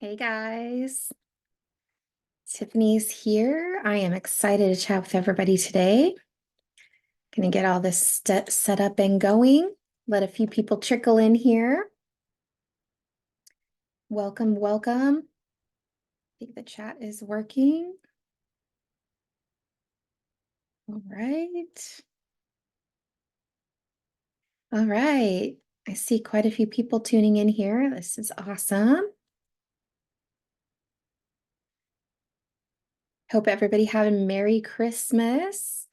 Hey guys, Tiffany's here. I am excited to chat with everybody today. Gonna get all this set up and going. Let a few people trickle in here. Welcome, welcome. I think the chat is working. All right. All right. I see quite a few people tuning in here. This is awesome. Hope everybody had a Merry Christmas.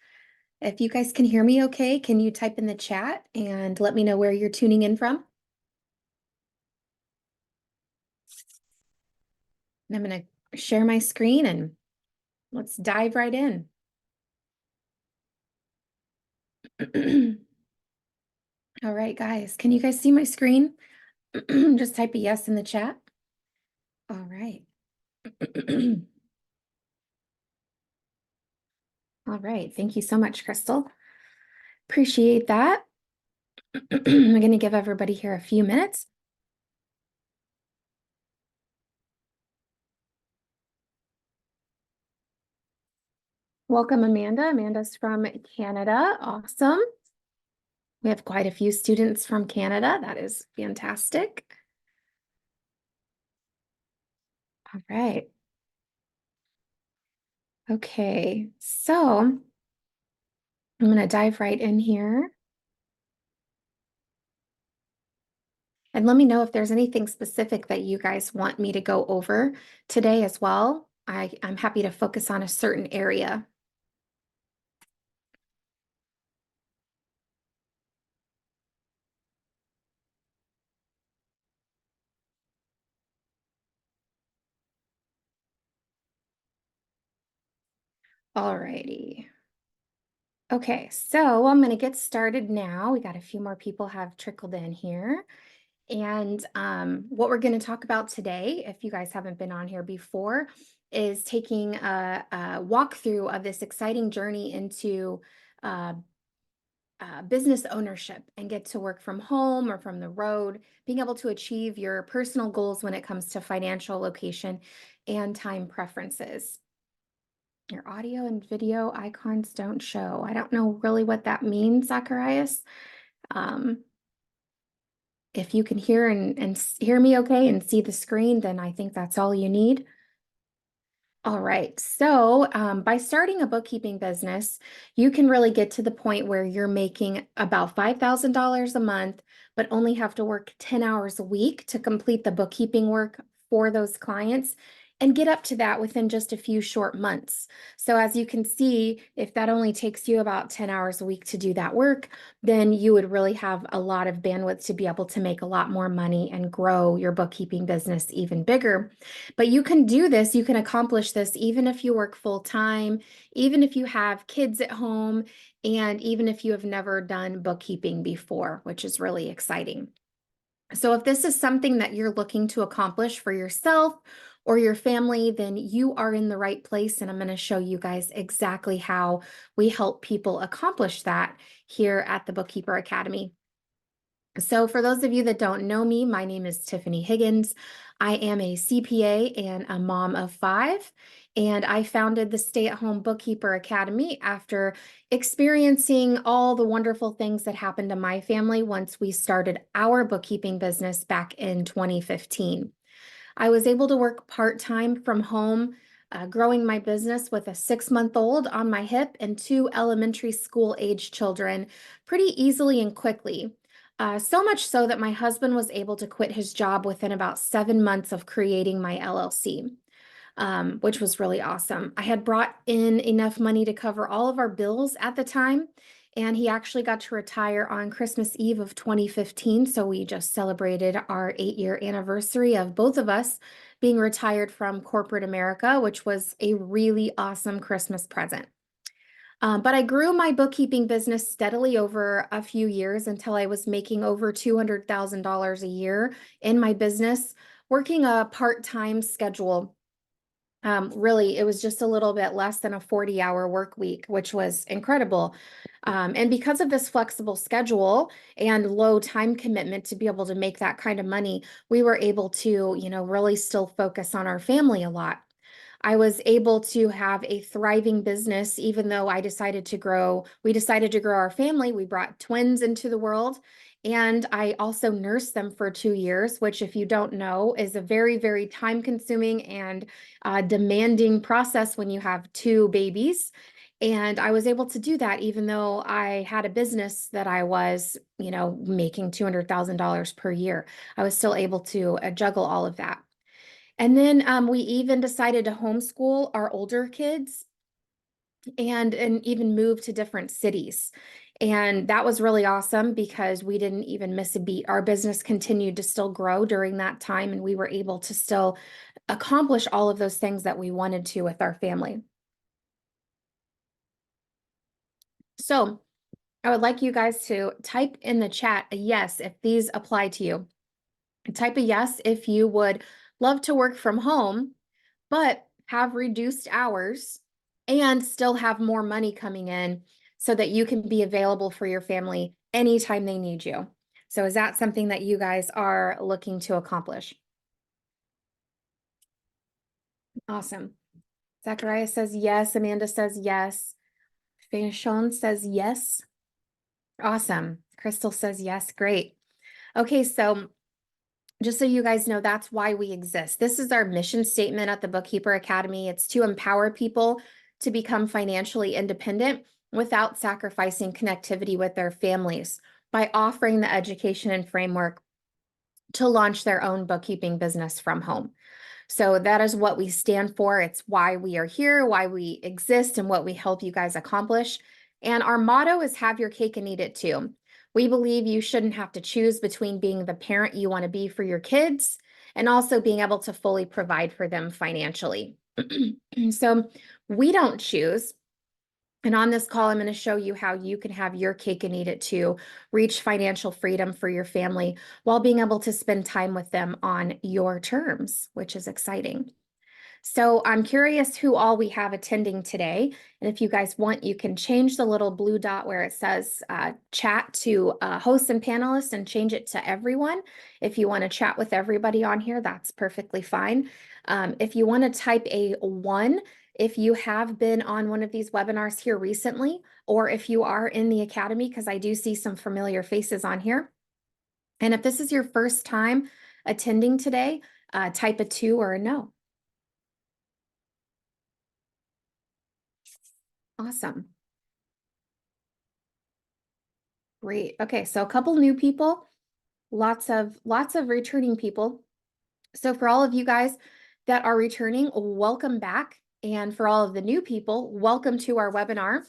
If you guys can hear me okay, can you type in the chat and let me know where you're tuning in from? And I'm going to share my screen and let's dive right in. All right, guys, can you guys see my screen? Just type a yes in the chat. All right. All right, thank you so much, Crystal. Appreciate that. I'm going to give everybody here a few minutes. Welcome, Amanda. Amanda's from Canada. Awesome. We have quite a few students from Canada. That is fantastic. All right. Okay, so I'm going to dive right in here. And let me know if there's anything specific that you guys want me to go over today as well. I'm happy to focus on a certain area. Alrighty. Okay, so I'm going to get started now. We got a few more people have trickled in here. And what we're going to talk about today, if you guys haven't been on here before, is taking a walkthrough of this exciting journey into business ownership and get to work from home or from the road, being able to achieve your personal goals when it comes to financial location and time preferences. Your audio and video icons don't show. I don't know really what that means, Zacharias. If you can hear and hear me okay and see the screen, then I think that's all you need. All right, so by starting a bookkeeping business, you can really get to the point where you're making about $5,000 a month, but only have to work 10 hours a week to complete the bookkeeping work for those clients and get up to that within just a few short months. So as you can see, if that only takes you about 10 hours a week to do that work, then you would really have a lot of bandwidth to be able to make a lot more money and grow your bookkeeping business even bigger. But you can do this, you can accomplish this even if you work full time, even if you have kids at home, and even if you have never done bookkeeping before, which is really exciting. So if this is something that you're looking to accomplish for yourself or your family, then you are in the right place. And I'm going to show you guys exactly how we help people accomplish that here at the Bookkeeper Academy. So for those of you that don't know me, my name is Tiffany Higgins. I am a CPA and a mom of 5, and I founded the Stay-at-Home Bookkeeper Academy after experiencing all the wonderful things that happened to my family once we started our bookkeeping business back in 2015. I was able to work part-time from home, growing my business with a 6-month-old on my hip and 2 elementary school age children pretty easily and quickly. So much so that my husband was able to quit his job within about 7 months of creating my LLC, which was really awesome. I had brought in enough money to cover all of our bills at the time, and he actually got to retire on Christmas Eve of 2015. So we just celebrated our 8-year anniversary of both of us being retired from corporate America, which was a really awesome Christmas present. But I grew my bookkeeping business steadily over a few years until I was making over $200,000 a year in my business, working a part-time schedule Really, it was just a little bit less than a 40-hour work week, which was incredible. And because of this flexible schedule and low time commitment to be able to make that kind of money, we were able to, really still focus on our family a lot. I was able to have a thriving business, even though we decided to grow our family. We brought twins into the world. And I also nursed them for 2 years, which, if you don't know, is a very, very time consuming and demanding process when you have two babies. And I was able to do that even though I had a business that I was, making $200,000 per year. I was still able to juggle all of that. And then we even decided to homeschool our older kids and even move to different cities. And that was really awesome because we didn't even miss a beat. Our business continued to still grow during that time, and we were able to still accomplish all of those things that we wanted to with our family. So I would like you guys to type in the chat a yes if these apply to you. Type a yes if you would love to work from home, but have reduced hours and still have more money coming in so that you can be available for your family anytime they need you. So is that something that you guys are looking to accomplish? Awesome. Zachariah says yes. Amanda says yes. Sean says yes. Awesome. Crystal says yes. Great. Okay, so just so you guys know, that's why we exist. This is our mission statement at the Bookkeeper Academy. It's to empower people to become financially independent without sacrificing connectivity with their families by offering the education and framework to launch their own bookkeeping business from home. So that is what we stand for. It's why we are here, why we exist, and what we help you guys accomplish. And our motto is have your cake and eat it too. We believe you shouldn't have to choose between being the parent you want to be for your kids and also being able to fully provide for them financially. So we don't choose. And on this call, I'm going to show you how you can have your cake and eat it too, reach financial freedom for your family while being able to spend time with them on your terms, which is exciting. So I'm curious who all we have attending today. And if you guys want, you can change the little blue dot where it says chat to hosts and panelists and change it to everyone. If you want to chat with everybody on here, that's perfectly fine. If you want to type a 1, if you have been on one of these webinars here recently, or if you are in the Academy, because I do see some familiar faces on here. And if this is your first time attending today, type a 2 or a no. Awesome. Great. Okay, so a couple new people, lots of returning people. So for all of you guys that are returning, welcome back. And for all of the new people, welcome to our webinar.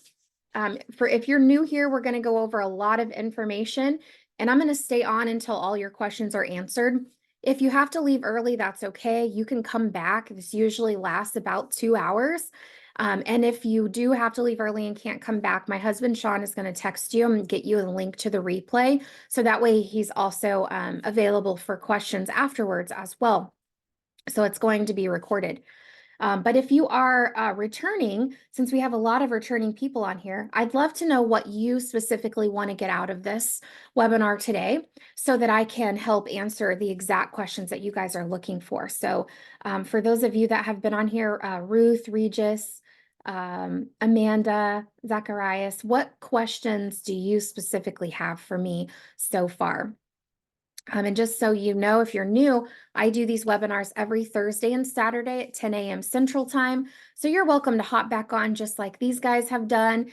If you're new here, we're going to go over a lot of information, and I'm going to stay on until all your questions are answered. If you have to leave early, that's okay. You can come back. This usually lasts about 2 hours. And if you do have to leave early and can't come back, my husband, Sean, is going to text you and get you a link to the replay. So that way he's also available for questions afterwards as well. So it's going to be recorded. But if you are returning, since we have a lot of returning people on here, I'd love to know what you specifically want to get out of this webinar today so that I can help answer the exact questions that you guys are looking for. So for those of you that have been on here, Ruth, Regis, Amanda, Zacharias, what questions do you specifically have for me so far? And just so you know, if you're new, I do these webinars every Thursday and Saturday at 10 a.m. Central Time. So you're welcome to hop back on just like these guys have done.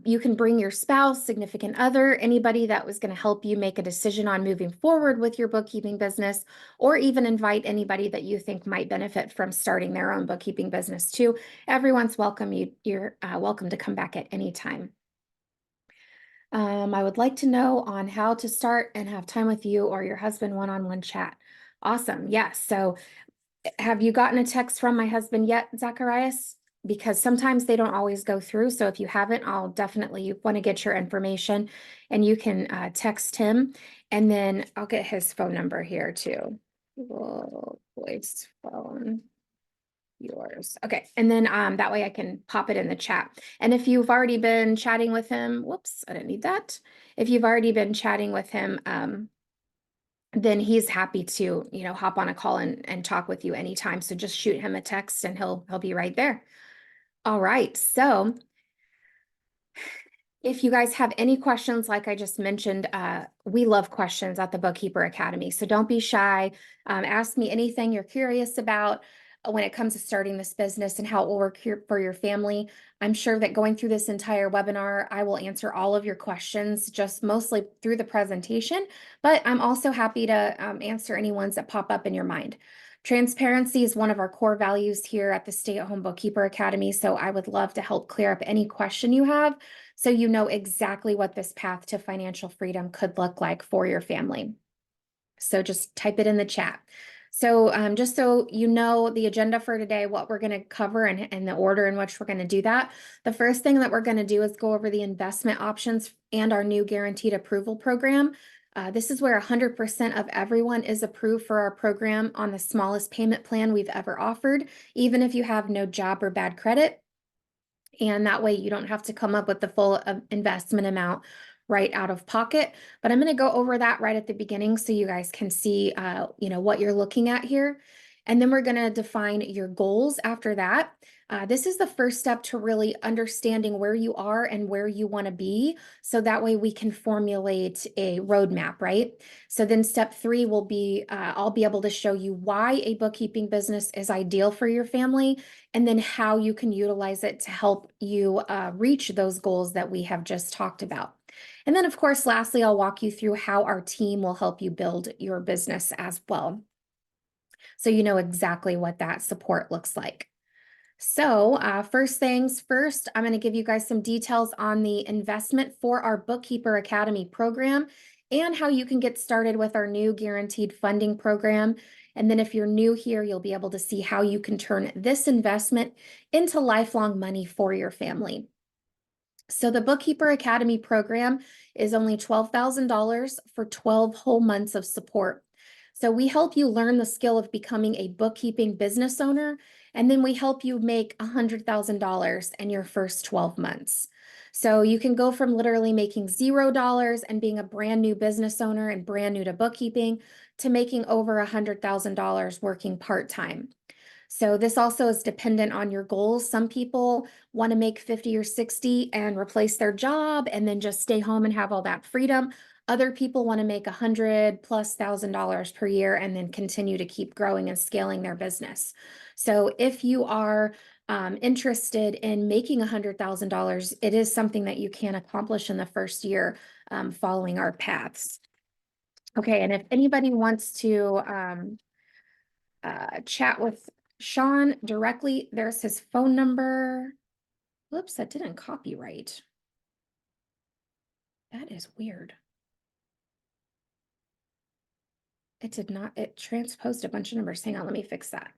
You can bring your spouse, significant other, anybody that was going to help you make a decision on moving forward with your bookkeeping business, or even invite anybody that you think might benefit from starting their own bookkeeping business too. Everyone's welcome. You're welcome to come back at any time. I would like to know on how to start and have time with you or your husband one-on-one chat. Awesome. Yes. So have you gotten a text from my husband yet, Zacharias? Because sometimes they don't always go through. So if you haven't, I'll definitely want to get your information and you can text him. And then I'll get his phone number here too. Voice phone yours. Okay, and then that way I can pop it in the chat. And if you've already been chatting with him, whoops, I didn't need that. If you've already been chatting with him, then he's happy to, hop on a call and talk with you anytime. So just shoot him a text and he'll be right there. All right, so if you guys have any questions, like I just mentioned, we love questions at the Bookkeeper Academy. So don't be shy. Ask me anything you're curious about when it comes to starting this business and how it will work for your family. I'm sure that going through this entire webinar, I will answer all of your questions, just mostly through the presentation, but I'm also happy to answer any ones that pop up in your mind. Transparency is one of our core values here at the Stay-at-Home Bookkeeper Academy, so I would love to help clear up any question you have, so you know exactly what this path to financial freedom could look like for your family. So just type it in the chat. So just so you know the agenda for today, what we're going to cover and the order in which we're going to do that. The first thing that we're going to do is go over the investment options and our new guaranteed approval program. This is where 100% of everyone is approved for our program on the smallest payment plan we've ever offered, even if you have no job or bad credit. And that way you don't have to come up with the full investment amount right out of pocket. But I'm going to go over that right at the beginning so you guys can see, what you're looking at here. And then we're going to define your goals after that. This is the first step to really understanding where you are and where you want to be. So that way we can formulate a roadmap, right? So then step 3 will be, I'll be able to show you why a bookkeeping business is ideal for your family, and then how you can utilize it to help you reach those goals that we have just talked about. And then, of course, lastly, I'll walk you through how our team will help you build your business as well, so you know exactly what that support looks like. So first things first, I'm going to give you guys some details on the investment for our Bookkeeper Academy program and how you can get started with our new guaranteed funding program. And then if you're new here, you'll be able to see how you can turn this investment into lifelong money for your family. So the Bookkeeper Academy program is only $12,000 for 12 whole months of support. So we help you learn the skill of becoming a bookkeeping business owner, and then we help you make $100,000 in your first 12 months. So you can go from literally making $0 and being a brand new business owner and brand new to bookkeeping to making over $100,000 working part-time. So this also is dependent on your goals. Some people want to make 50 or 60 and replace their job and then just stay home and have all that freedom. Other people want to make $100,000+ per year and then continue to keep growing and scaling their business. So if you are interested in making $100,000, it is something that you can accomplish in the first year following our paths. Okay, and if anybody wants to chat with Sean directly, there's his phone number. Whoops, that didn't copy right. That is weird. It did not, it transposed a bunch of numbers. Hang on, let me fix that.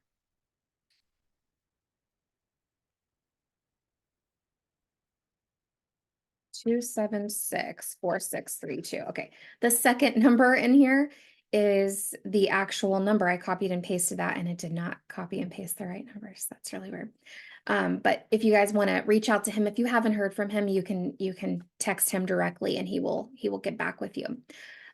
2764632. Okay, the second number in here is the actual number. I copied and pasted that and it did not copy and paste the right numbers. That's really weird. But if you guys want to reach out to him, if you haven't heard from him, you can text him directly and he will get back with you.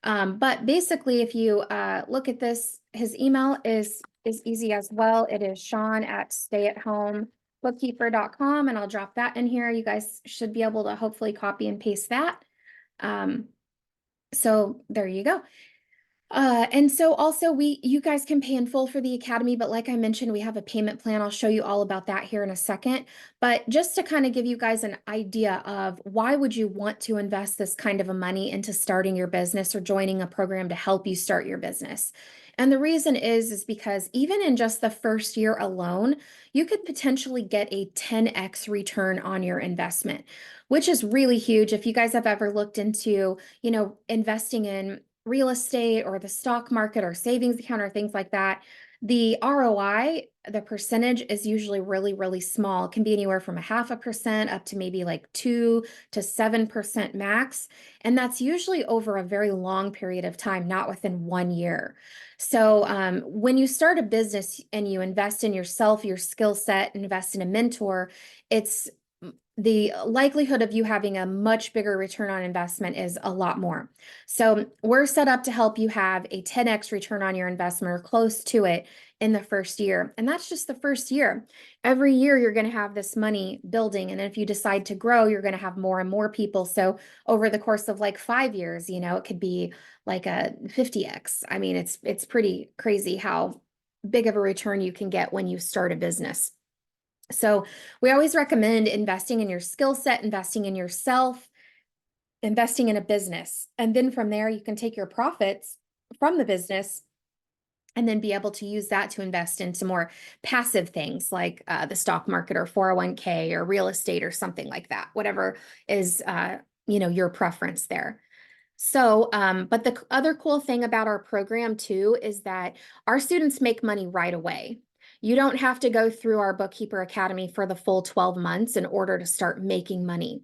But basically, if you look at this, his email is easy as well. It is Sean@stayatHomeBookkeeper.com, and I'll drop that in here. You guys should be able to hopefully copy and paste that. So there you go. And so also you guys can pay in full for the Academy, but like I mentioned, we have a payment plan. I'll show you all about that here in a second. But just to kind of give you guys an idea of why would you want to invest this kind of a money into starting your business or joining a program to help you start your business. And the reason is because even in just the first year alone, you could potentially get a 10x return on your investment, which is really huge. If you guys have ever looked into, investing in real estate or the stock market or savings account or things like that, The ROI, the percentage is usually really, really small. It can be anywhere from 0.5% up to maybe like 2 to 7% max. And that's usually over a very long period of time, not within 1 year. So when you start a business and you invest in yourself, your skill set, invest in a mentor, it's the likelihood of you having a much bigger return on investment is a lot more. So we're set up to help you have a 10x return on your investment or close to it in the first year. And that's just the first year. Every year you're going to have this money building. And if you decide to grow, you're going to have more and more people. So over the course of like 5 years, it could be like a 50x. I mean, it's pretty crazy how big of a return you can get when you start a business. So we always recommend investing in your skill set, investing in yourself, investing in a business. And then from there, you can take your profits from the business and then be able to use that to invest into more passive things like the stock market or 401k or real estate or something like that, whatever is, your preference there. So, but the other cool thing about our program too is that our students make money right away. You don't have to go through our Bookkeeper Academy for the full 12 months in order to start making money.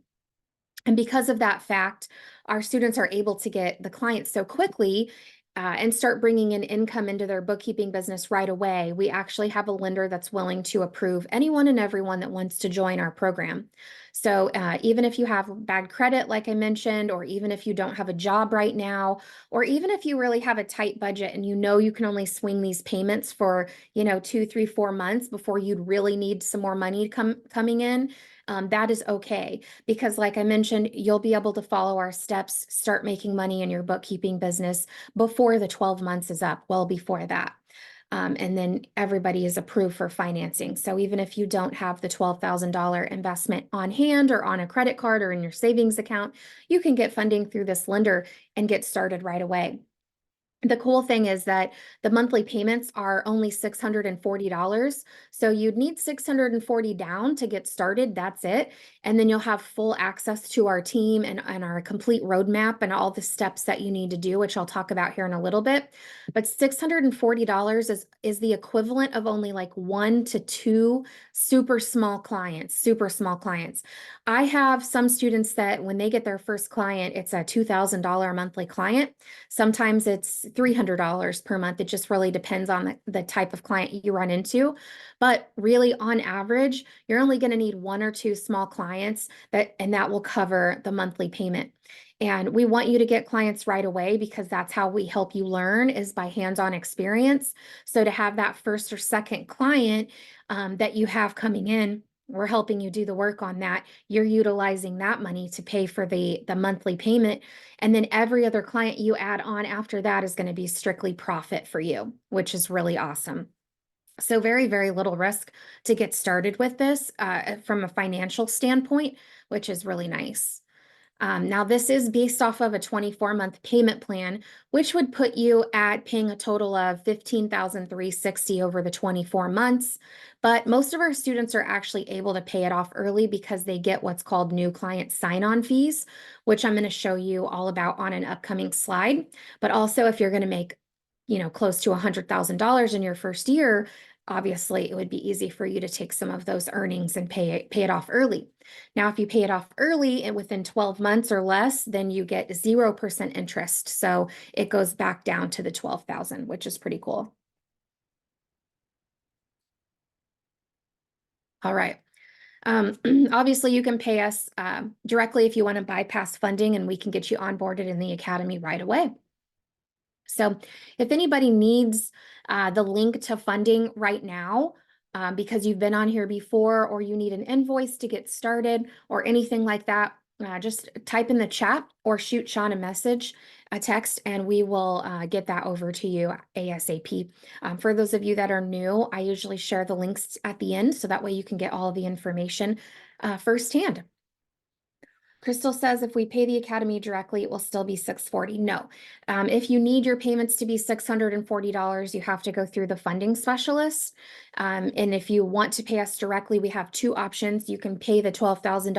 And because of that fact, our students are able to get the clients so quickly and start bringing in income into their bookkeeping business right away. We actually have a lender that's willing to approve anyone and everyone that wants to join our program. So even if you have bad credit, like I mentioned, or even if you don't have a job right now, or even if you really have a tight budget and you can only swing these payments for 2, 3, 4 months before you'd really need some more money coming in, that is okay. Because like I mentioned, you'll be able to follow our steps, start making money in your bookkeeping business before the 12 months is up, well before that. And then everybody is approved for financing. So even if you don't have the $12,000 investment on hand or on a credit card or in your savings account, you can get funding through this lender and get started right away. The cool thing is that the monthly payments are only $640. So you'd need $640 down to get started. That's it. And then you'll have full access to our team and our complete roadmap and all the steps that you need to do, which I'll talk about here in a little bit. But $640 is the equivalent of only like 1 to 2 super small clients, I have some students that when they get their first client, it's a $2,000 monthly client. Sometimes it's $300 per month. It just really depends on the type of client you run into. But really, on average, you're only going to need 1 or 2 small clients and that will cover the monthly payment. And we want you to get clients right away because that's how we help you learn is by hands-on experience. So to have that first or second client that you have coming in, we're helping you do the work on that. You're utilizing that money to pay for the monthly payment. And then every other client you add on after that is going to be strictly profit for you, which is really awesome. So very, very little risk to get started with this from a financial standpoint, which is really nice. Now, this is based off of a 24-month payment plan, which would put you at paying a total of $15,360 over the 24 months. But most of our students are actually able to pay it off early because they get what's called new client sign-on fees, which I'm going to show you all about on an upcoming slide. But also, if you're going to make close to $100,000 in your first year, obviously it would be easy for you to take some of those earnings and pay it off early. Now, if you pay it off early and within 12 months or less, then you get 0% interest. So it goes back down to the 12,000, which is pretty cool. All right. Obviously, you can pay us directly if you want to bypass funding, and we can get you onboarded in the academy right away. So if anybody needs the link to funding right now, because you've been on here before, or you need an invoice to get started or anything like that, just type in the chat or shoot Sean a text, and we will get that over to you ASAP. For those of you that are new, I usually share the links at the end, so that way you can get all of the information firsthand. Crystal says if we pay the academy directly, it will still be $640. No. If you need your payments to be $640, you have to go through the funding specialist. And if you want to pay us directly, we have 2 options. You can pay the $12,000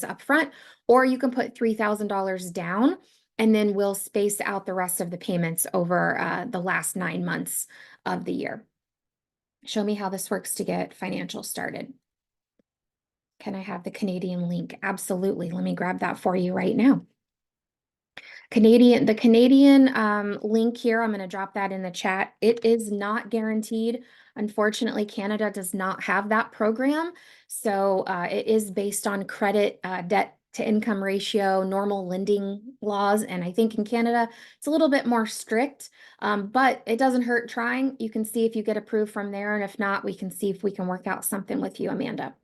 upfront, or you can put $3,000 down, and then we'll space out the rest of the payments over the last 9 months of the year. Show me how this works to get financial started. Can I have the Canadian link? Absolutely. Let me grab that for you right now. The Canadian link here, I'm going to drop that in the chat. It is not guaranteed. Unfortunately, Canada does not have that program. So it is based on credit, debt to income ratio, normal lending laws. And I think in Canada, it's a little bit more strict, but it doesn't hurt trying. You can see if you get approved from there. And if not, we can see if we can work out something with you, Amanda.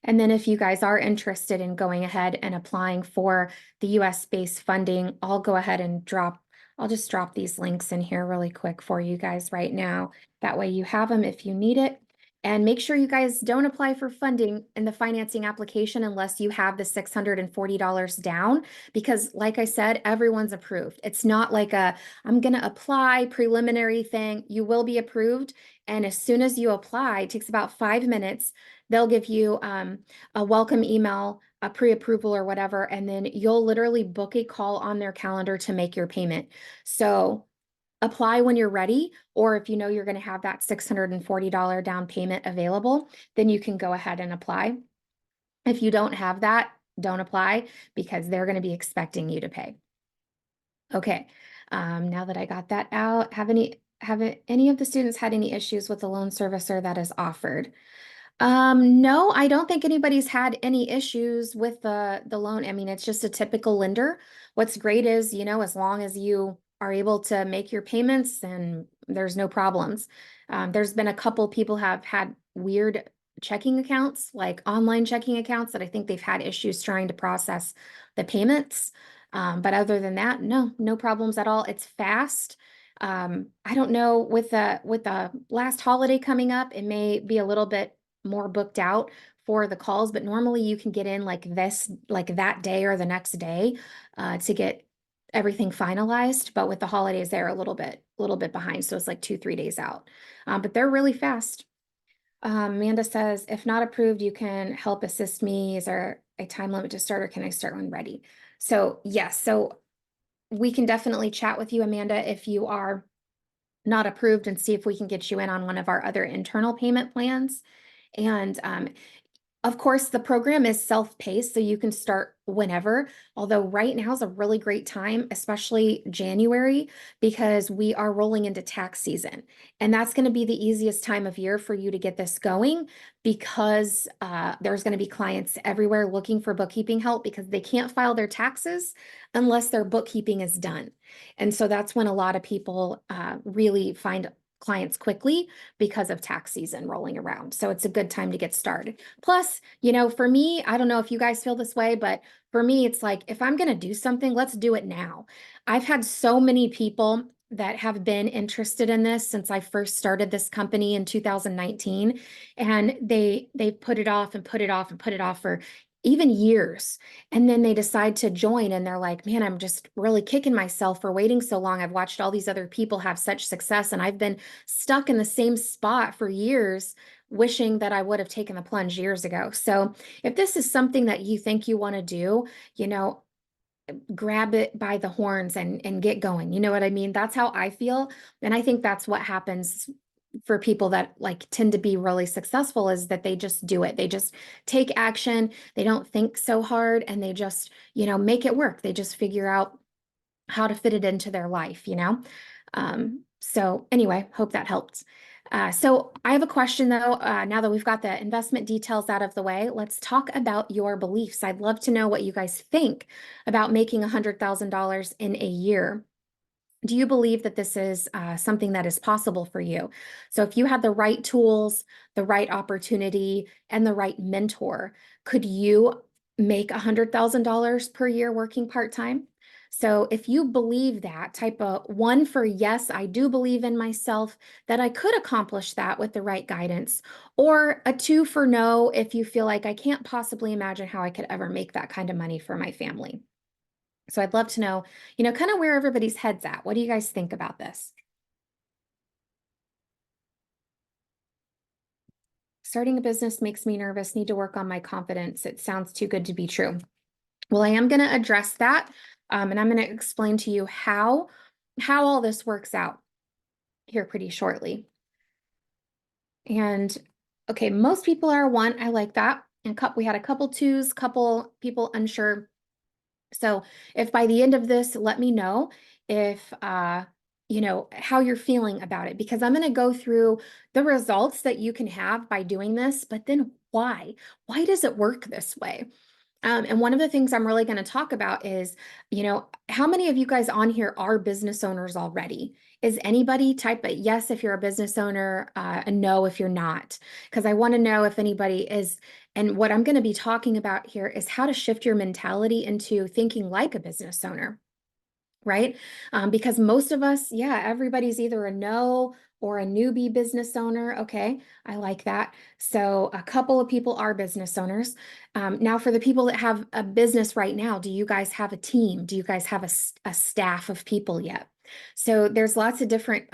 And then if you guys are interested in going ahead and applying for the US-based funding, I'll just drop these links in here really quick for you guys right now. That way you have them if you need it. And make sure you guys don't apply for funding in the financing application unless you have the $640 down, because like I said, everyone's approved. It's not like I'm going to apply preliminary thing. You will be approved. And as soon as you apply, it takes about 5 minutes. They'll give you a welcome email, a pre-approval or whatever, and then you'll literally book a call on their calendar to make your payment. So apply when you're ready, or if you know you're going to have that $640 down payment available, then you can go ahead and apply. If you don't have that, don't apply because they're going to be expecting you to pay. Okay, now that I got that out, have any of the students had any issues with the loan servicer that is offered? No, I don't think anybody's had any issues with the loan. I mean, it's just a typical lender. What's great is, as long as you are able to make your payments, then there's no problems. There's been a couple people have had weird checking accounts, like online checking accounts, that I think they've had issues trying to process the payments. But other than that, no problems at all. It's fast. I don't know, with the last holiday coming up, it may be a little bit more booked out for the calls, but normally you can get in like that day or the next day to get everything finalized. But with the holidays, they're a little bit behind. So it's like 2, 3 days out. But they're really fast. Amanda says, if not approved, you can help assist me. Is there a time limit to start, or can I start when ready? So yes, so we can definitely chat with you, Amanda, if you are not approved, and see if we can get you in on one of our other internal payment plans. And of course, the program is self-paced, so you can start whenever, although right now is a really great time, especially January, because we are rolling into tax season. And that's going to be the easiest time of year for you to get this going, because there's going to be clients everywhere looking for bookkeeping help because they can't file their taxes unless their bookkeeping is done. And so that's when a lot of people really find clients quickly because of tax season rolling around. So it's a good time to get started. Plus, for me, I don't know if you guys feel this way, but for me, it's like, if I'm going to do something, let's do it now. I've had so many people that have been interested in this since I first started this company in 2019, and they put it off and put it off and put it off for even years. And then they decide to join, and they're like, man, I'm just really kicking myself for waiting so long. I've watched all these other people have such success, and I've been stuck in the same spot for years, wishing that I would have taken the plunge years ago. So if this is something that you think you want to do, grab it by the horns and get going. You know what I mean? That's how I feel. And I think that's what happens for people that like tend to be really successful, is that they just do it. They just take action. They don't think so hard, and they just, make it work. They just figure out how to fit it into their life. So anyway, hope that helped. So I have a question though, now that we've got the investment details out of the way, let's talk about your beliefs. I'd love to know what you guys think about making $100,000 in a year. Do you believe that this is something that is possible for you? So if you had the right tools, the right opportunity, and the right mentor, could you make $100,000 per year working part-time? So if you believe that, type a 1 for yes, I do believe in myself that I could accomplish that with the right guidance, or a 2 for no if you feel like I can't possibly imagine how I could ever make that kind of money for my family. So I'd love to know, kind of where everybody's head's at. What do you guys think about this? Starting a business makes me nervous, need to work on my confidence. It sounds too good to be true. Well, I am going to address that, and I'm going to explain to you how all this works out here pretty shortly. And okay, most people are 1. I like that. And we had a couple 2s, couple people unsure. So if by the end of this, let me know if how you're feeling about it, because I'm going to go through the results that you can have by doing this, but then why? Why does it work this way? And one of the things I'm really going to talk about is, how many of you guys on here are business owners already? Is anybody type a yes if you're a business owner, a no if you're not? Because I want to know if anybody is. And what I'm going to be talking about here is how to shift your mentality into thinking like a business owner, right? Because most of us, yeah, everybody's either a no or a newbie business owner. Okay, I like that. So a couple of people are business owners. Now, for the people that have a business right now, do you guys have a team? Do you guys have a staff of people yet? So there's lots of different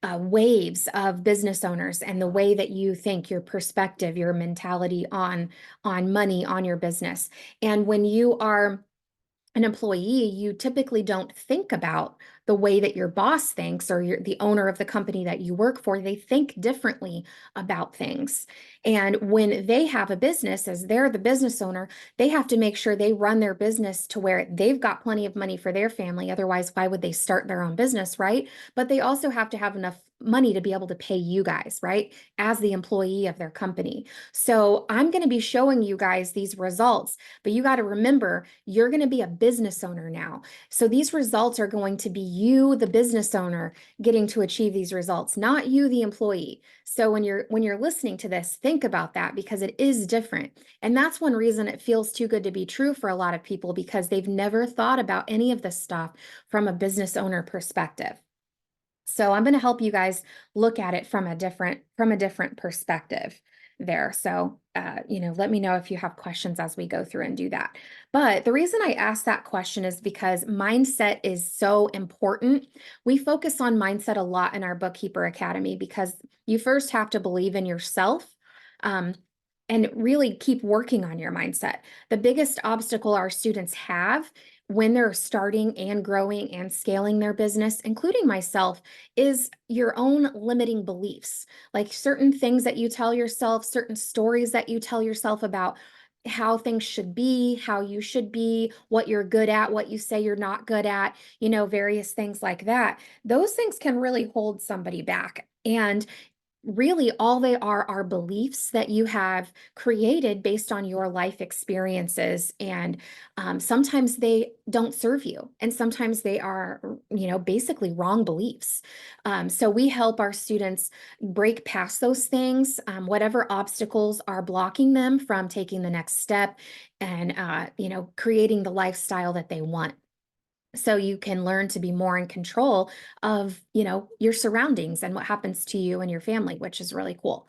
waves of business owners, and the way that you think, your perspective, your mentality on money, on your business. And when you are an employee, you typically don't think about the way that your boss thinks, or the owner of the company that you work for. They think differently about things. And when they have a business, as they're the business owner, they have to make sure they run their business to where they've got plenty of money for their family. Otherwise, why would they start their own business, right? But they also have to have enough money to be able to pay you guys, right? As the employee of their company. So I'm going to be showing you guys these results, but you got to remember, you're going to be a business owner now. So these results are going to be you, the business owner, getting to achieve these results, not you, the employee. So when you're listening to this, think about that, because it is different. And that's one reason it feels too good to be true for a lot of people, because they've never thought about any of this stuff from a business owner perspective. So I'm going to help you guys look at it from a different perspective there. So, let me know if you have questions as we go through and do that. But the reason I asked that question is because mindset is so important. We focus on mindset a lot in our Bookkeeper Academy, because you first have to believe in yourself. Um, and really keep working on your mindset. The biggest obstacle our students have when they're starting and growing and scaling their business, including myself, is your own limiting beliefs, like certain things that you tell yourself, certain stories that you tell yourself about how things should be, how you should be, what you're good at, what you say you're not good at, various things like that. Those things can really hold somebody back. And really, all they are beliefs that you have created based on your life experiences. And sometimes they don't serve you, and sometimes they are, basically wrong beliefs. So we help our students break past those things, whatever obstacles are blocking them from taking the next step and, creating the lifestyle that they want. So you can learn to be more in control of, your surroundings and what happens to you and your family, which is really cool.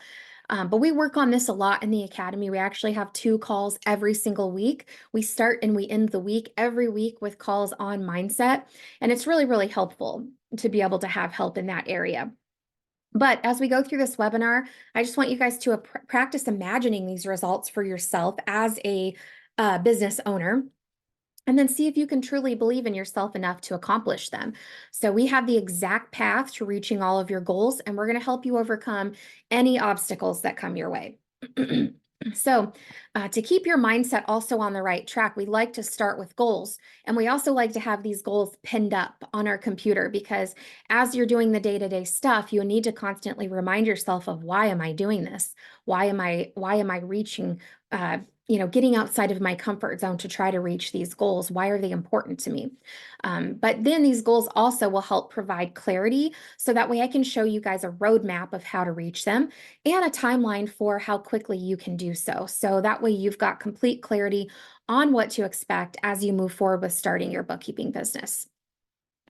But we work on this a lot in the academy. We actually have 2 calls every single week. We start and we end the week every week with calls on mindset. And it's really, really helpful to be able to have help in that area. But as we go through this webinar, I just want you guys to practice imagining these results for yourself as a business owner, and then see if you can truly believe in yourself enough to accomplish them. So we have the exact path to reaching all of your goals, and we're going to help you overcome any obstacles that come your way. So to keep your mindset also on the right track, we like to start with goals. And we also like to have these goals pinned up on our computer, because as you're doing the day-to-day stuff, you need to constantly remind yourself of, why am I doing this? Why am I reaching, getting outside of my comfort zone to try to reach these goals? Why are they important to me? But then these goals also will help provide clarity, so that way I can show you guys a roadmap of how to reach them and a timeline for how quickly you can do so. So that way you've got complete clarity on what to expect as you move forward with starting your bookkeeping business.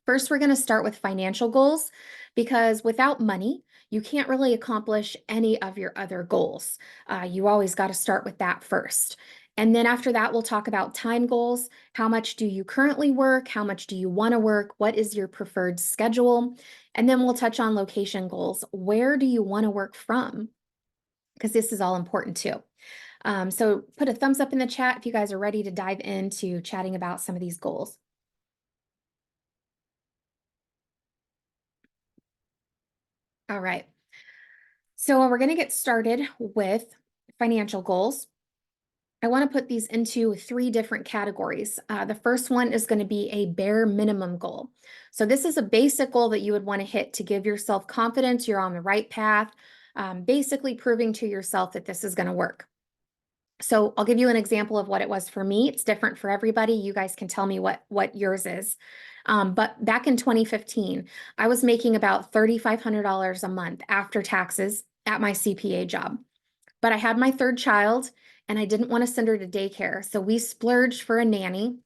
First, we're going to start with financial goals, because without money, you can't really accomplish any of your other goals. You always got to start with that first. And then after that, we'll talk about time goals. How much do you currently work? How much do you want to work? What is your preferred schedule? And then we'll touch on location goals. Where do you want to work from? Because this is all important too. So put a thumbs up in the chat if you guys are ready to dive into chatting about some of these goals. All right. So we're going to get started with financial goals. I want to put these into three different categories. The first one is going to be a bare minimum goal. So this is a basic goal that you would want to hit to give yourself confidence you're on the right path, basically proving to yourself that this is going to work. So I'll give you an example of what it was for me. It's different for everybody. You guys can tell me what yours is. But back in 2015, I was making about $3,500 a month after taxes at my CPA job. But I had my third child and I didn't want to send her to daycare. So we splurged for a nanny.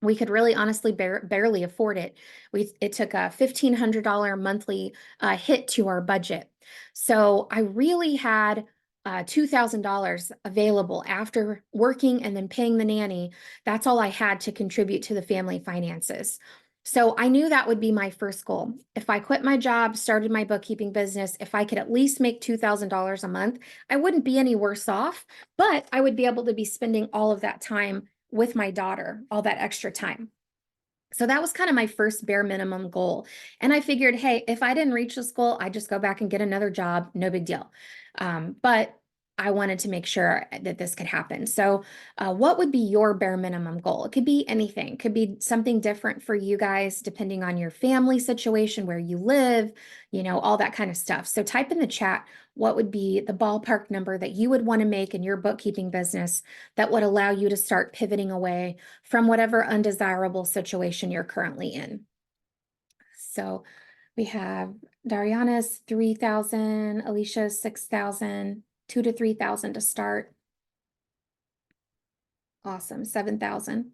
We could really honestly barely afford it. It took a $1,500 monthly hit to our budget. So I really had $2,000 available after working and then paying the nanny. That's all I had to contribute to the family finances. So I knew that would be my first goal. If I quit my job, started my bookkeeping business, if I could at least make $2,000 a month, I wouldn't be any worse off, but I would be able to be spending all of that time with my daughter, all that extra time. So that was kind of my first bare minimum goal. And I figured, hey, if I didn't reach this goal, I'd just go back and get another job, no big deal. But I wanted to make sure that this could happen. So what would be your bare minimum goal? It could be anything. It could be something different for you guys, depending on your family situation, where you live, all that kind of stuff. So type in the chat, what would be the ballpark number that you would want to make in your bookkeeping business that would allow you to start pivoting away from whatever undesirable situation you're currently in. So we have Dariana's 3,000, Alicia's 6,000, 2 to 3,000 to start. Awesome, 7,000,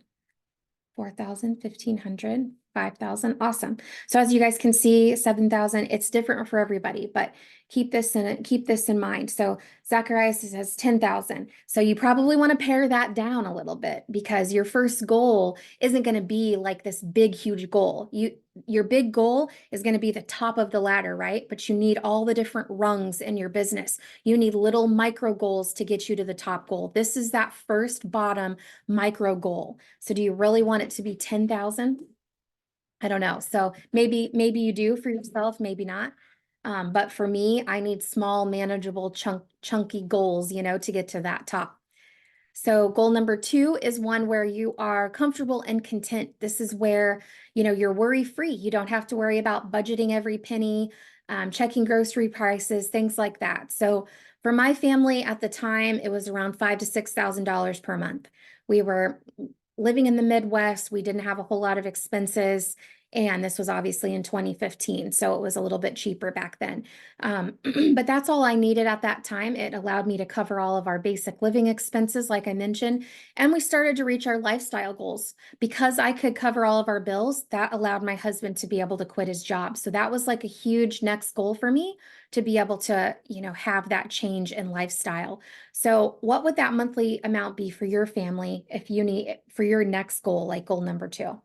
4,000, 1,500, 5,000. Awesome. So as you guys can see, 7,000, it's different for everybody, but keep this in mind. So Zacharias says 10,000. So you probably want to pare that down a little bit because your first goal isn't going to be like this big, huge goal. Your big goal is going to be the top of the ladder, right? But you need all the different rungs in your business. You need little micro goals to get you to the top goal. This is that first bottom micro goal. So do you really want it to be 10,000? I don't know. So maybe you do for yourself, maybe not. But for me, I need small, manageable, chunky goals, to get to that top. So goal number 2 is one where you are comfortable and content. This is where, you're worry-free. You don't have to worry about budgeting every penny, checking grocery prices, things like that. So for my family at the time, it was around $5,000 to $6,000 per month. We were living in the Midwest. We didn't have a whole lot of expenses. And this was obviously in 2015, so it was a little bit cheaper back then. But that's all I needed at that time. It allowed me to cover all of our basic living expenses, like I mentioned, and we started to reach our lifestyle goals. Because I could cover all of our bills, that allowed my husband to be able to quit his job. So that was like a huge next goal for me to be able to, have that change in lifestyle. So what would that monthly amount be for your family if you need for your next goal, like goal number 2?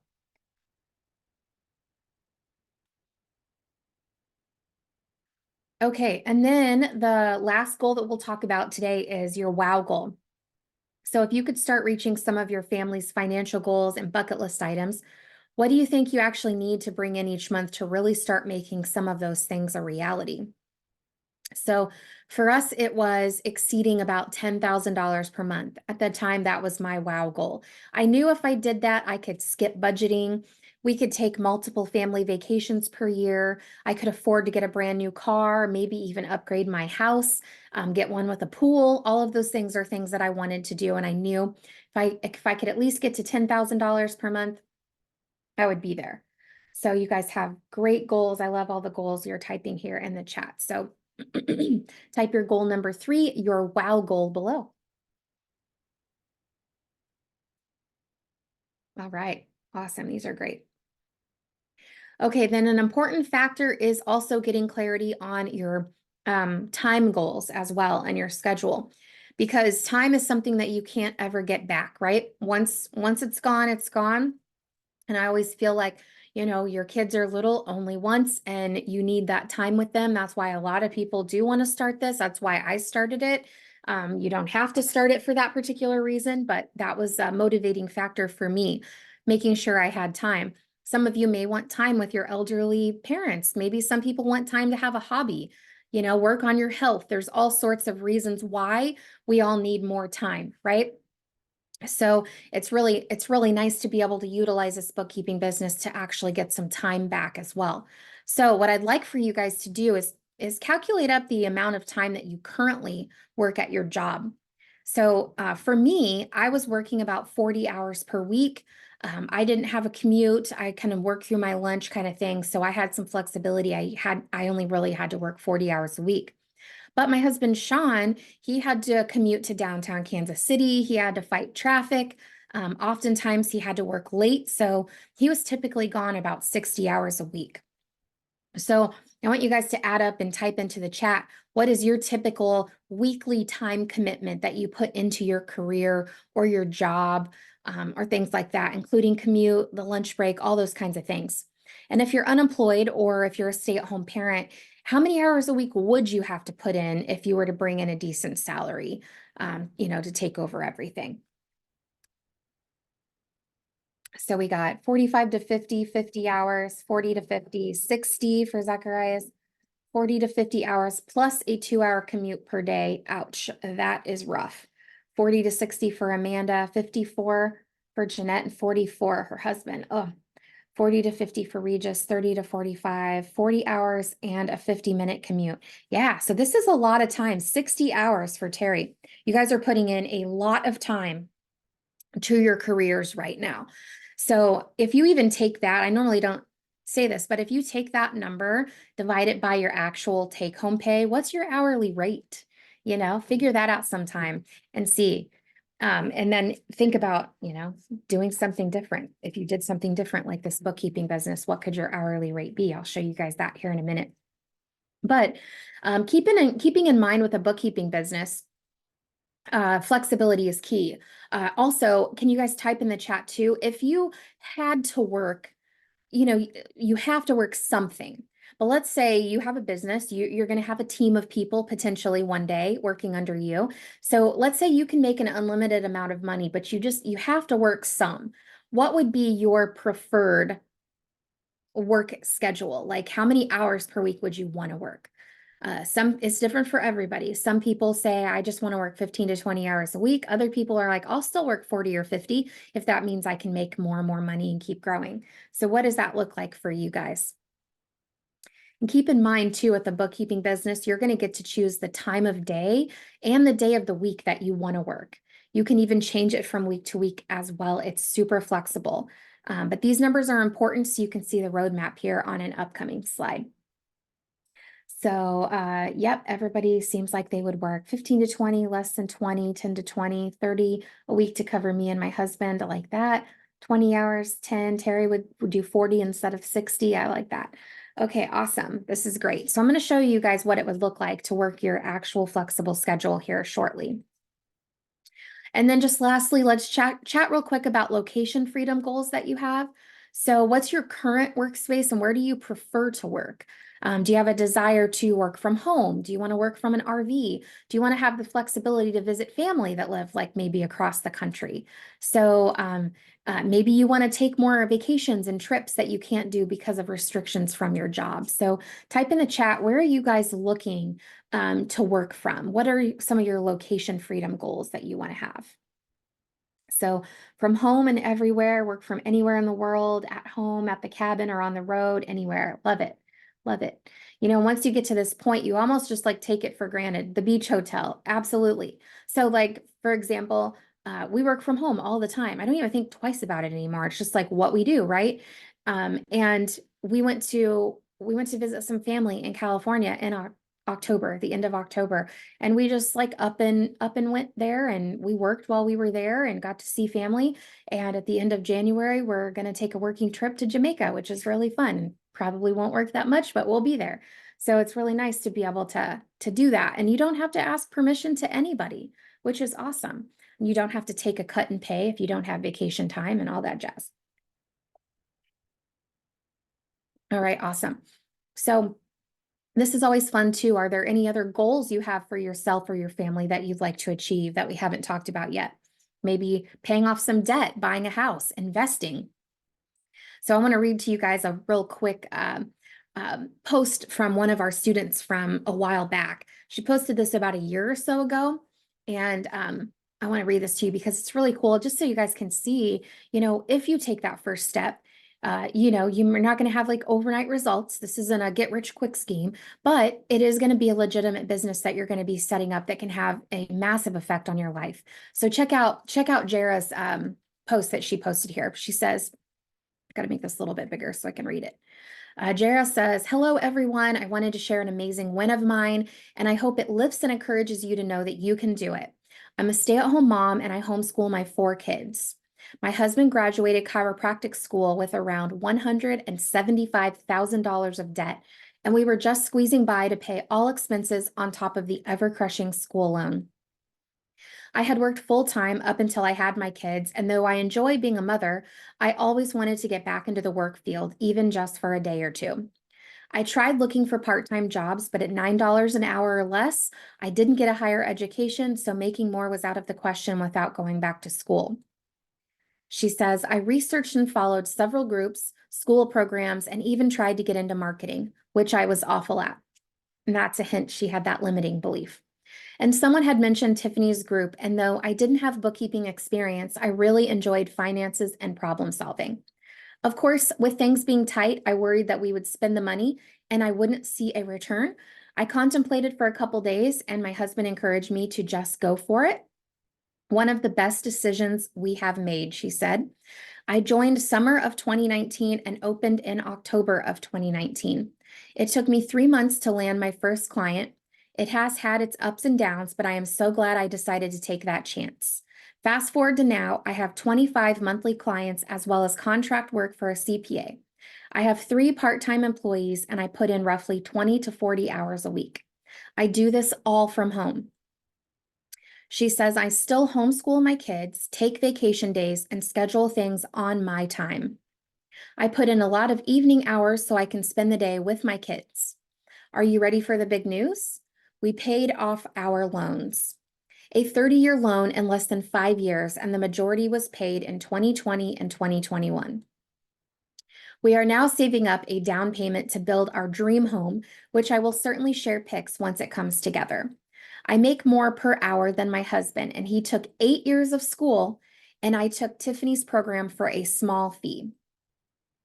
Okay, and then the last goal that we'll talk about today is your WOW goal. So if you could start reaching some of your family's financial goals and bucket list items, what do you think you actually need to bring in each month to really start making some of those things a reality? So for us, it was exceeding about $10,000 per month. At the time, that was my WOW goal. I knew if I did that, I could skip budgeting. We could take multiple family vacations per year. I could afford to get a brand new car, maybe even upgrade my house, get one with a pool. All of those things are things that I wanted to do. And I knew if I could at least get to $10,000 per month, I would be there. So you guys have great goals. I love all the goals you're typing here in the chat. So type your goal number 3, your WOW goal below. All right, awesome. These are great. Okay, then an important factor is also getting clarity on your time goals as well and your schedule, because time is something that you can't ever get back, right? Once it's gone, it's gone. And I always feel like, your kids are little only once and you need that time with them. That's why a lot of people do want to start this. That's why I started it. You don't have to start it for that particular reason, but that was a motivating factor for me, making sure I had time. Some of you may want time with your elderly parents. Maybe some people want time to have a hobby. work on your health. There's all sorts of reasons why we all need more time, right? So it's really nice to be able to utilize this bookkeeping business to actually get some time back as well. So what I'd like for you guys to do is calculate up the amount of time that you currently work at your job. So for me, I was working about 40 hours per week. I didn't have a commute. I kind of worked through my lunch kind of thing. So I had some flexibility. I only really had to work 40 hours a week. But my husband, Sean, he had to commute to downtown Kansas City. He had to fight traffic. Oftentimes he had to work late. So he was typically gone about 60 hours a week. So I want you guys to add up and type into the chat, what is your typical weekly time commitment that you put into your career or your job, or things like that, including commute, the lunch break, all those kinds of things. And if you're unemployed or if you're a stay-at-home parent, how many hours a week would you have to put in if you were to bring in a decent salary, to take over everything? So we got 45 to 50, 50 hours, 40 to 50, 60 for Zacharias, 40 to 50 hours plus a 2-hour commute per day. Ouch, that is rough. 40 to 60 for Amanda, 54 for Jeanette, and 44 her husband. Oh, 40 to 50 for Regis, 30 to 45, 40 hours and a 50-minute commute. Yeah, so this is a lot of time, 60 hours for Terry. You guys are putting in a lot of time to your careers right now. So if you even take that, I normally don't say this, but if you take that number, divide it by your actual take-home pay, what's your hourly rate? Figure that out sometime and see. And then think about, doing something different. If you did something different like this bookkeeping business, what could your hourly rate be? I'll show you guys that here in a minute. But keeping in mind with a bookkeeping business, flexibility is key. Also, can you guys type in the chat too? If you had to work, you have to work something. But let's say you have a business, you're going to have a team of people potentially one day working under you. So let's say you can make an unlimited amount of money, but you have to work some. What would be your preferred work schedule? Like how many hours per week would you want to work? It's different for everybody. Some people say, I just want to work 15 to 20 hours a week. Other people are like, I'll still work 40 or 50 if that means I can make more and more money and keep growing. So what does that look like for you guys? And keep in mind too, with the bookkeeping business, you're going to get to choose the time of day and the day of the week that you want to work. You can even change it from week to week as well. It's super flexible. But these numbers are important so you can see the roadmap here on an upcoming slide. So, yep, everybody seems like they would work 15 to 20, less than 20, 10 to 20, 30 a week to cover me and my husband. I like that. 20 hours, 10. Terry would do 40 instead of 60. I like that. Okay, awesome. This is great. So I'm going to show you guys what it would look like to work your actual flexible schedule here shortly. And then just lastly, let's chat real quick about location freedom goals that you have. So what's your current workspace and where do you prefer to work? Do you have a desire to work from home? Do you want to work from an RV? Do you want to have the flexibility to visit family that live like maybe across the country? So maybe you want to take more vacations and trips that you can't do because of restrictions from your job. So type in the chat, where are you guys looking to work from? What are some of your location freedom goals that you want to have? So from home and everywhere, work from anywhere in the world, at home, at the cabin, or on the road, anywhere. Love it. Love it. Once you get to this point, you almost just like take it for granted. The beach hotel, absolutely. So like, for example, we work from home all the time. I don't even think twice about it anymore. It's just like what we do, right? And we went to visit some family in California in October, the end of October. And we just like up and went there and we worked while we were there and got to see family. And at the end of January, we're going to take a working trip to Jamaica, which is really fun. Probably won't work that much, but we'll be there. So it's really nice to be able to do that. And you don't have to ask permission to anybody, which is awesome. You don't have to take a cut and pay if you don't have vacation time and all that jazz. All right, awesome. So this is always fun too. Are there any other goals you have for yourself or your family that you'd like to achieve that we haven't talked about yet? Maybe paying off some debt, buying a house, investing. So I want to read to you guys a real quick post from one of our students from a while back. She posted this about a year or so ago, and I want to read this to you because it's really cool, just so you guys can see, if you take that first step, you're not going to have like overnight results. This isn't a get rich quick scheme, but it is going to be a legitimate business that you're going to be setting up that can have a massive effect on your life. So check out Jara's post that she posted here. She says, I got to make this a little bit bigger so I can read it. Jara says, hello, everyone. I wanted to share an amazing win of mine, and I hope it lifts and encourages you to know that you can do it. I'm a stay-at-home mom, and I homeschool my 4 kids. My husband graduated chiropractic school with around $175,000 of debt, and we were just squeezing by to pay all expenses on top of the ever-crushing school loan. I had worked full-time up until I had my kids, and though I enjoy being a mother, I always wanted to get back into the work field, even just for a day or two. I tried looking for part-time jobs, but at $9 an hour or less, I didn't get a higher education, so making more was out of the question without going back to school. She says, I researched and followed several groups, school programs, and even tried to get into marketing, which I was awful at. And that's a hint she had that limiting belief. And someone had mentioned Tiffany's group, and though I didn't have bookkeeping experience, I really enjoyed finances and problem solving. Of course, with things being tight, I worried that we would spend the money and I wouldn't see a return. I contemplated for a couple days, and my husband encouraged me to just go for it. One of the best decisions we have made, she said. I joined summer of 2019 and opened in October of 2019. It took me 3 months to land my first client. It has had its ups and downs, but I am so glad I decided to take that chance. Fast forward to now, I have 25 monthly clients as well as contract work for a CPA. I have 3 part-time employees, and I put in roughly 20 to 40 hours a week. I do this all from home. She says, I still homeschool my kids, take vacation days, and schedule things on my time. I put in a lot of evening hours so I can spend the day with my kids. Are you ready for the big news? We paid off our loans. A 30-year loan in less than 5 years, and the majority was paid in 2020 and 2021. We are now saving up a down payment to build our dream home, which I will certainly share pics once it comes together. I make more per hour than my husband, and he took 8 years of school, and I took Tiffany's program for a small fee.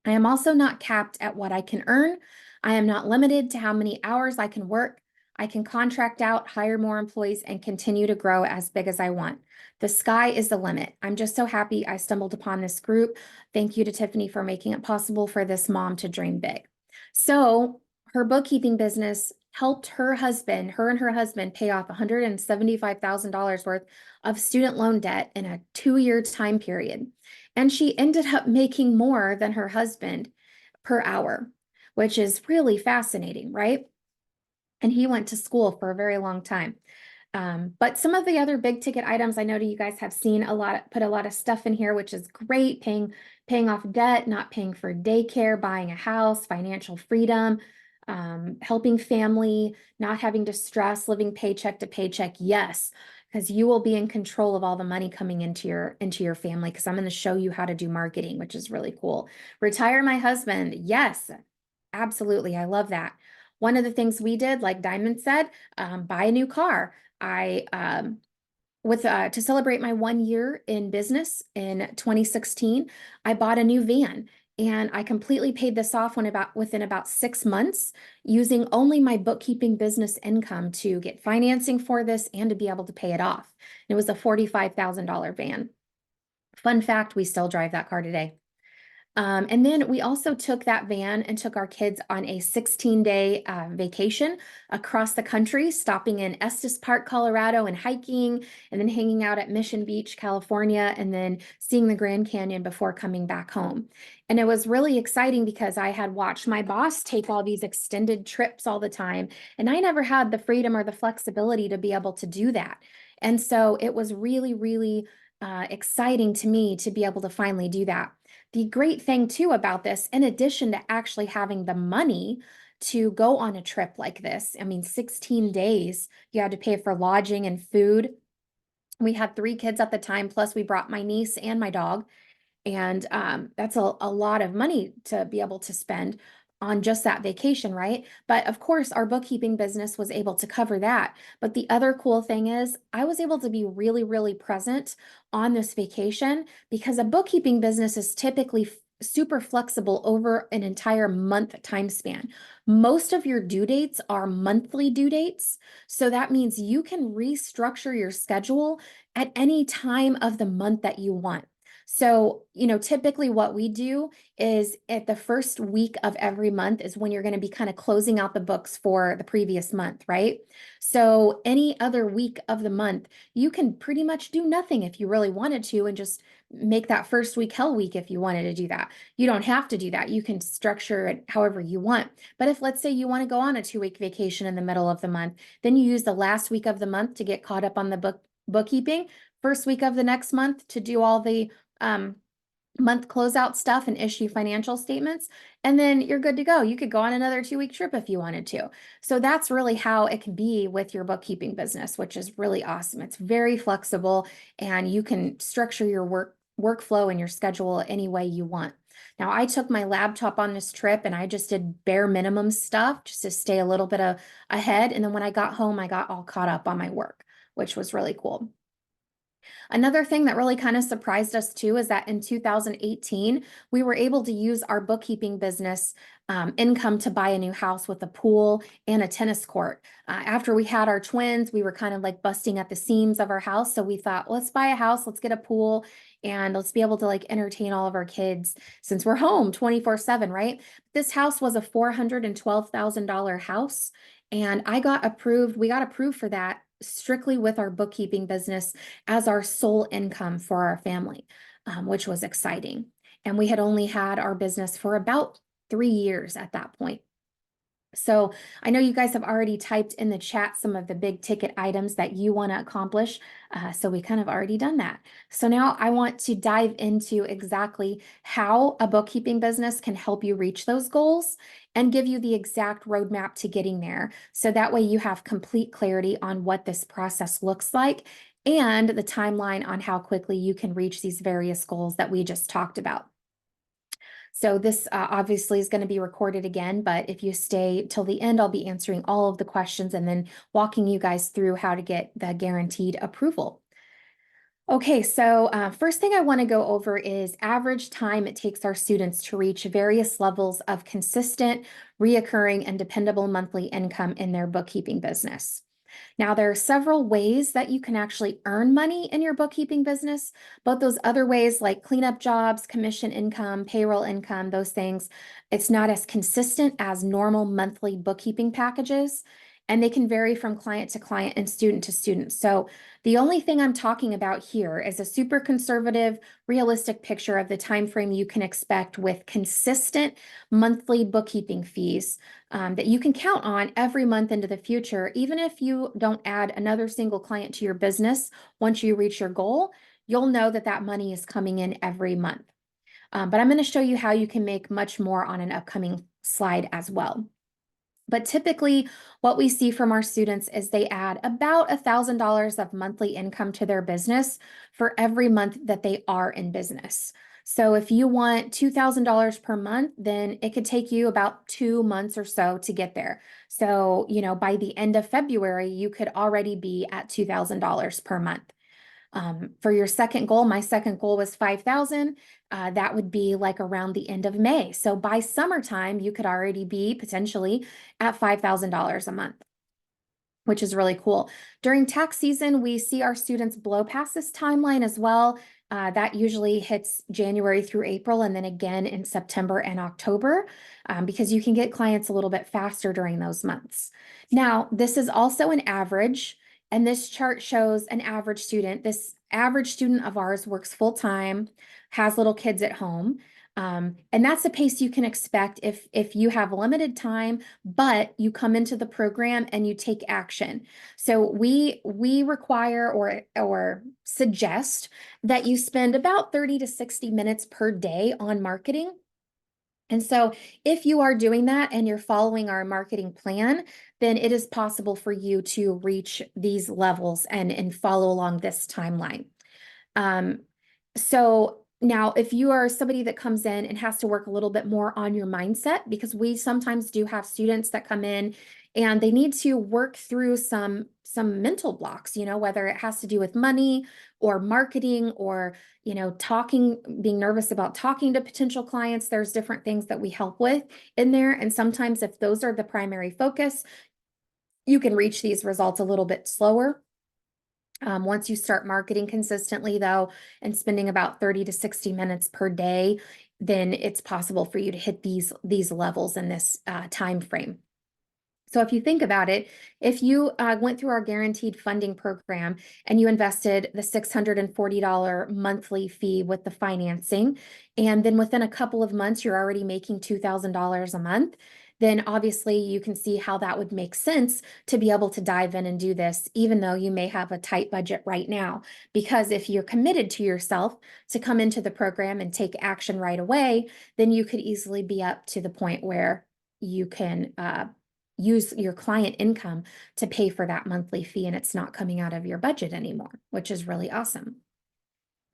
I am also not capped at what I can earn. I am not limited to how many hours I can work. I can contract out, hire more employees, and continue to grow as big as I want. The sky is the limit. I'm just so happy I stumbled upon this group. Thank you to Tiffany for making it possible for this mom to dream big. So her bookkeeping business helped her and her husband pay off $175,000 worth of student loan debt in a 2-year time period. And she ended up making more than her husband per hour, which is really fascinating, right? And he went to school for a very long time. But some of the other big ticket items, I know you guys have seen put a lot of stuff in here, which is great. Paying off debt, not paying for daycare, buying a house, financial freedom, helping family, not having to stress, living paycheck to paycheck. Yes, because you will be in control of all the money coming into your family, because I'm going to show you how to do marketing, which is really cool. Retire my husband. Yes, absolutely. I love that. One of the things we did, like Diamond said, buy a new car. To celebrate my 1 year in business in 2016, I bought a new van, and I completely paid this off within about 6 months, using only my bookkeeping business income to get financing for this and to be able to pay it off. It was a $45,000 van. Fun fact, we still drive that car today. And then we also took that van and took our kids on a 16-day vacation across the country, stopping in Estes Park, Colorado, and hiking, and then hanging out at Mission Beach, California, and then seeing the Grand Canyon before coming back home. And it was really exciting because I had watched my boss take all these extended trips all the time, and I never had the freedom or the flexibility to be able to do that. And so it was really, really exciting to me to be able to finally do that. The great thing too about this, in addition to actually having the money to go on a trip like this, I mean, 16 days, you had to pay for lodging and food. We had 3 kids at the time, plus we brought my niece and my dog. And that's a lot of money to be able to spend on just that vacation, right? But of course, our bookkeeping business was able to cover that. But the other cool thing is I was able to be really, really present on this vacation because a bookkeeping business is typically super flexible over an entire month time span. Most of your due dates are monthly due dates. So that means you can restructure your schedule at any time of the month that you want. So, typically what we do is at the first week of every month is when you're going to be kind of closing out the books for the previous month, right? So any other week of the month, you can pretty much do nothing if you really wanted to and just make that first week hell week if you wanted to do that. You don't have to do that. You can structure it however you want. But if, let's say, you want to go on a 2-week vacation in the middle of the month, then you use the last week of the month to get caught up on the bookkeeping, first week of the next month to do all the month closeout stuff and issue financial statements, and then you're good to go. You could go on another 2-week trip if you wanted to. So that's really how it can be with your bookkeeping business, which is really awesome. It's very flexible and you can structure your workflow and your schedule any way you want. Now, I took my laptop on this trip and I just did bare minimum stuff just to stay a little bit ahead. And then when I got home, I got all caught up on my work, which was really cool. Another thing that really kind of surprised us too is that in 2018, we were able to use our bookkeeping business income to buy a new house with a pool and a tennis court. After we had our twins, we were kind of like busting at the seams of our house. So we thought, let's buy a house, let's get a pool, and let's be able to like entertain all of our kids since we're home 24/7, right? This house was a $412,000 house. And we got approved for that strictly with our bookkeeping business as our sole income for our family, which was exciting. And we had only had our business for about 3 years at that point. So I know you guys have already typed in the chat some of the big ticket items that you want to accomplish. So we kind of already done that. So now I want to dive into exactly how a bookkeeping business can help you reach those goals and give you the exact roadmap to getting there. So that way you have complete clarity on what this process looks like and the timeline on how quickly you can reach these various goals that we just talked about. So this obviously is going to be recorded again, but if you stay till the end, I'll be answering all of the questions and then walking you guys through how to get the guaranteed approval. Okay, so first thing I want to go over is average time it takes our students to reach various levels of consistent, reoccurring, and dependable monthly income in their bookkeeping business. Now, there are several ways that you can actually earn money in your bookkeeping business, but those other ways like cleanup jobs, commission income, payroll income, those things, it's not as consistent as normal monthly bookkeeping packages, and they can vary from client to client and student to student. So the only thing I'm talking about here is a super conservative, realistic picture of the time frame you can expect with consistent monthly bookkeeping fees that you can count on every month into the future. Even if you don't add another single client to your business, once you reach your goal, you'll know that that money is coming in every month. But I'm going to show you how you can make much more on an upcoming slide as well. But typically, what we see from our students is they add about $1,000 of monthly income to their business for every month that they are in business. So if you want $2,000 per month, then it could take you about 2 months or so to get there. So, by the end of February, you could already be at $2,000 per month. For your second goal, my second goal was 5,000. That would be like around the end of May. So by summertime, you could already be potentially at $5,000 a month, which is really cool. During tax season, we see our students blow past this timeline as well. That usually hits January through April and then again in September and October because you can get clients a little bit faster during those months. Now, this is also an average. And this chart shows an average student. This average student of ours works full-time, has little kids at home. And that's the pace you can expect if you have limited time, but you come into the program and you take action. So we require or suggest that you spend about 30 to 60 minutes per day on marketing. And so if you are doing that and you're following our marketing plan, then it is possible for you to reach these levels and follow along this timeline. So Now, if you are somebody that comes in and has to work a little bit more on your mindset, because we sometimes do have students that come in and they need to work through some mental blocks, whether it has to do with money or marketing or, talking, being nervous about talking to potential clients. There's different things that we help with in there. And sometimes if those are the primary focus, you can reach these results a little bit slower. Once you start marketing consistently, though, and spending about 30 to 60 minutes per day, then it's possible for you to hit these levels in this time frame. So if you think about it, if you went through our guaranteed funding program and you invested the $640 monthly fee with the financing, and then within a couple of months, you're already making $2,000 a month, then obviously you can see how that would make sense to be able to dive in and do this, even though you may have a tight budget right now. Because if you're committed to yourself to come into the program and take action right away, then you could easily be up to the point where you can use your client income to pay for that monthly fee and it's not coming out of your budget anymore, which is really awesome.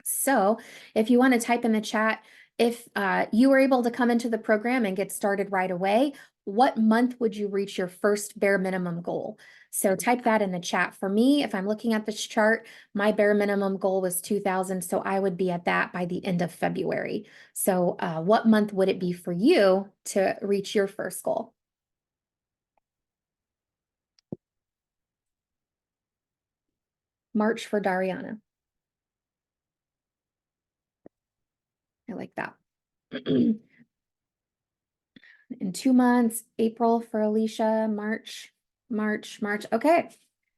So if you want to type in the chat, if you were able to come into the program and get started right away, what month would you reach your first bare minimum goal? So type that in the chat. For me, if I'm looking at this chart, my bare minimum goal was 2,000. So I would be at that by the end of February. So what month would it be for you to reach your first goal? March for Dariana. I like that. In 2 months, April for Alicia, March. Okay.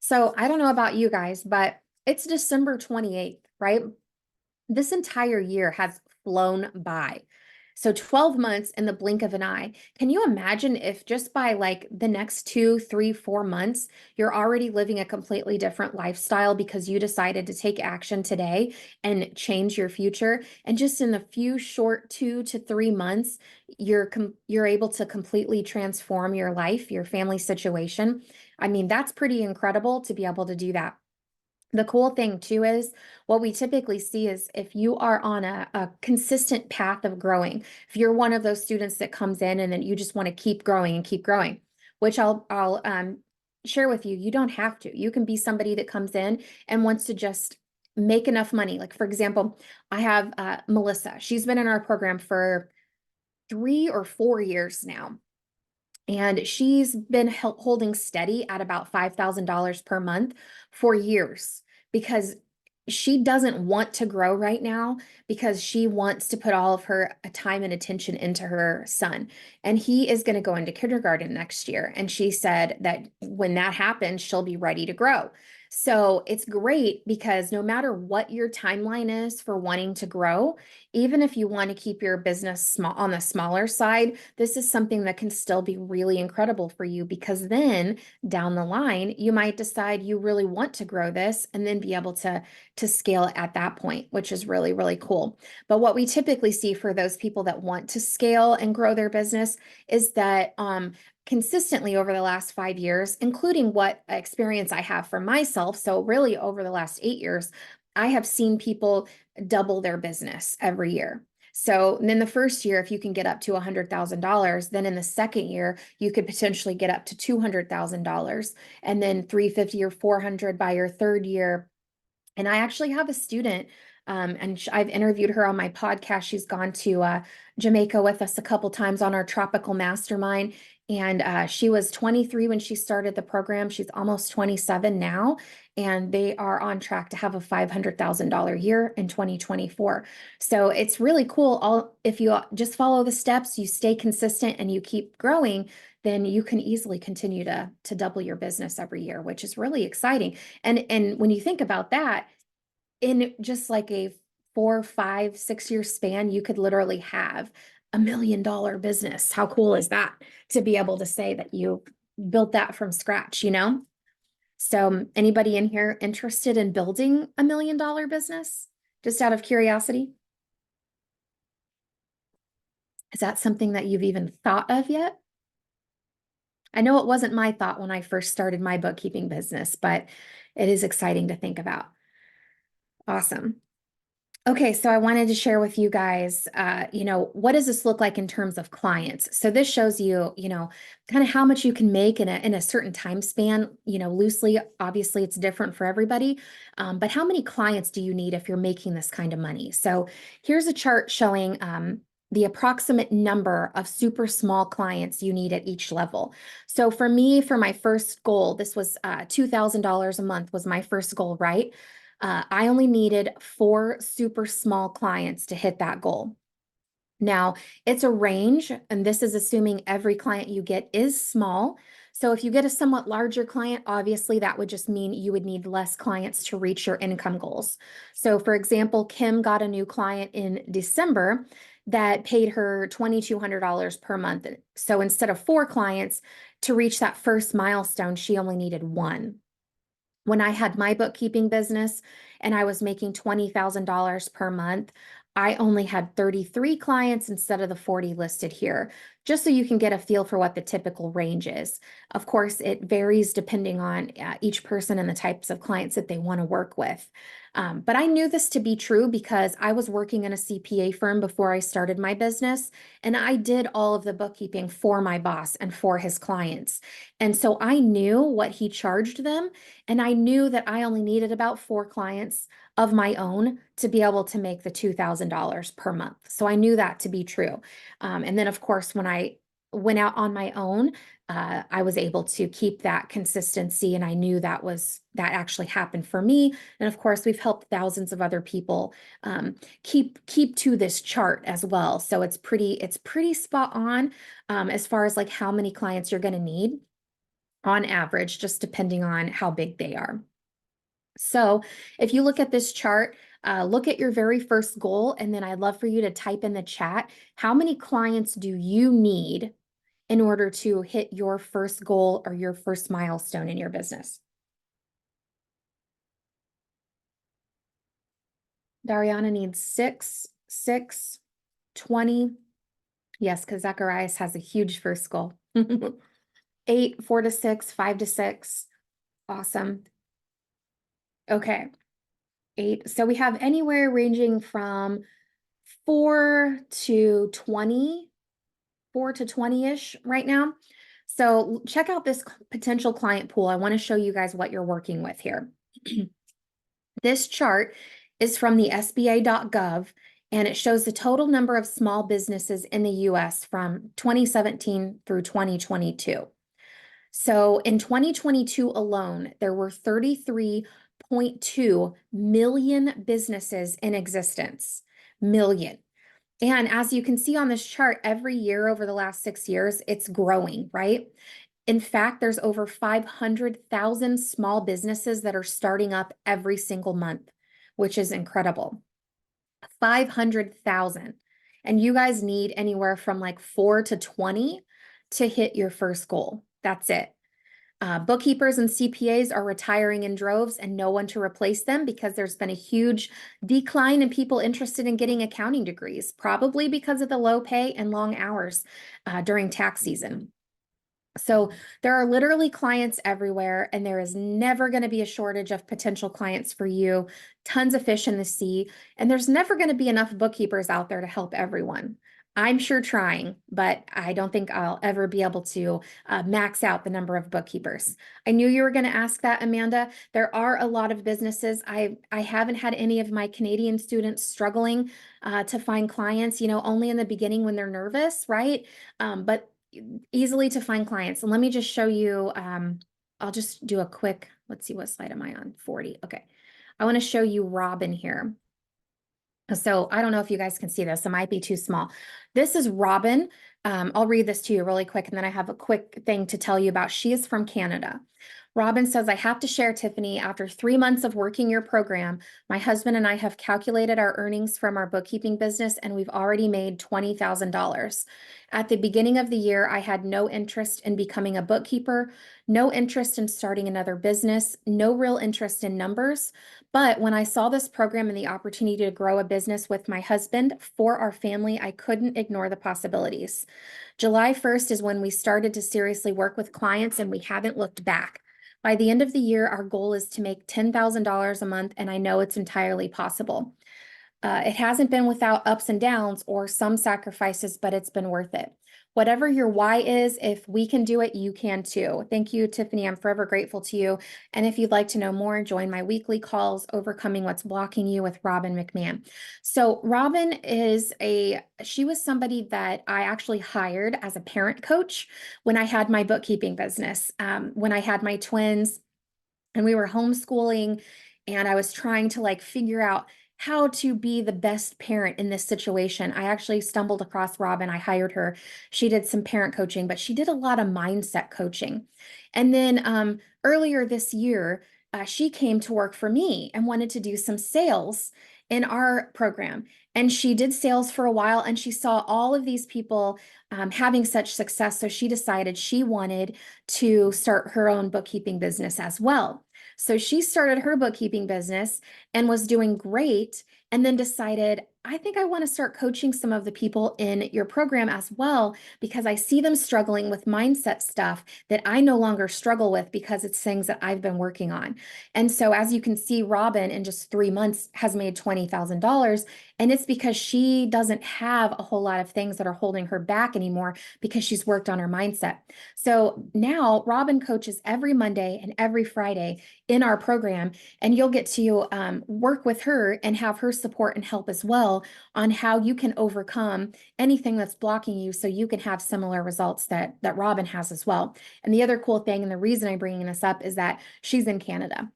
So I don't know about you guys, but it's December 28th, right? This entire year has flown by. So 12 months in the blink of an eye. Can you imagine if just by like the next 2, 3, 4 months, you're already living a completely different lifestyle because you decided to take action today and change your future. And just in a few short 2 to 3 months, you're able to completely transform your life, your family situation. I mean, that's pretty incredible to be able to do that. The cool thing too is what we typically see is if you are on a consistent path of growing, if you're one of those students that comes in and then you just want to keep growing and keep growing, which I'll share with you, you don't have to. You can be somebody that comes in and wants to just make enough money. Like for example, I have Melissa. She's been in our program for 3 or 4 years now. And she's been holding steady at about $5,000 per month for years because she doesn't want to grow right now because she wants to put all of her time and attention into her son. And he is going to go into kindergarten next year. And she said that when that happens, she'll be ready to grow. So it's great because no matter what your timeline is for wanting to grow, even if you want to keep your business small on the smaller side, this is something that can still be really incredible for you because then down the line, you might decide you really want to grow this and then be able to scale it at that point, which is really, really cool. But what we typically see for those people that want to scale and grow their business is that consistently over the last 5 years, including what experience I have for myself, so really over the last 8 years, I have seen people double their business every year. So then the first year, if you can get up to $100,000, then in the second year, you could potentially get up to $200,000 and then 350 or 400 by your third year. And I actually have a student, and I've interviewed her on my podcast. She's gone to Jamaica with us a couple times on our tropical mastermind. And she was 23 when she started the program. She's almost 27 now, and they are on track to have a $500,000 year in 2024. So it's really cool. If you just follow the steps, you stay consistent, and you keep growing, then you can easily continue to double your business every year, which is really exciting. And when you think about that, in just like a 4, 5, 6 year span, you could literally have $1 million business. How cool is that to be able to say that you built that from scratch? So anybody in here interested in building $1 million business? Just out of curiosity? Is that something that you've even thought of yet? I know it wasn't my thought when I first started my bookkeeping business, but it is exciting to think about. Awesome. Okay, so I wanted to share with you guys, what does this look like in terms of clients? So this shows you, kind of how much you can make in a certain time span, loosely. Obviously, it's different for everybody, but how many clients do you need if you're making this kind of money? So here's a chart showing the approximate number of super small clients you need at each level. So for me, for my first goal, this was $2,000 a month was my first goal, right? I only needed 4 super small clients to hit that goal. Now, it's a range, and this is assuming every client you get is small. So if you get a somewhat larger client, obviously that would just mean you would need less clients to reach your income goals. So for example, Kim got a new client in December that paid her $2,200 per month. So instead of 4 clients to reach that first milestone, she only needed 1. When I had my bookkeeping business and I was making $20,000 per month, I only had 33 clients instead of the 40 listed here, just so you can get a feel for what the typical range is. Of course, it varies depending on each person and the types of clients that they want to work with. But I knew this to be true because I was working in a CPA firm before I started my business, and I did all of the bookkeeping for my boss and for his clients. And so I knew what he charged them, and I knew that I only needed about 4 clients of my own to be able to make the $2,000 per month. So I knew that to be true. And then, of course, when I went out on my own, I was able to keep that consistency, and I knew that actually happened for me. And of course, we've helped thousands of other people keep to this chart as well. So it's pretty spot on as far as like how many clients you're going to need on average, just depending on how big they are. So if you look at this chart, look at your very first goal, and then I'd love for you to type in the chat, how many clients do you need in order to hit your first goal or your first milestone in your business? Dariana needs 6, 6, 20. Yes, because Zacharias has a huge first goal. 8, 4 to 6, 5 to 6. Awesome. Okay. 8. So we have anywhere ranging from 4 to 20, 4 to 20-ish right now. So check out this potential client pool. I want to show you guys what you're working with here. This chart is from the SBA.gov, and it shows the total number of small businesses in the US from 2017 through 2022. So in 2022 alone, there were 33.2 million businesses in existence. Million. And as you can see on this chart, every year over the last 6 years, it's growing, right? In fact, there's over 500,000 small businesses that are starting up every single month, which is incredible. 500,000. And you guys need anywhere from like 4 to 20 to hit your first goal. That's it. Bookkeepers and CPAs are retiring in droves and no one to replace them because there's been a huge decline in people interested in getting accounting degrees, probably because of the low pay and long hours during tax season. So there are literally clients everywhere, and there is never going to be a shortage of potential clients for you, tons of fish in the sea, and there's never going to be enough bookkeepers out there to help everyone. I'm sure trying, but I don't think I'll ever be able to max out the number of bookkeepers. I knew you were going to ask that, Amanda. There are a lot of businesses. I haven't had any of my Canadian students struggling to find clients, only in the beginning when they're nervous, right? But easily to find clients. And let me just show you, I'll just do a quick, let's see, what slide am I on? 40. Okay. I want to show you Robin here. So I don't know if you guys can see this. It might be too small. This is Robin. I'll read this to you really quick, and then I have a quick thing to tell you about. She is from Canada. Robin says, I have to share, Tiffany, after 3 months of working your program, my husband and I have calculated our earnings from our bookkeeping business, and we've already made $20,000. At the beginning of the year, I had no interest in becoming a bookkeeper, no interest in starting another business, no real interest in numbers. But when I saw this program and the opportunity to grow a business with my husband for our family, I couldn't ignore the possibilities. July 1st is when we started to seriously work with clients, and we haven't looked back. By the end of the year, our goal is to make $10,000 a month, and I know it's entirely possible. It hasn't been without ups and downs or some sacrifices, but it's been worth it. Whatever your why is, if we can do it, you can too. Thank you, Tiffany. I'm forever grateful to you. And if you'd like to know more, join my weekly calls, Overcoming What's Blocking You with Robin McMahon. So Robin she was somebody that I actually hired as a parent coach when I had my bookkeeping business. When I had my twins and we were homeschooling, and I was trying to like figure out how to be the best parent in this situation. I actually stumbled across Robin. I hired her. She did some parent coaching, but she did a lot of mindset coaching. And then earlier this year, she came to work for me and wanted to do some sales in our program. And she did sales for a while, and she saw all of these people having such success. So she decided she wanted to start her own bookkeeping business as well. So she started her bookkeeping business and was doing great, and then decided, I think I want to start coaching some of the people in your program as well, because I see them struggling with mindset stuff that I no longer struggle with because it's things that I've been working on. And so as you can see, Robin in just 3 months has made $20,000. And it's because she doesn't have a whole lot of things that are holding her back anymore because she's worked on her mindset. So now Robin coaches every Monday and every Friday in our program, and you'll get to work with her and have her support and help as well on how you can overcome anything that's blocking you so you can have similar results that Robin has as well. And the other cool thing, and the reason I'm bringing this up, is that she's in Canada.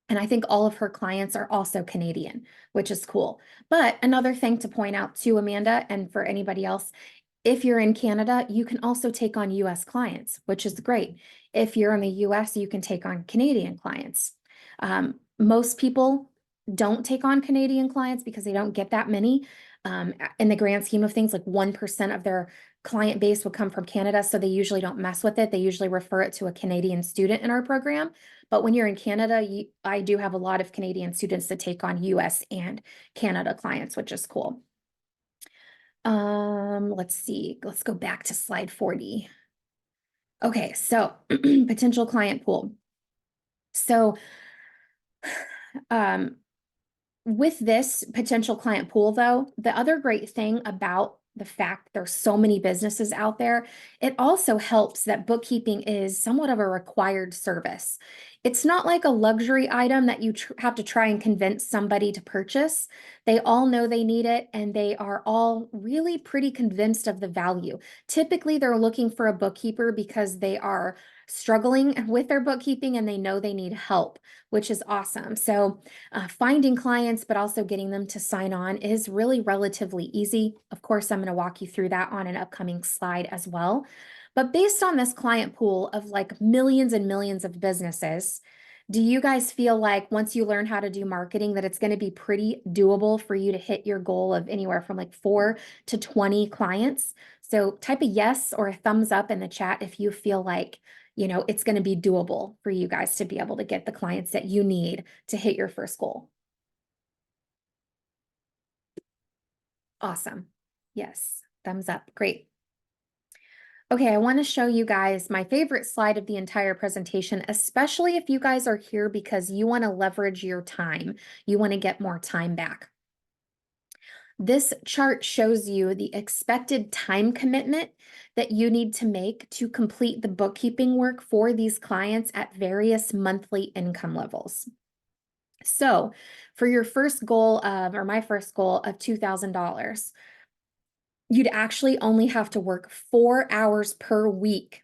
And I think all of her clients are also Canadian, which is cool. But another thing to point out too, Amanda, and for anybody else, if you're in Canada, you can also take on US clients, which is great. If you're in the US, you can take on Canadian clients. Most people don't take on Canadian clients because they don't get that many. In the grand scheme of things, like 1% of their client base would come from Canada, so they usually don't mess with it. They usually refer it to a Canadian student in our program. But when you're in Canada, I do have a lot of Canadian students that take on US and Canada clients, which is cool. Let's see. Let's go back to slide 40. Okay, so potential client pool. So with this potential client pool, though, the other great thing about the fact there's so many businesses out there, it also helps that bookkeeping is somewhat of a required service. It's not like a luxury item that you have to try and convince somebody to purchase. They all know they need it, and they are all really pretty convinced of the value. Typically, they're looking for a bookkeeper because they are struggling with their bookkeeping and they know they need help, which is awesome. So finding clients, but also getting them to sign on is really relatively easy. Of course, I'm going to walk you through that on an upcoming slide as well. But based on this client pool of like millions and millions of businesses, do you guys feel like once you learn how to do marketing that it's going to be pretty doable for you to hit your goal of anywhere from like 4 to 20 clients? So type a yes or a thumbs up in the chat if you feel like, it's going to be doable for you guys to be able to get the clients that you need to hit your first goal. Awesome. Yes, thumbs up. Great. Okay, I want to show you guys my favorite slide of the entire presentation, especially if you guys are here because you want to leverage your time. You want to get more time back. This chart shows you the expected time commitment that you need to make to complete the bookkeeping work for these clients at various monthly income levels. So for your first goal of, or my first goal of $2,000, you'd actually only have to work 4 hours per week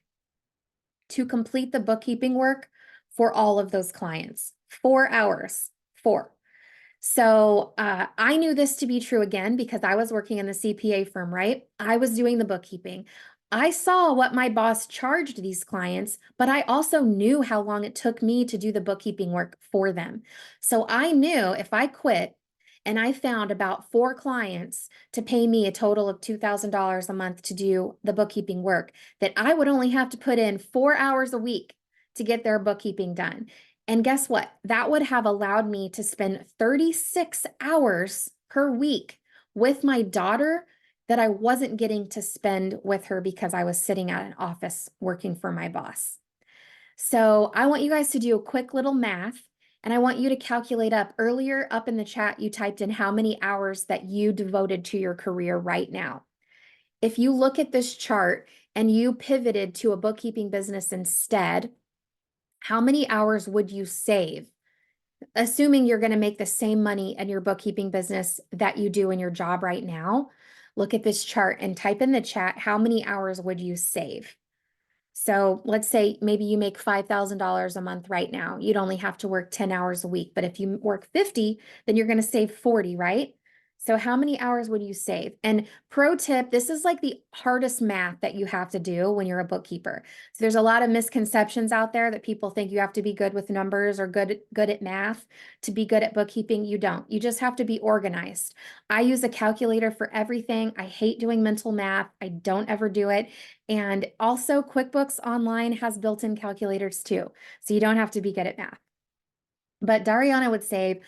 to complete the bookkeeping work for all of those clients. 4 hours, 4. So I knew this to be true again because I was working in the CPA firm, right? I was doing the bookkeeping. I saw what my boss charged these clients, but I also knew how long it took me to do the bookkeeping work for them. So I knew if I quit and I found about 4 clients to pay me a total of $2,000 a month to do the bookkeeping work, that I would only have to put in 4 hours a week to get their bookkeeping done. And guess what? That would have allowed me to spend 36 hours per week with my daughter that I wasn't getting to spend with her because I was sitting at an office working for my boss. So I want you guys to do a quick little math, And I want you to calculate up. Earlier up in the chat, you typed in how many hours that you devoted to your career right now. If you look at this chart and you pivoted to a bookkeeping business instead, how many hours would you save? Assuming you're going to make the same money in your bookkeeping business that you do in your job right now, look at this chart and type in the chat, how many hours would you save? So let's say maybe you make $5,000 a month right now. You'd only have to work 10 hours a week. But if you work 50, then you're going to save 40, right? So how many hours would you save? And pro tip, this is like the hardest math that you have to do when you're a bookkeeper. So there's a lot of misconceptions out there that people think you have to be good with numbers or good at math to be good at bookkeeping. You don't. You just have to be organized. I use a calculator for everything. I hate doing mental math. I don't ever do it. And also QuickBooks Online has built-in calculators too. So you don't have to be good at math. But Dariana would save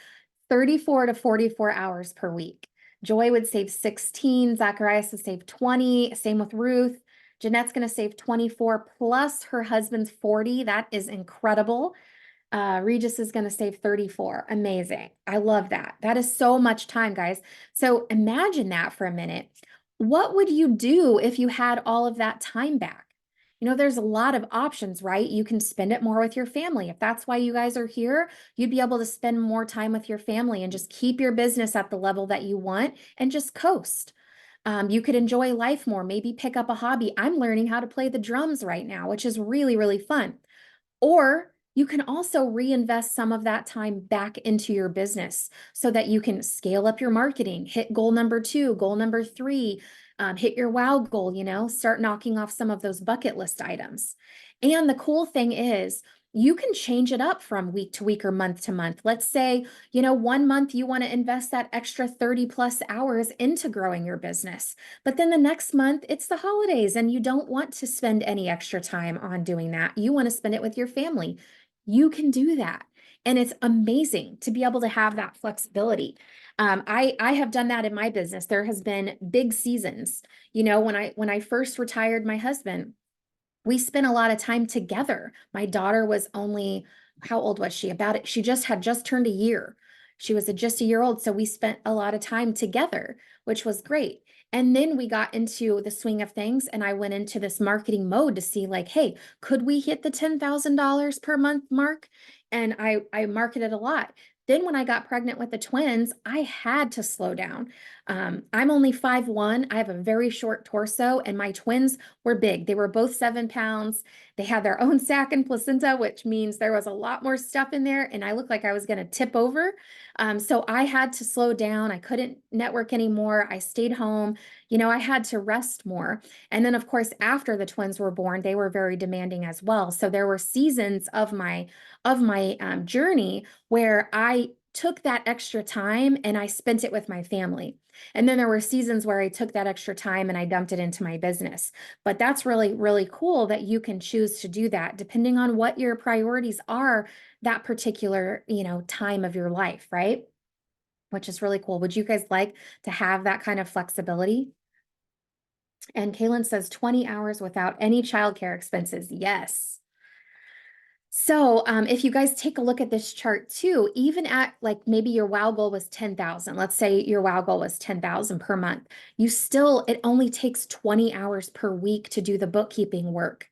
34 to 44 hours per week. Joy would save 16. Zacharias would save 20. Same with Ruth. Jeanette's going to save 24 plus her husband's 40. That is incredible. Regis is going to save 34. Amazing. I love that. That is so much time, guys. So imagine that for a minute. What would you do if you had all of that time back? You know, there's a lot of options, right? You can spend it more with your family. If that's why you guys are here, you'd be able to spend more time with your family and just keep your business at the level that you want and just coast. You could enjoy life more, maybe pick up a hobby. I'm learning how to play the drums right now, which is really, really fun. Or you can also reinvest some of that time back into your business so that you can scale up your marketing, hit goal number 2, goal number 3, hit your wow goal, start knocking off some of those bucket list items. And the cool thing is, you can change it up from week to week or month to month. Let's say, 1 month you want to invest that extra 30 plus hours into growing your business. But then the next month it's the holidays and you don't want to spend any extra time on doing that. You want to spend it with your family. You can do that. And it's amazing to be able to have that flexibility. I have done that in my business. There has been big seasons. When I first retired my husband, we spent a lot of time together. My daughter was only, how old was she? She had just turned a year. She was just a year old. So we spent a lot of time together, which was great. And then we got into the swing of things and I went into this marketing mode to see like, hey, could we hit the $10,000 per month mark? And I marketed a lot. Then when I got pregnant with the twins, I had to slow down. I'm only 5'1". I have a very short torso and my twins were big. They were both 7 pounds. They had their own sac and placenta, which means there was a lot more stuff in there and I looked like I was going to tip over. So I had to slow down. I couldn't network anymore. I stayed home. I had to rest more. And then of course, after the twins were born, they were very demanding as well. So there were seasons of my journey where I took that extra time and I spent it with my family. And then there were seasons where I took that extra time and I dumped it into my business. But that's really, really cool that you can choose to do that depending on what your priorities are that particular, time of your life, right? Which is really cool. Would you guys like to have that kind of flexibility? And Kaylin says 20 hours without any childcare expenses. Yes. So if you guys take a look at this chart too, even at like maybe your wow goal was 10,000, let's say your wow goal was 10,000 per month, it only takes 20 hours per week to do the bookkeeping work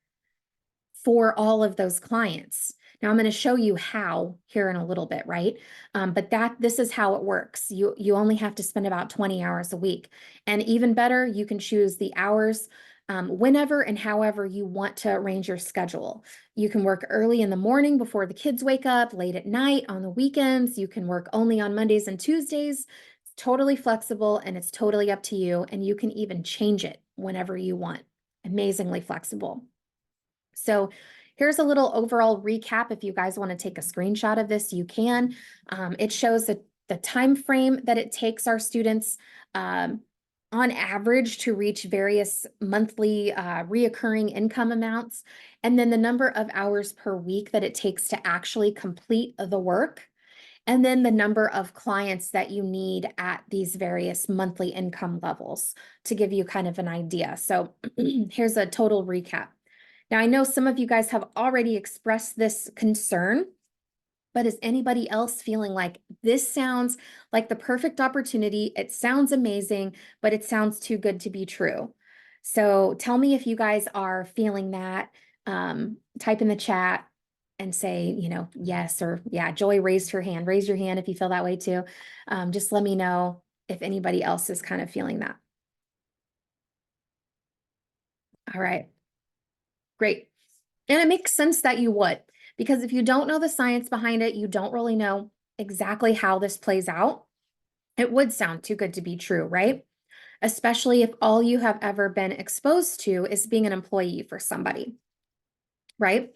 for all of those clients. Now I'm going to show you how here in a little bit, right? But this is how it works. You only have to spend about 20 hours a week. And even better, you can choose the hours whenever and however you want to arrange your schedule. You can work early in the morning before the kids wake up, late at night, on the weekends. You can work only on Mondays and Tuesdays. It's totally flexible and it's totally up to you. And you can even change it whenever you want. Amazingly flexible. So here's a little overall recap. If you guys want to take a screenshot of this, you can. It shows the time frame that it takes our students on average to reach various monthly reoccurring income amounts, and then the number of hours per week that it takes to actually complete the work, and then the number of clients that you need at these various monthly income levels to give you kind of an idea. So here's a total recap. Now, I know some of you guys have already expressed this concern, But is anybody else feeling like this sounds like the perfect opportunity? It sounds amazing, but it sounds too good to be true. So tell me if you guys are feeling that. Type in the chat and say, yes, or yeah, Joy raised her hand. Raise your hand if you feel that way too. Just let me know if anybody else is kind of feeling that. All right, great. And it makes sense that you would, because if you don't know the science behind it, you don't really know exactly how this plays out. It would sound too good to be true, right? Especially if all you have ever been exposed to is being an employee for somebody, right?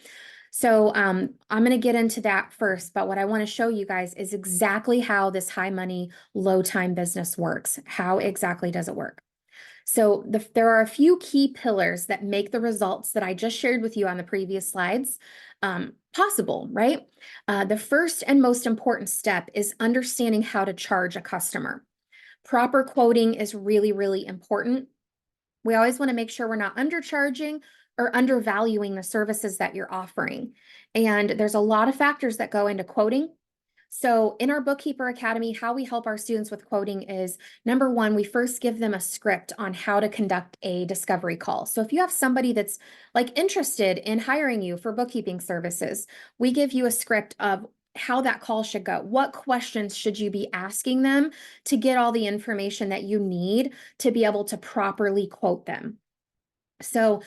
So I'm going to get into that first, but what I want to show you guys is exactly how this high money, low time business works. How exactly does it work? So there are a few key pillars that make the results that I just shared with you on the previous slides possible, right? The first and most important step is understanding how to charge a customer. Proper quoting is really, really important. We always want to make sure we're not undercharging or undervaluing the services that you're offering. And there's a lot of factors that go into quoting. So in our Bookkeeper Academy, how we help our students with quoting is, number one, we first give them a script on how to conduct a discovery call. So if you have somebody that's like interested in hiring you for bookkeeping services, we give you a script of how that call should go. What questions should you be asking them to get all the information that you need to be able to properly quote them? So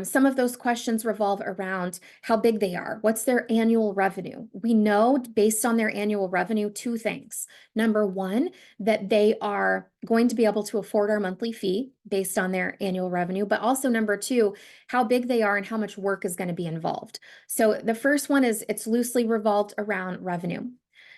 some of those questions revolve around how big they are. What's their annual revenue? We know based on their annual revenue, two things. Number one, that they are going to be able to afford our monthly fee based on their annual revenue, but also number two, how big they are and how much work is going to be involved. So the first one is it's loosely revolved around revenue.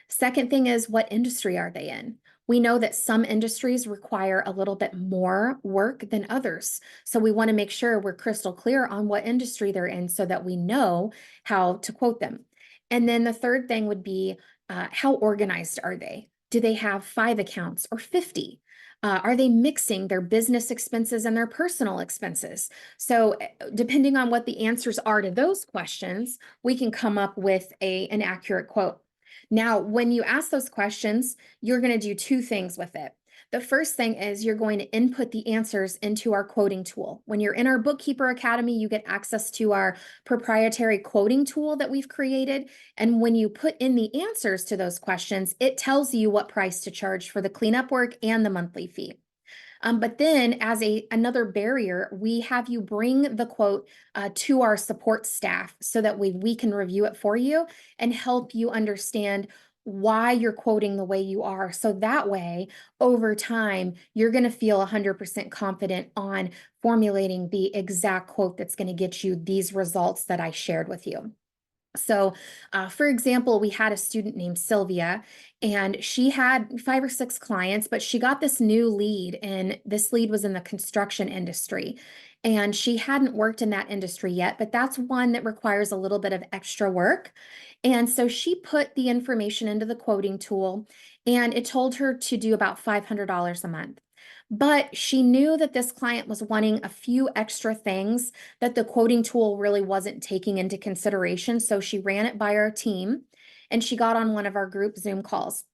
Second thing is, what industry are they in? We know that some industries require a little bit more work than others. So we want to make sure we're crystal clear on what industry they're in so that we know how to quote them. And then the third thing would be how organized are they? Do they have 5 accounts or 50? Are they mixing their business expenses and their personal expenses? So depending on what the answers are to those questions, we can come up with an accurate quote. Now, when you ask those questions, you're going to do two things with it. The first thing is you're going to input the answers into our quoting tool. When you're in our Bookkeeper Academy, you get access to our proprietary quoting tool that we've created. And when you put in the answers to those questions, it tells you what price to charge for the cleanup work and the monthly fee. But then as another barrier, we have you bring the quote to our support staff so that we can review it for you and help you understand why you're quoting the way you are. So that way, over time, you're going to feel 100% confident on formulating the exact quote that's going to get you these results that I shared with you. So, for example, we had a student named Sylvia, and she had 5 or 6 clients, but she got this new lead, and this lead was in the construction industry. And she hadn't worked in that industry yet, but that's one that requires a little bit of extra work. And so she put the information into the quoting tool, and it told her to do about $500 a month. But she knew that this client was wanting a few extra things that the quoting tool really wasn't taking into consideration. So she ran it by our team and she got on one of our group Zoom calls.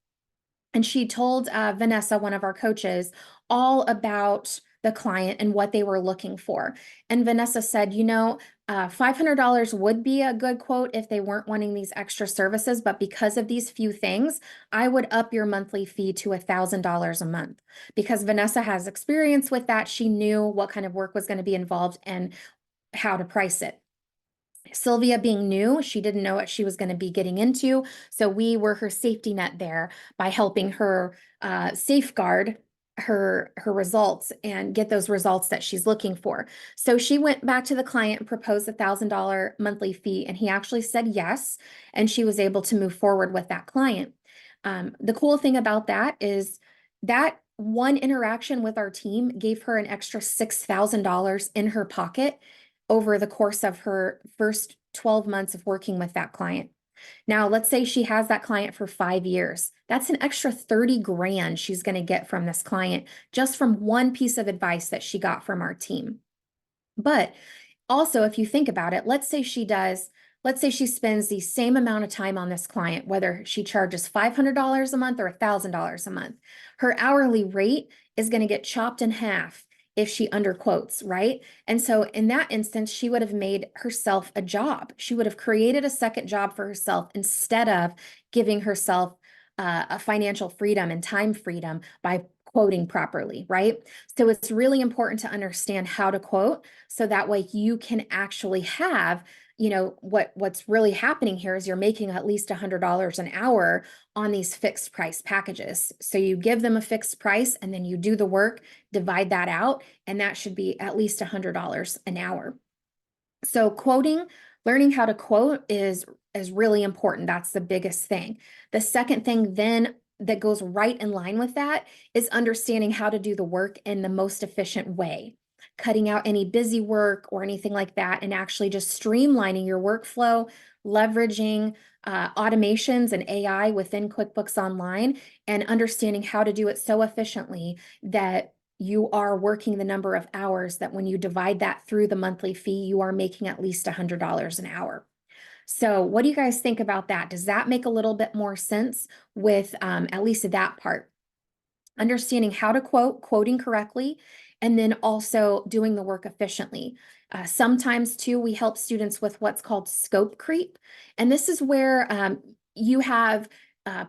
And she told Vanessa, one of our coaches, all about the client and what they were looking for. And Vanessa said, $500 would be a good quote if they weren't wanting these extra services, but because of these few things, I would up your monthly fee to $1,000 a month. Because Vanessa has experience with that, she knew what kind of work was going to be involved and how to price it. Sylvia being new, she didn't know what she was going to be getting into. So we were her safety net there by helping her safeguard her results and get those results that she's looking for. So she went back to the client and proposed $1,000 monthly fee, and he actually said yes, and she was able to move forward with that client. The cool thing about that is that one interaction with our team gave her an extra $6,000 in her pocket over the course of her first 12 months of working with that client. Now, let's say she has that client for 5 years. That's an extra 30 grand she's going to get from this client just from one piece of advice that she got from our team. But also, if you think about it, let's say she does let's say she spends the same amount of time on this client, whether she charges $500 a month or $1,000 a month, her hourly rate is going to get chopped in half if she underquotes, right? And so in that instance, she would have made herself a job. She would have created a second job for herself instead of giving herself a financial freedom and time freedom by quoting properly, right? So it's really important to understand how to quote so that way you can actually have, what's really happening here is you're making at least $100 an hour on these fixed price packages. So you give them a fixed price and then you do the work, divide that out, and that should be at least $100 an hour. So quoting, learning how to quote is really important. That's the biggest thing. The second thing then that goes right in line with that is understanding how to do the work in the most efficient way, cutting out any busy work or anything like that, and actually just streamlining your workflow, leveraging automations and AI within QuickBooks Online, and understanding how to do it so efficiently that you are working the number of hours that when you divide that through the monthly fee, you are making at least $100 an hour. So what do you guys think about that? Does that make a little bit more sense with at least that part? Understanding how to quote, quoting correctly, and then also doing the work efficiently. Sometimes too, we help students with what's called scope creep. And this is where you have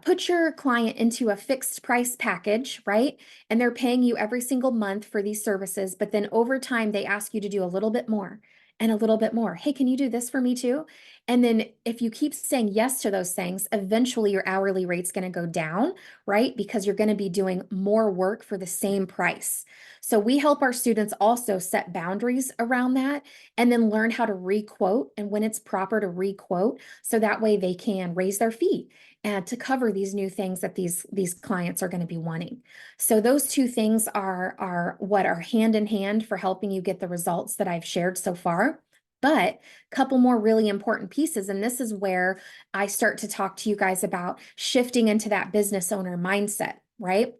put your client into a fixed price package, right? And they're paying you every single month for these services, but then over time, they ask you to do a little bit more and a little bit more. Hey, can you do this for me too? And then if you keep saying yes to those things, eventually your hourly rate's going to go down, right? Because you're going to be doing more work for the same price. So we help our students also set boundaries around that and then learn how to requote and when it's proper to requote so that way they can raise their fee and to cover these new things that these clients are going to be wanting. So those two things are what are hand in hand for helping you get the results that I've shared so far. But a couple more really important pieces, and this is where I start to talk to you guys about shifting into that business owner mindset, right?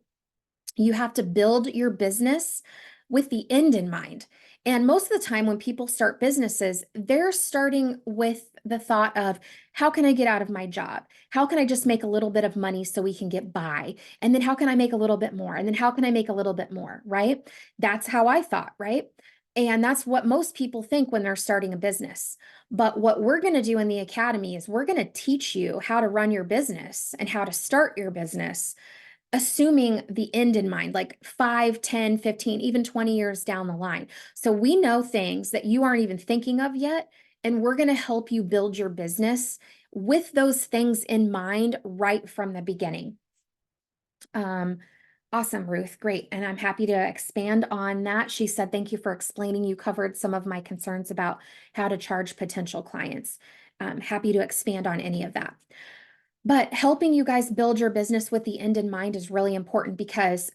You have to build your business with the end in mind. And most of the time when people start businesses, they're starting with the thought of, how can I get out of my job? How can I just make a little bit of money so we can get by? And then how can I make a little bit more? And then how can I make a little bit more, right? That's how I thought, right? And that's what most people think when they're starting a business. But what we're going to do in the academy is we're going to teach you how to run your business and how to start your business assuming the end in mind, like 5, 10, 15, even 20 years down the line. So we know things that you aren't even thinking of yet, and we're going to help you build your business with those things in mind right from the beginning. Awesome, Ruth. Great. And I'm happy to expand on that. She said, thank you for explaining. You covered some of my concerns about how to charge potential clients. Happy to expand on any of that. But helping you guys build your business with the end in mind is really important because,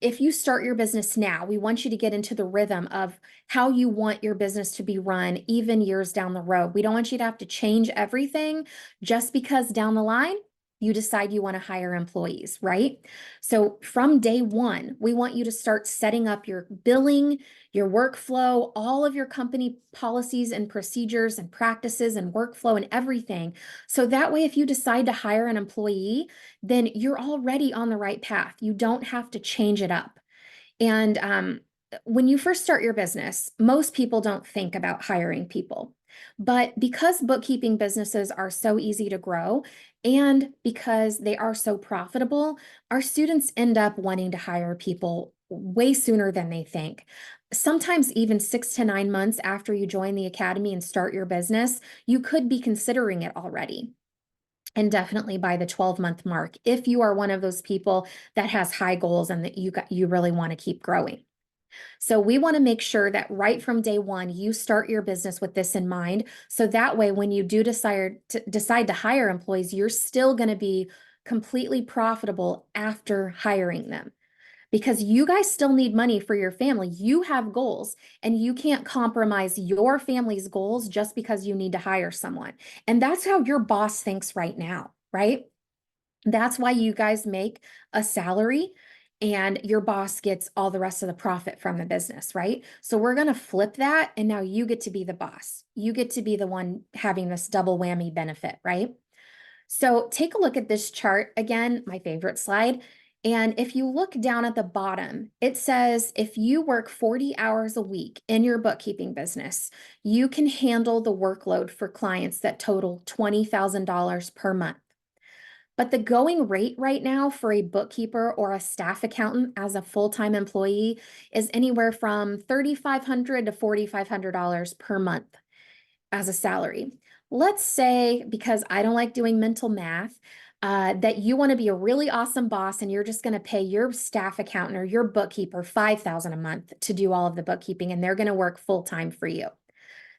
if you start your business now, we want you to get into the rhythm of how you want your business to be run even years down the road. We don't want you to have to change everything just because down the line, you decide you want to hire employees, right? So from day one, we want you to start setting up your billing, your workflow, all of your company policies and procedures and practices and workflow and everything. So that way, if you decide to hire an employee, then you're already on the right path. You don't have to change it up. And when you first start your business, most people don't think about hiring people. But because bookkeeping businesses are so easy to grow and because they are so profitable, our students end up wanting to hire people way sooner than they think. Sometimes even 6 to 9 months after you join the academy and start your business, you could be considering it already. And definitely by the 12-month mark, if you are one of those people that has high goals and that you really want to keep growing. So we want to make sure that right from day one, you start your business with this in mind. So that way, when you do decide to hire employees, you're still going to be completely profitable after hiring them. Because you guys still need money for your family. You have goals and you can't compromise your family's goals just because you need to hire someone. And that's how your boss thinks right now, right? That's why you guys make a salary and your boss gets all the rest of the profit from the business, right? So we're going to flip that. And now you get to be the boss. You get to be the one having this double whammy benefit, right? So take a look at this chart again, my favorite slide. And if you look down at the bottom, it says if you work 40 hours a week in your bookkeeping business, you can handle the workload for clients that total $20,000 per month. But the going rate right now for a bookkeeper or a staff accountant as a full-time employee is anywhere from $3,500 to $4,500 per month as a salary. Let's say, because I don't like doing mental math, that you want to be a really awesome boss and you're just going to pay your staff accountant or your bookkeeper $5,000 a month to do all of the bookkeeping, and they're going to work full-time for you.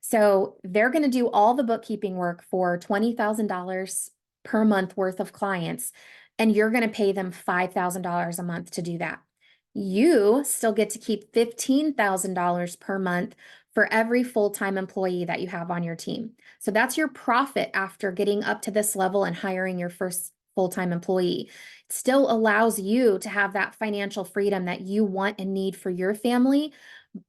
So they're going to do all the bookkeeping work for $20,000 per month worth of clients, and you're going to pay them $5,000 a month to do that. You still get to keep $15,000 per month for every full-time employee that you have on your team. So that's your profit after getting up to this level and hiring your first full-time employee. It still allows you to have that financial freedom that you want and need for your family,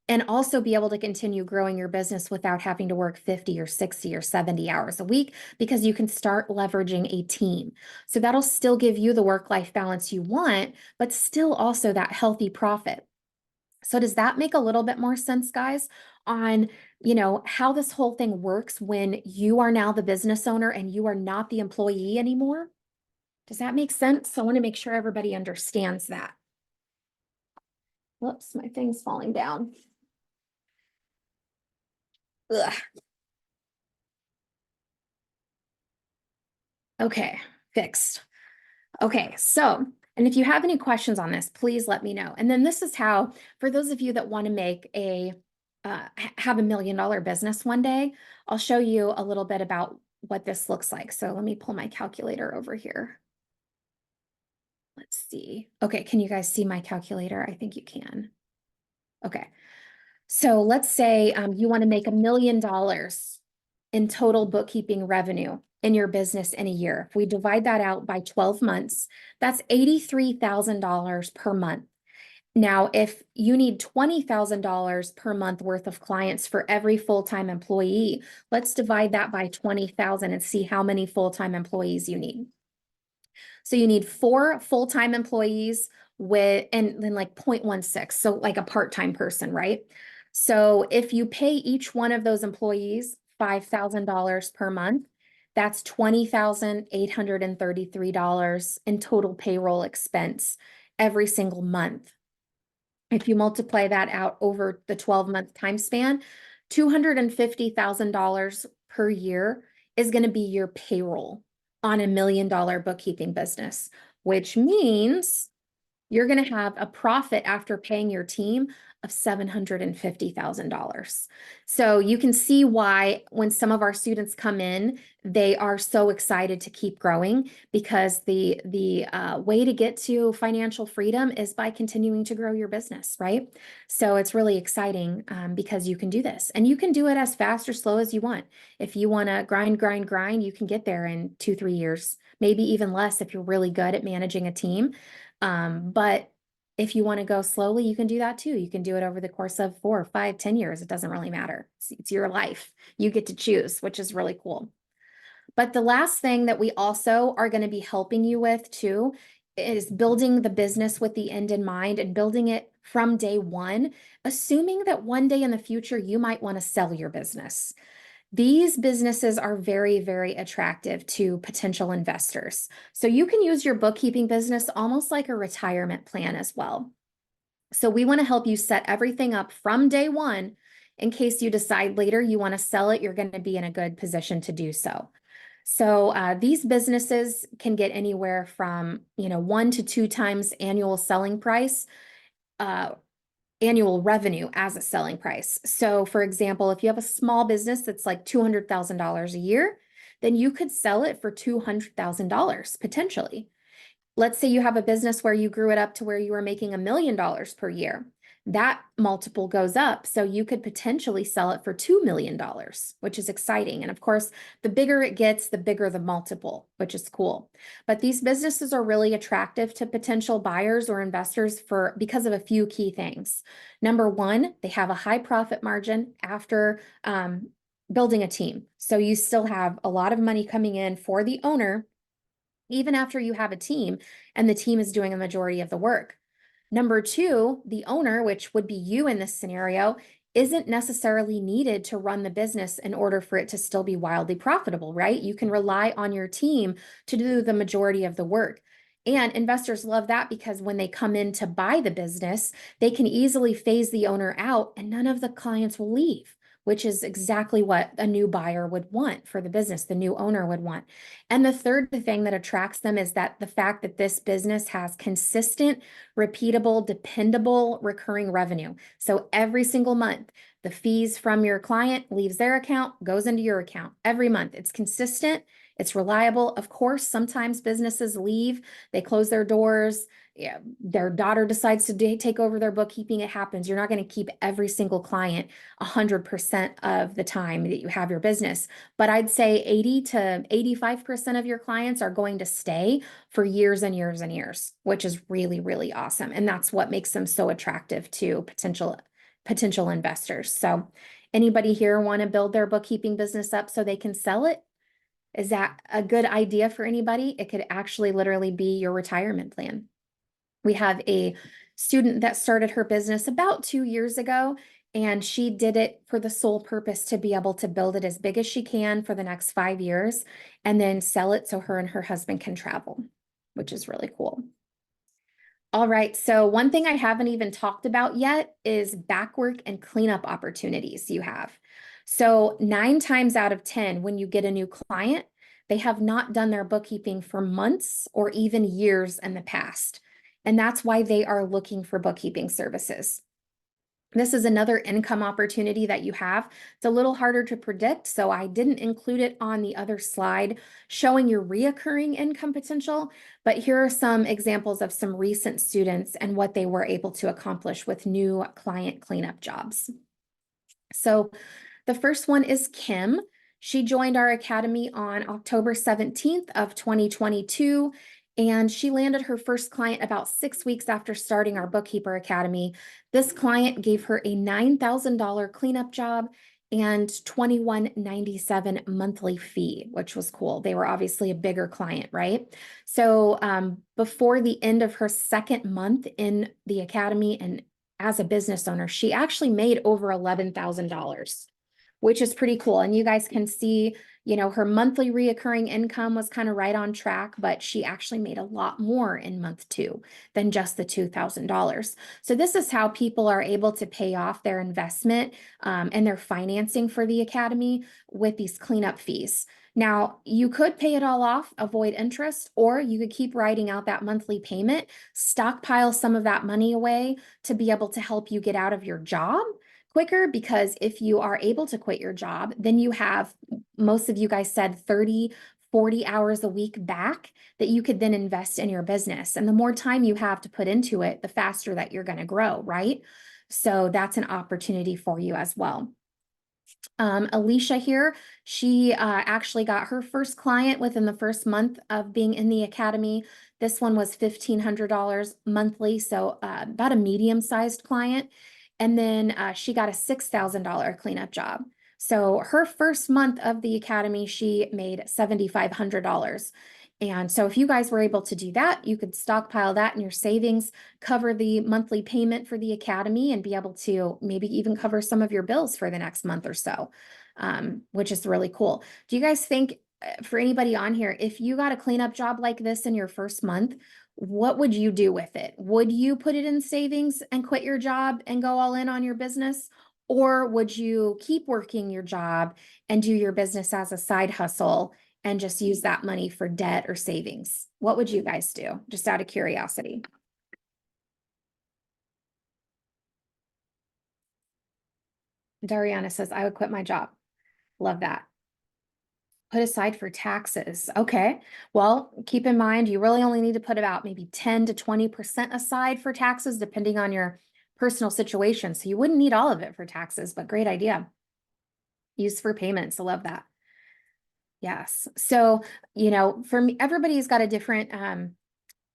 and also be able to continue growing your business without having to work 50 or 60 or 70 hours a week, because you can start leveraging a team. So that'll still give you the work-life balance you want, but still also that healthy profit. So does that make a little bit more sense, guys, on, how this whole thing works when you are now the business owner and you are not the employee anymore? Does that make sense? I want to make sure everybody understands that. Whoops, my thing's falling down. Ugh. Okay, fixed. Okay, so, and if you have any questions on this, please let me know. And then this is how, for those of you that want to make have $1 million business one day, I'll show you a little bit about what this looks like. So let me pull my calculator over here. Let's see. Okay, can you guys see my calculator? I think you can. Okay, so let's say you want to make $1 million in total bookkeeping revenue in your business in a year. If we divide that out by 12 months, that's $83,000 per month. Now, if you need $20,000 per month worth of clients for every full-time employee, let's divide that by 20,000 and see how many full-time employees you need. So you need 4 full-time employees and then like 0.16, so like a part-time person, right? So if you pay each one of those employees $5,000 per month, that's $20,833 in total payroll expense every single month. If you multiply that out over the 12-month time span, $250,000 per year is going to be your payroll on $1 million bookkeeping business, which means you're going to have a profit after paying your team of $750,000. So you can see why when some of our students come in, they are so excited to keep growing, because the way to get to financial freedom is by continuing to grow your business, right? So it's really exciting because you can do this, and you can do it as fast or slow as you want. If you want to grind, you can get there in 2-3 years, maybe even less if you're really good at managing a team. But if you want to go slowly, you can do that too. You can do it over the course of 4, 5, 10 years. It doesn't really matter. It's your life. You get to choose, which is really cool. But the last thing that we also are going to be helping you with too is building the business with the end in mind and building it from day one, assuming that one day in the future, you might want to sell your business. These businesses are very, very attractive to potential investors. So you can use your bookkeeping business almost like a retirement plan as well. So we want to help you set everything up from day one. In case you decide later you want to sell it, you're going to be in a good position to do so. So these businesses can get anywhere from 1 to 2 times annual selling price, annual revenue as a selling price. So for example, if you have a small business that's like $200,000 a year, then you could sell it for $200,000 potentially. Let's say you have a business where you grew it up to where you were making $1 million per year. that multiple goes up. So you could potentially sell it for $2 million, which is exciting. And of course, the bigger it gets, the bigger the multiple, which is cool. But these businesses are really attractive to potential buyers or investors because of a few key things. Number one, they have a high profit margin after building a team. So you still have a lot of money coming in for the owner, even after you have a team and the team is doing a majority of the work. Number two, the owner, which would be you in this scenario, isn't necessarily needed to run the business in order for it to still be wildly profitable, right? You can rely on your team to do the majority of the work. And investors love that because when they come in to buy the business, they can easily phase the owner out and none of the clients will leave, which is exactly what a new buyer would want for the business, the new owner would want. And the third thing that attracts them is that the fact that this business has consistent, repeatable, dependable, recurring revenue. So every single month, the fees from your client leaves their account, goes into your account every month. It's consistent, it's reliable. Of course, sometimes businesses leave, they close their doors, yeah, their daughter decides to take over their bookkeeping. It happens. You're not going to keep every single client 100% of the time that you have your business. But I'd say 80 to 85% of your clients are going to stay for years and years and years, which is really, really awesome. And that's what makes them so attractive to potential investors. So anybody here want to build their bookkeeping business up so they can sell it? Is that a good idea for anybody? It could actually literally be your retirement plan. We have a student that started her business about 2 years ago, and she did it for the sole purpose to be able to build it as big as she can for the next 5 years and then sell it so her and her husband can travel, which is really cool. All right, so one thing I haven't even talked about yet is backwork and cleanup opportunities you have. So 9 times out of 10, when you get a new client, they have not done their bookkeeping for months or even years in the past. And that's why they are looking for bookkeeping services. This is another income opportunity that you have. It's a little harder to predict, so I didn't include it on the other slide showing your reoccurring income potential, but here are some examples of some recent students and what they were able to accomplish with new client cleanup jobs. So the first one is Kim. She joined our academy on October 17th of 2022, and she landed her first client about 6 weeks after starting our Bookkeeper Academy. This client gave her a $9,000 cleanup job and $21.97 monthly fee, which was cool. They were obviously a bigger client, right? So before the end of her second month in the academy and as a business owner, she actually made over $11,000, which is pretty cool. And you guys can see, her monthly reoccurring income was kind of right on track, but she actually made a lot more in month 2 than just the $2,000. So this is how people are able to pay off their investment and their financing for the academy with these cleanup fees. Now, you could pay it all off, avoid interest, or you could keep writing out that monthly payment, stockpile some of that money away to be able to help you get out of your job quicker, because if you are able to quit your job, then you have, most of you guys said 30, 40 hours a week back that you could then invest in your business. And the more time you have to put into it, the faster that you're going to grow, right? So that's an opportunity for you as well. Alicia here, she actually got her first client within the first month of being in the academy. This one was $1,500 monthly, so about a medium-sized client. And then she got a $6,000 cleanup job. So her first month of the academy, she made $7,500. And so if you guys were able to do that, you could stockpile that in your savings, cover the monthly payment for the academy, and be able to maybe even cover some of your bills for the next month or so, which is really cool. Do you guys think, for anybody on here, if you got a cleanup job like this in your first month, what would you do with it? Would you put it in savings and quit your job and go all in on your business? Or would you keep working your job and do your business as a side hustle and just use that money for debt or savings? What would you guys do? Just out of curiosity. Dariana says, I would quit my job. Love that. Put aside for taxes. Okay. Well, keep in mind, you really only need to put about maybe 10 to 20% aside for taxes, depending on your personal situation. So you wouldn't need all of it for taxes, but great idea. Use for payments. I love that. Yes. So, for me, everybody's got a different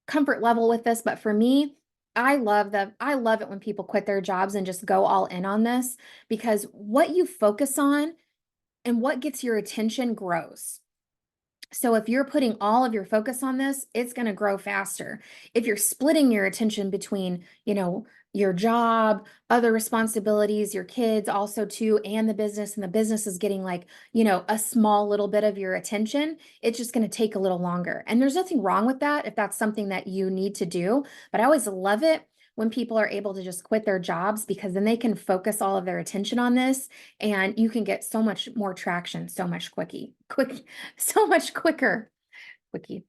comfort level with this, but for me, I love it when people quit their jobs and just go all in on this, because what you focus on and what gets your attention grows. So if you're putting all of your focus on this, it's going to grow faster. If you're splitting your attention between, your job, other responsibilities, your kids also too, and the business is getting like, a small little bit of your attention, it's just going to take a little longer. And there's nothing wrong with that if that's something that you need to do. But I always love it when people are able to just quit their jobs, because then they can focus all of their attention on this, and you can get so much more traction, so much so much quicker. Quickie.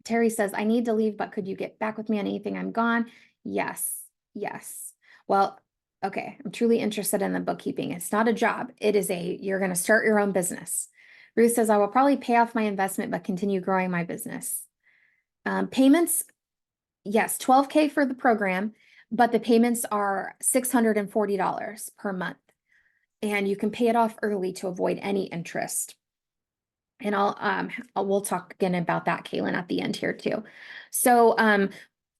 Terry says, I need to leave, but could you get back with me on anything? I'm gone. Yes. Yes. Well, okay. I'm truly interested in the bookkeeping. It's not a job. You're going to start your own business. Ruth says, I will probably pay off my investment, but continue growing my business. Payments, yes, $12K for the program, but the payments are $640 per month. And you can pay it off early to avoid any interest. And we'll talk again about that, Kaylin, at the end here too. So,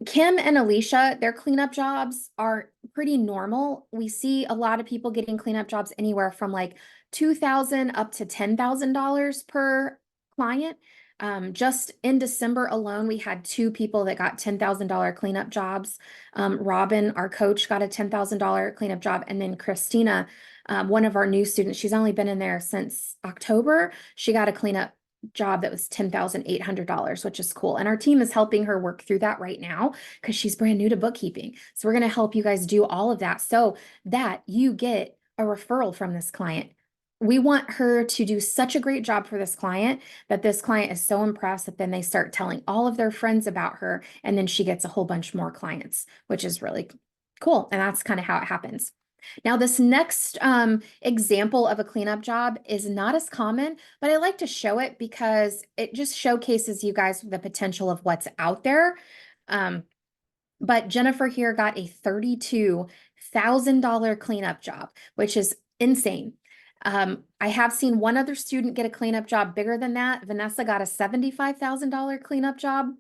Kim and Alicia, their cleanup jobs are pretty normal. We see a lot of people getting cleanup jobs anywhere from like $2,000 up to $10,000 per client. Just in December alone, we had 2 people that got $10,000 cleanup jobs. Robin, our coach, got a $10,000 cleanup job, and then Christina, one of our new students, she's only been in there since October. She got a cleanup job that was $10,800, which is cool. And our team is helping her work through that right now because she's brand new to bookkeeping. So we're going to help you guys do all of that so that you get a referral from this client. We want her to do such a great job for this client that this client is so impressed that then they start telling all of their friends about her, and then she gets a whole bunch more clients, which is really cool. And that's kind of how it happens. Now, this next example of a cleanup job is not as common, but I like to show it because it just showcases you guys the potential of what's out there. But Jennifer here got a $32,000 cleanup job, which is insane. I have seen one other student get a cleanup job bigger than that. Vanessa got a $75,000 cleanup job.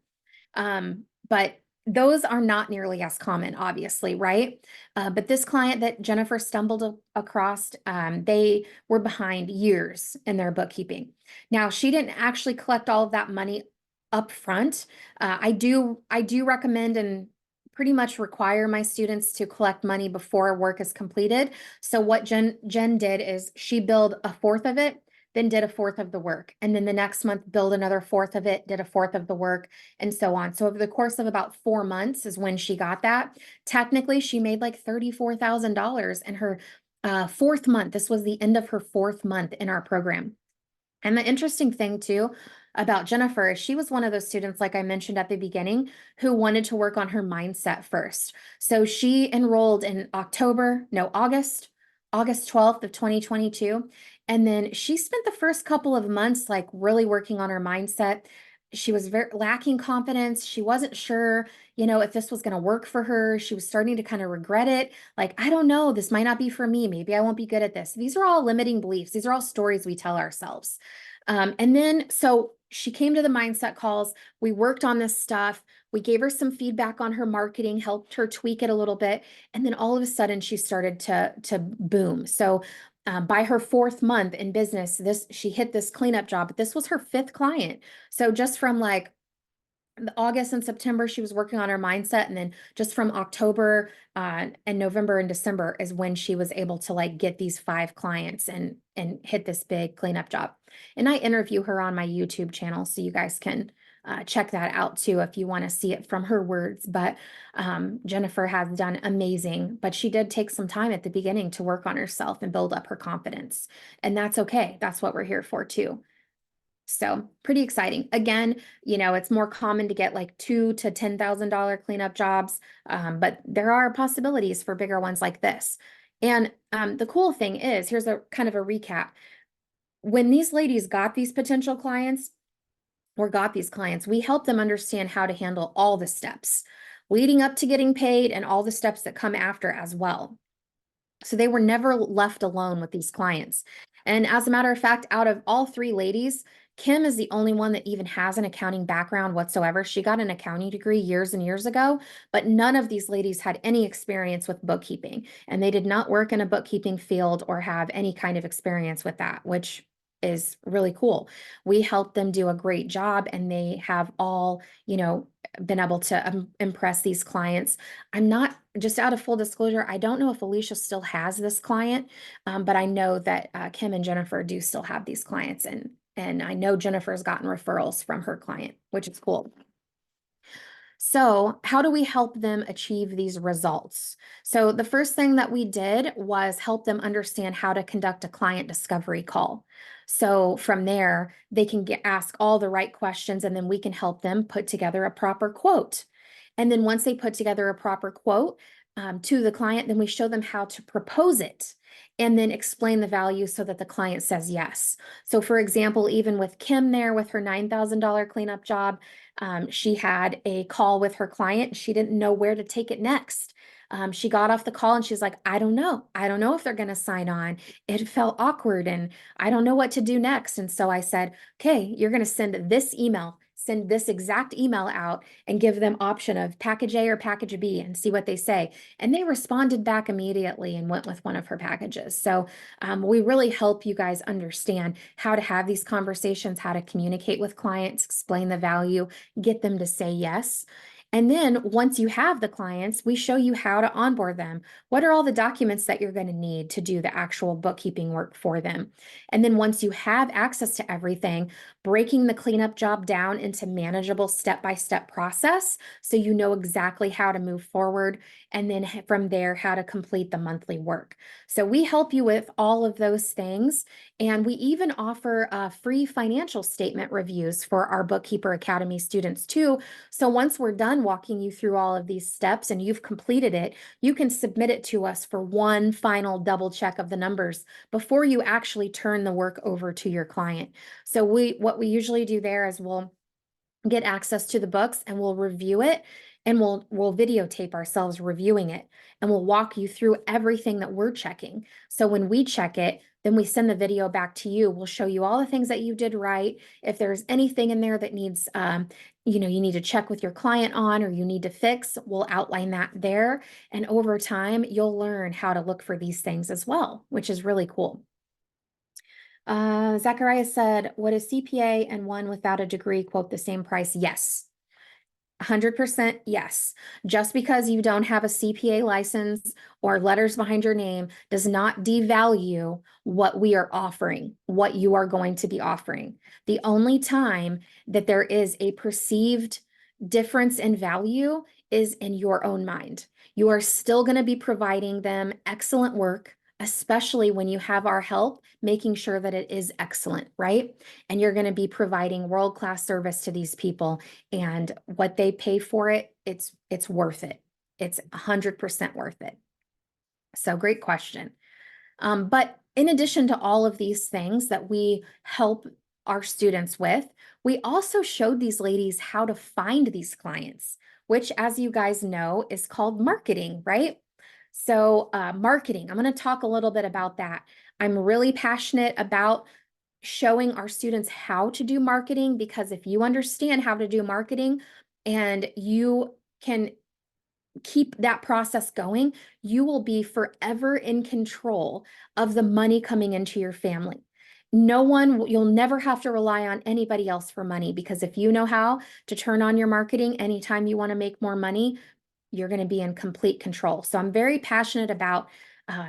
But those are not nearly as common, obviously, right? But this client that Jennifer stumbled across, they were behind years in their bookkeeping. Now, she didn't actually collect all of that money up front. I do recommend and pretty much require my students to collect money before work is completed. So what Jen did is she billed a fourth of it, then did a fourth of the work. And then the next month, billed another fourth of it, did a fourth of the work, and so on. So over the course of about 4 months is when she got that. Technically, she made like $34,000 in her 4th month. This was the end of her 4th month in our program. And the interesting thing too about Jennifer is she was one of those students, like I mentioned at the beginning, who wanted to work on her mindset first. So she enrolled in August 12th of 2022. And then she spent the first couple of months like really working on her mindset. She was very lacking confidence. She wasn't sure, if this was going to work for her. She was starting to kind of regret it. Like, I don't know, this might not be for me. Maybe I won't be good at this. These are all limiting beliefs. These are all stories we tell ourselves. And then, so she came to the mindset calls. We worked on this stuff. We gave her some feedback on her marketing, helped her tweak it a little bit. And then all of a sudden she started to boom. So by her 4th month in business, she hit this cleanup job, but this was her 5th client. So just from like August and September, she was working on her mindset. And then just from October and November and December is when she was able to like get these 5 clients and hit this big cleanup job. And I interview her on my YouTube channel, so you guys can check that out too if you want to see it from her words. But Jennifer has done amazing, but she did take some time at the beginning to work on herself and build up her confidence. And that's okay. That's what we're here for too. So pretty exciting. Again, it's more common to get like $2,000 to $10,000 cleanup jobs, but there are possibilities for bigger ones like this. And the cool thing is, here's a kind of a recap. When these ladies got these potential clients, we help them understand how to handle all the steps. leading up to getting paid, and all the steps that come after as well. So they were never left alone with these clients. And as a matter of fact, out of all three ladies, Kim is the only one that even has an accounting background whatsoever. She got an accounting degree years and years ago, but none of these ladies had any experience with bookkeeping, and they did not work in a bookkeeping field or have any kind of experience with that, which is really cool. We helped them do a great job, and they have all, been able to impress these clients. I'm not, just out of full disclosure, I don't know if Alicia still has this client, but I know that Kim and Jennifer do still have these clients, and I know Jennifer's gotten referrals from her client, which is cool. So, how do we help them achieve these results? So, the first thing that we did was help them understand how to conduct a client discovery call. So, from there, they can ask all the right questions, and then we can help them put together a proper quote. And then, once they put together a proper quote to the client, then we show them how to propose it and then explain the value so that the client says yes. So, for example, even with Kim there with her $9,000 cleanup job, she had a call with her client. She didn't know where to take it next. She got off the call and she's like, I don't know. I don't know if they're going to sign on. It felt awkward and I don't know what to do next. And so I said, okay, you're going to send this email, send this exact email out and give them option of package A or package B and see what they say. And they responded back immediately and went with one of her packages. So we really help you guys understand how to have these conversations, how to communicate with clients, explain the value, get them to say yes. And then once you have the clients, we show you how to onboard them. What are all the documents that you're going to need to do the actual bookkeeping work for them? And then once you have access to everything, breaking the cleanup job down into manageable step-by-step process so you know exactly how to move forward, and then from there, how to complete the monthly work. So we help you with all of those things. And we even offer free financial statement reviews for our Bookkeeper Academy students too. So once we're done walking you through all of these steps and you've completed it, you can submit it to us for one final double check of the numbers before you actually turn the work over to your client. So what we usually do there is we'll get access to the books and we'll review it, and we'll videotape ourselves reviewing it, and we'll walk you through everything that we're checking. So when we check it, then we send the video back to you. We'll show you all the things that you did right. If there's anything in there that needs, you need to check with your client on or you need to fix, we'll outline that there. And over time, you'll learn how to look for these things as well, which is really cool. Zachariah said, would a CPA and one without a degree quote the same price? Yes. 100% yes. Just because you don't have a CPA license or letters behind your name does not devalue what we are offering, what you are going to be offering. The only time that there is a perceived difference in value is in your own mind. You are still going to be providing them excellent work, especially when you have our help, making sure that it is excellent, right? And you're going to be providing world-class service to these people, and what they pay for it, it's worth it. It's 100% worth it. So great question. But in addition to all of these things that we help our students with, we also showed these ladies how to find these clients, which, as you guys know, is called marketing, right? So marketing, I'm going to talk a little bit about that. I'm really passionate about showing our students how to do marketing, because if you understand how to do marketing and you can keep that process going, you will be forever in control of the money coming into your family. You'll never have to rely on anybody else for money, because if you know how to turn on your marketing anytime you want to make more money, you're going to be in complete control. So I'm very passionate about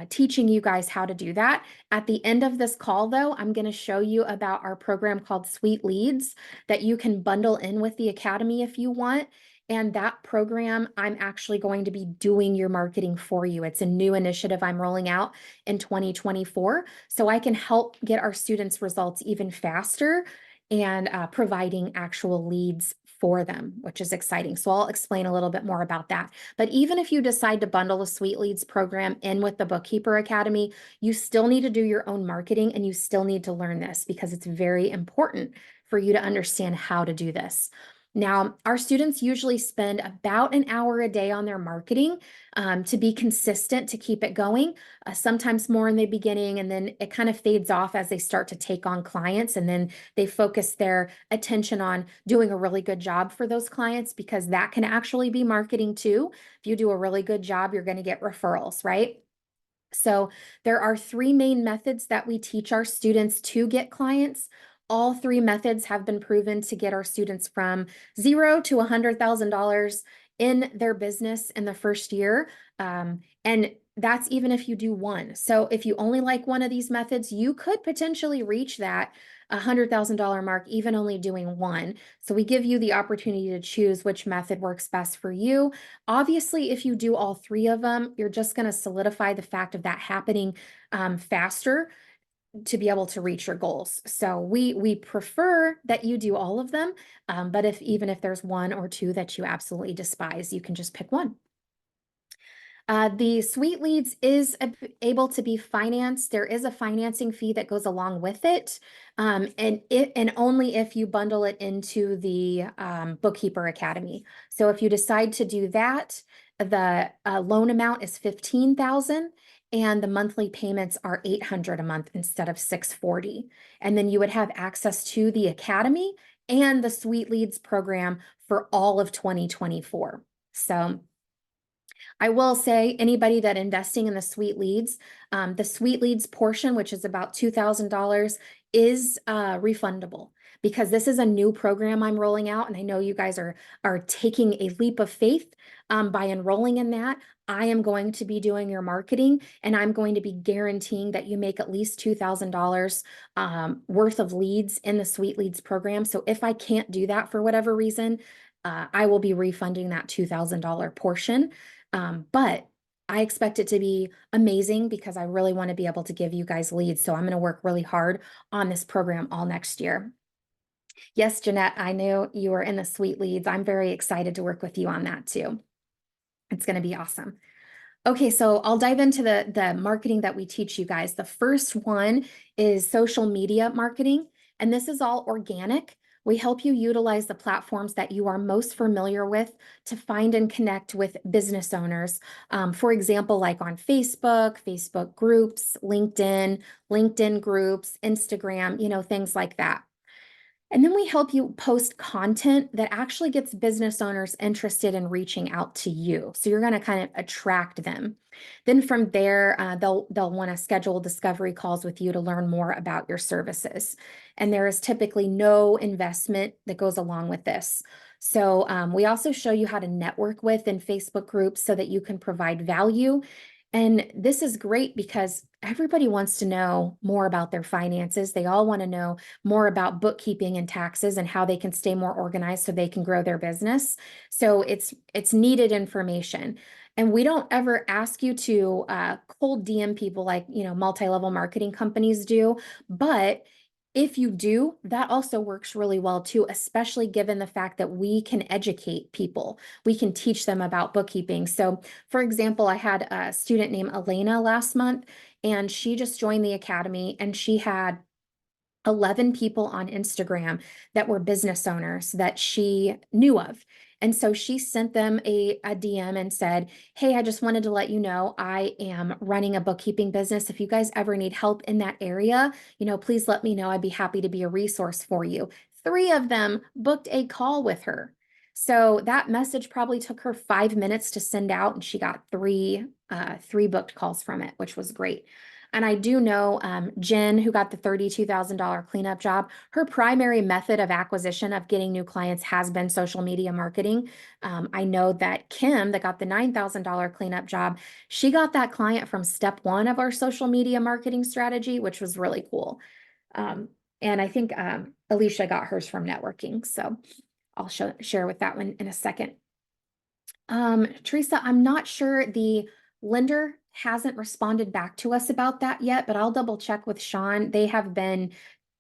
teaching you guys how to do that. At the end of this call, though, I'm going to show you about our program called Sweet Leads that you can bundle in with the Academy if you want. And that program, I'm actually going to be doing your marketing for you. It's a new initiative I'm rolling out in 2024, so I can help get our students results even faster and providing actual leads for them, which is exciting. So I'll explain a little bit more about that. But even if you decide to bundle the Sweet Leads program in with the Bookkeeper Academy, you still need to do your own marketing, and you still need to learn this because it's very important for you to understand how to do this. Now, our students usually spend about an hour a day on their marketing to be consistent, to keep it going, sometimes more in the beginning, and then it kind of fades off as they start to take on clients, and then they focus their attention on doing a really good job for those clients, because that can actually be marketing too. If you do a really good job, you're going to get referrals, right? So there are three main methods that we teach our students to get clients. All three methods have been proven to get our students from $0 to $100,000 in their business in the first year. And that's even if you do one. So if you only like one of these methods, you could potentially reach that $100,000 mark, even only doing one. So we give you the opportunity to choose which method works best for you. Obviously, if you do all three of them, you're just going to solidify the fact of that happening faster to be able to reach your goals. So we prefer that you do all of them, but even if there's one or two that you absolutely despise, you can just pick one. The Sweet Leads is able to be financed. There is a financing fee that goes along with it, and only if you bundle it into the Bookkeeper Academy. So if you decide to do that, the loan amount is $15,000, and the monthly payments are $800 a month instead of $640. And then you would have access to the Academy and the Sweet Leads program for all of 2024. So I will say, anybody that investing in the Sweet Leads portion, which is about $2,000, is refundable, because this is a new program I'm rolling out, and I know you guys are taking a leap of faith by enrolling in that. I am going to be doing your marketing, and I'm going to be guaranteeing that you make at least $2,000 worth of leads in the Sweet Leads program. So if I can't do that for whatever reason, I will be refunding that $2,000 portion. But I expect it to be amazing, because I really want to be able to give you guys leads. So I'm going to work really hard on this program all next year. Yes, Jeanette, I knew you were in the Sweet Leads. I'm very excited to work with you on that too. It's going to be awesome. Okay, so I'll dive into the marketing that we teach you guys. The first one is social media marketing, and this is all organic. We help you utilize the platforms that you are most familiar with to find and connect with business owners. For example, like on Facebook, Facebook groups, LinkedIn groups, Instagram, things like that. And then we help you post content that actually gets business owners interested in reaching out to you. So you're going to kind of attract them. Then from there, they'll want to schedule discovery calls with you to learn more about your services. And there is typically no investment that goes along with this. So we also show you how to network with in Facebook groups so that you can provide value. And this is great because everybody wants to know more about their finances. They all want to know more about bookkeeping and taxes and how they can stay more organized so they can grow their business. So it's needed information. And we don't ever ask you to cold DM people like, multi-level marketing companies do. But if you do, that also works really well too, especially given the fact that we can educate people. We can teach them about bookkeeping. So for example, I had a student named Elena last month, and she just joined the academy, and she had 11 people on Instagram that were business owners that she knew of. And so she sent them a DM and said, hey, I just wanted to let you know I am running a bookkeeping business. If you guys ever need help in that area, please let me know. I'd be happy to be a resource for you. 3 of them booked a call with her. So that message probably took her 5 minutes to send out, and she got three booked calls from it, which was great. And I do know Jen, who got the $32,000 cleanup job, her primary method of acquisition of getting new clients has been social media marketing. I know that Kim, that got the $9,000 cleanup job, she got that client from step 1 of our social media marketing strategy, which was really cool. And I think Alicia got hers from networking. So I'll share with that one in a second. Teresa, I'm not sure, the lender hasn't responded back to us about that yet, but I'll double check with Sean. They have been,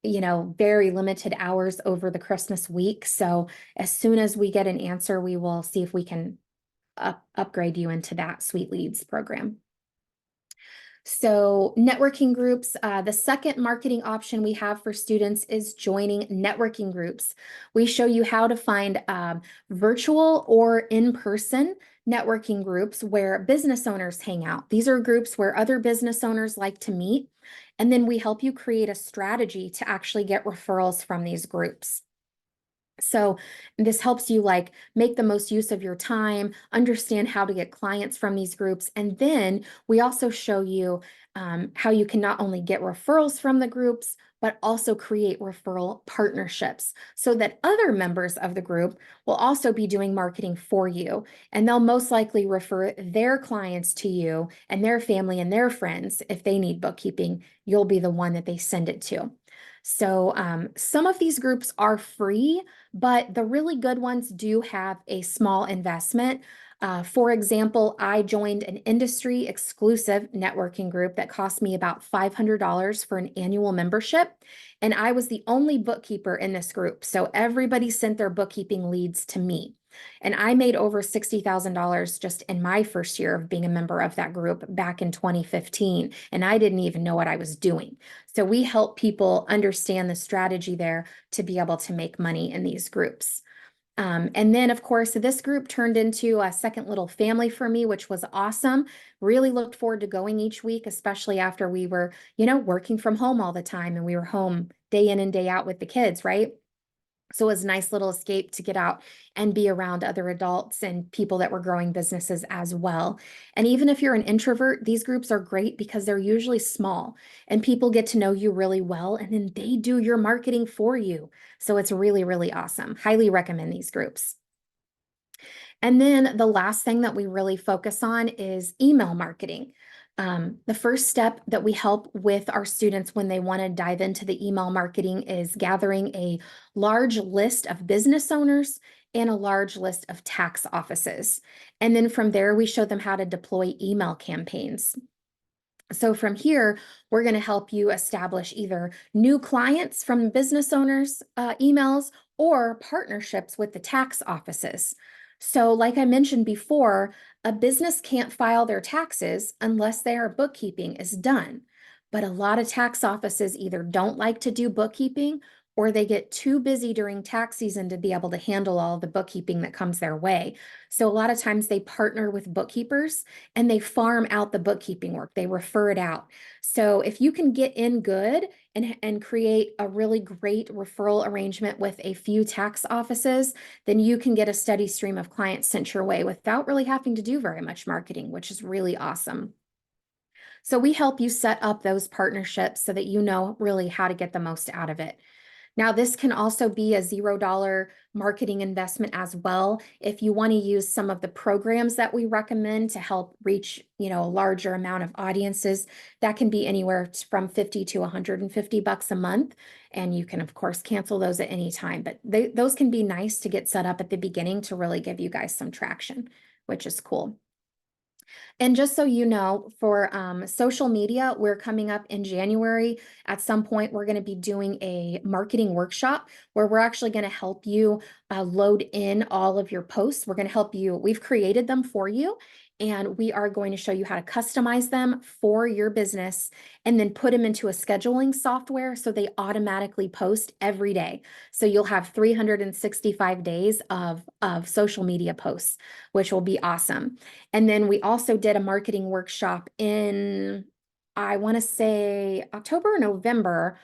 very limited hours over the Christmas week. So as soon as we get an answer, we will see if we can upgrade you into that Sweet Leads program. So networking groups, the second marketing option we have for students is joining networking groups. We show you how to find virtual or in-person networking groups where business owners hang out. These are groups where other business owners like to meet. And then we help you create a strategy to actually get referrals from these groups. So this helps you like make the most use of your time, understand how to get clients from these groups. And then we also show you how you can not only get referrals from the groups, but also create referral partnerships so that other members of the group will also be doing marketing for you. And they'll most likely refer their clients to you and their family and their friends. If they need bookkeeping, you'll be the one that they send it to. So some of these groups are free, but the really good ones do have a small investment. For example, I joined an industry exclusive networking group that cost me about $500 for an annual membership. And I was the only bookkeeper in this group. So everybody sent their bookkeeping leads to me. And I made over $60,000 just in my first year of being a member of that group back in 2015. And I didn't even know what I was doing. So we help people understand the strategy there to be able to make money in these groups. And then, of course, this group turned into a second little family for me, which was awesome. Really looked forward to going each week, especially after we were, working from home all the time and we were home day in and day out with the kids, right? So it was a nice little escape to get out and be around other adults and people that were growing businesses as well. And even if you're an introvert, these groups are great because they're usually small and people get to know you really well and then they do your marketing for you. So it's really, really awesome. Highly recommend these groups. And then the last thing that we really focus on is email marketing. The first step that we help with our students when they want to dive into the email marketing is gathering a large list of business owners and a large list of tax offices. And then from there, we show them how to deploy email campaigns. So from here, we're going to help you establish either new clients from business owners' emails or partnerships with the tax offices. So like I mentioned before, a business can't file their taxes unless their bookkeeping is done. But a lot of tax offices either don't like to do bookkeeping or they get too busy during tax season to be able to handle all the bookkeeping that comes their way. So a lot of times they partner with bookkeepers and they farm out the bookkeeping work. They refer it out. So if you can get in good and create a really great referral arrangement with a few tax offices, then you can get a steady stream of clients sent your way without really having to do very much marketing, which is really awesome. So we help you set up those partnerships so that you know really how to get the most out of it. Now, this can also be a $0 marketing investment as well. If you want to use some of the programs that we recommend to help reach, a larger amount of audiences, that can be anywhere from 50 to 150 bucks a month. And you can, of course, cancel those at any time. But those can be nice to get set up at the beginning to really give you guys some traction, which is cool. And just so you know, for social media, we're coming up in January. At some point, we're going to be doing a marketing workshop where we're actually going to help you load in all of your posts. We're going to help you. We've created them for you. And we are going to show you how to customize them for your business and then put them into a scheduling software so they automatically post every day. So you'll have 365 days of social media posts, which will be awesome. And then we also did a marketing workshop in, I want to say October or November,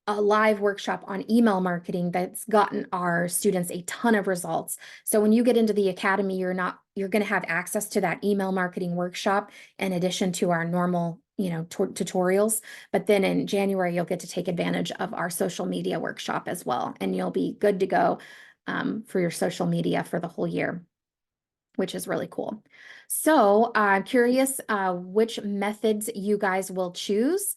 a live workshop on email marketing that's gotten our students a ton of results. So when you get into the academy, you're going to have access to that email marketing workshop in addition to our normal, tutorials. But then in January, you'll get to take advantage of our social media workshop as well. And you'll be good to go for your social media for the whole year, which is really cool. So I'm curious which methods you guys will choose.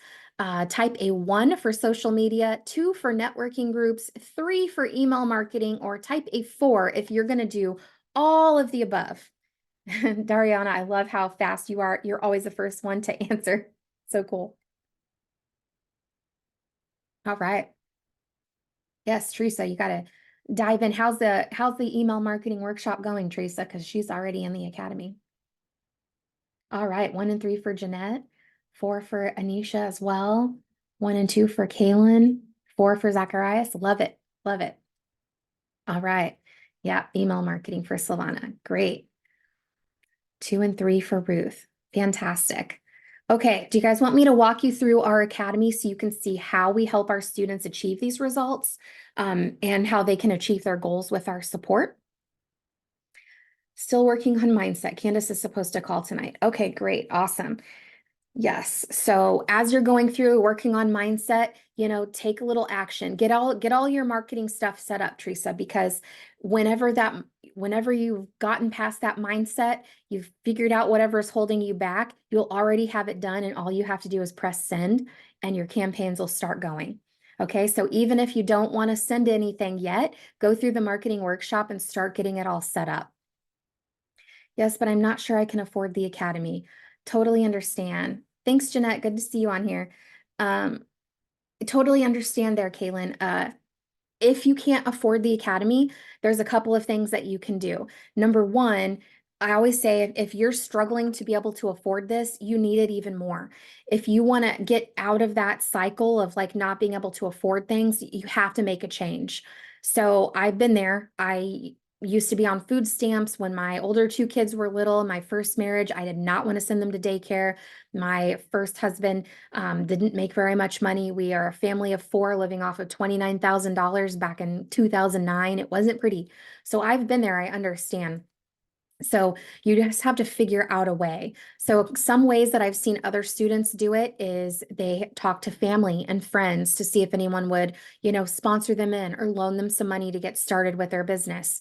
Type a 1 for social media, 2 for networking groups, 3 for email marketing, or type a 4 if you're going to do all of the above. Dariana, I love how fast you are. You're always the first one to answer. So cool. All right. Yes, Teresa, you got to dive in. How's the email marketing workshop going, Teresa? Because she's already in the academy. All right, 1 and 3 for Jeanette, 4 for Anisha as well. 1 and 2 for Kaylin. 4 for Zacharias. Love it. Love it. All right. Yeah, email marketing for Silvana. Great. 2 and 3 for Ruth. Fantastic. Okay, do you guys want me to walk you through our academy so you can see how we help our students achieve these results and how they can achieve their goals with our support? Still working on mindset. Candace is supposed to call tonight. Okay, great. Awesome. Yes. So as you're going through working on mindset, take a little action. Get all your marketing stuff set up, Teresa, because whenever you've gotten past that mindset, you've figured out whatever is holding you back, you'll already have it done, and all you have to do is press send and your campaigns will start going. Okay, so even if you don't want to send anything yet, go through the marketing workshop and start getting it all set up. Yes, but I'm not sure I can afford the academy. Totally understand. Thanks, Jeanette. Good to see you on here. Totally understand there, Kaylin. If you can't afford the academy, there's a couple of things that you can do. Number one, I always say if you're struggling to be able to afford this, you need it even more. If you want to get out of that cycle of like not being able to afford things, you have to make a change. So I've been there. I used to be on food stamps when my older 2 kids were little. My first marriage, I did not want to send them to daycare. My first husband didn't make very much money. We are a family of 4 living off of $29,000 back in 2009. It wasn't pretty. So I've been there. I understand. So you just have to figure out a way. So some ways that I've seen other students do it is they talk to family and friends to see if anyone would, sponsor them in or loan them some money to get started with their business.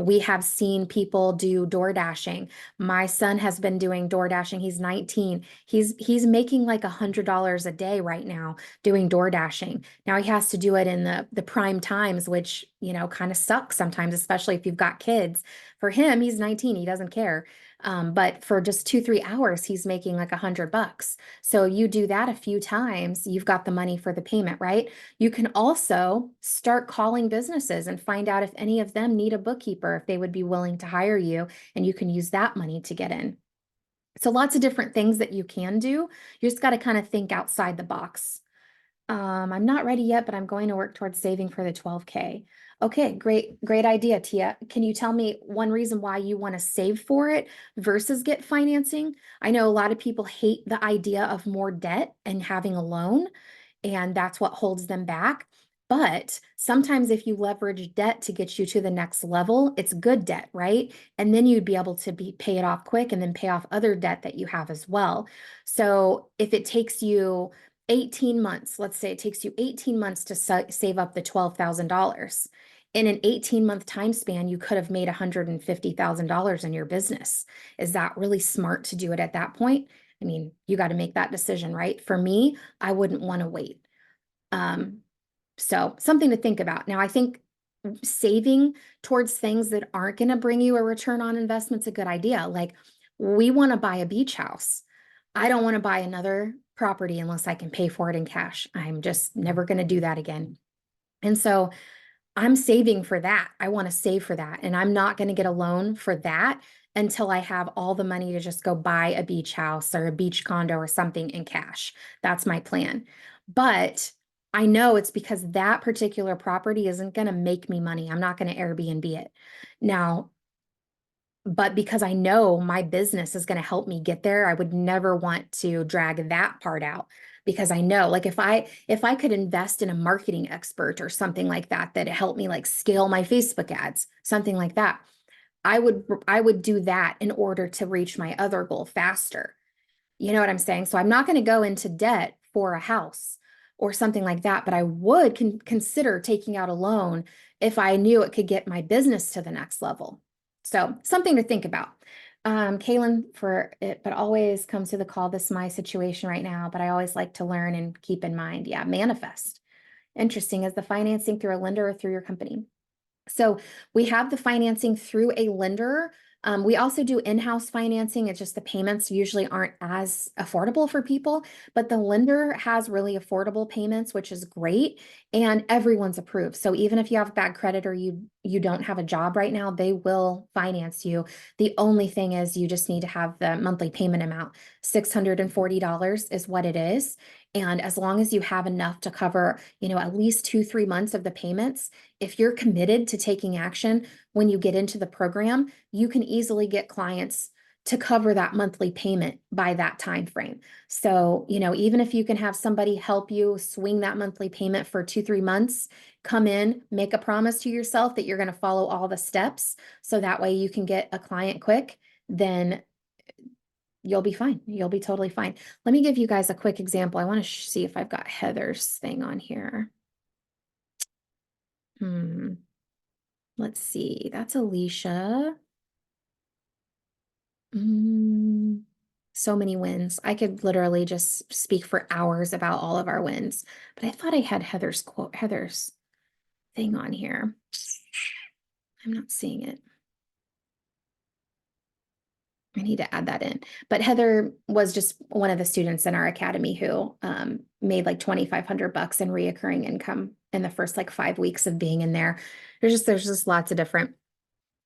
We have seen people do door dashing. My son has been doing door dashing. He's 19. He's making like $100 a day right now doing door dashing. Now he has to do it in the prime times, which, kind of sucks sometimes, especially if you've got kids. For him, he's 19, he doesn't care. But for just 2, 3 hours, he's making like $100. So you do that a few times, you've got the money for the payment, right? You can also start calling businesses and find out if any of them need a bookkeeper, if they would be willing to hire you, and you can use that money to get in. So lots of different things that you can do. You just got to kind of think outside the box. I'm not ready yet, but I'm going to work towards saving for the 12K. Okay, great idea, Tia. Can you tell me one reason why you want to save for it versus get financing? I know a lot of people hate the idea of more debt and having a loan, and that's what holds them back. But sometimes if you leverage debt to get you to the next level, it's good debt, right? And then you'd be able to pay it off quick and then pay off other debt that you have as well. So if it takes you 18 months, let's say it takes you 18 months to save up the $12,000. In an 18-month time span, you could have made $150,000 in your business. Is that really smart to do it at that point? I mean, you got to make that decision, right? For me, I wouldn't want to wait. So something to think about. Now, I think saving towards things that aren't going to bring you a return on investment's a good idea. Like we want to buy a beach house. I don't want to buy another property unless I can pay for it in cash. I'm just never going to do that again. And so I'm saving for that. I want to save for that. And I'm not going to get a loan for that until I have all the money to just go buy a beach house or a beach condo or something in cash. That's my plan. But I know it's because that particular property isn't going to make me money. I'm not going to Airbnb it. Now, but because I know my business is going to help me get there, I would never want to drag that part out because I know like if I could invest in a marketing expert or something like that helped me like scale my Facebook ads, something like that, I would do that in order to reach my other goal faster. You know what I'm saying? So I'm not going to go into debt for a house or something like that, but I would consider taking out a loan if I knew it could get my business to the next level. So something to think about. Kaylin, for it, but always comes to the call. This is my situation right now, but I always like to learn and keep in mind. Yeah, manifest. Interesting. Is the financing through a lender or through your company? So we have the financing through a lender. We also do in-house financing. It's just the payments usually aren't as affordable for people, but the lender has really affordable payments, which is great, and everyone's approved. So even if you have bad credit or you don't have a job right now, they will finance you. The only thing is you just need to have the monthly payment amount. $640 is what it is. And as long as you have enough to cover, at least 2, 3 months of the payments, if you're committed to taking action when you get into the program, you can easily get clients to cover that monthly payment by that time frame. So, even if you can have somebody help you swing that monthly payment for 2, 3 months, come in, make a promise to yourself that you're going to follow all the steps so that way you can get a client quick, then you'll be fine. You'll be totally fine. Let me give you guys a quick example. I want to see if I've got Heather's thing on here. Let's see. That's Alicia. So many wins. I could literally just speak for hours about all of our wins, but I thought I had Heather's thing on here. I'm not seeing it. I need to add that in. But Heather was just one of the students in our academy who made like $2,500 in reoccurring income in the first like 5 weeks of being in there. There's just lots of different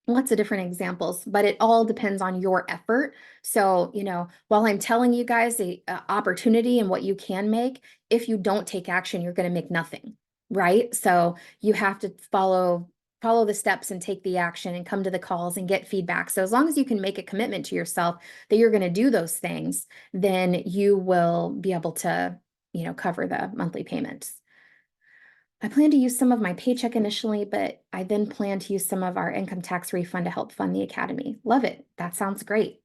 examples, but it all depends on your effort. So, while I'm telling you guys the opportunity and what you can make, if you don't take action, you're going to make nothing, right? So you have to follow the steps and take the action and come to the calls and get feedback. So as long as you can make a commitment to yourself that you're going to do those things, then you will be able to, cover the monthly payments. I plan to use some of my paycheck initially, but I then plan to use some of our income tax refund to help fund the academy. Love it. That sounds great.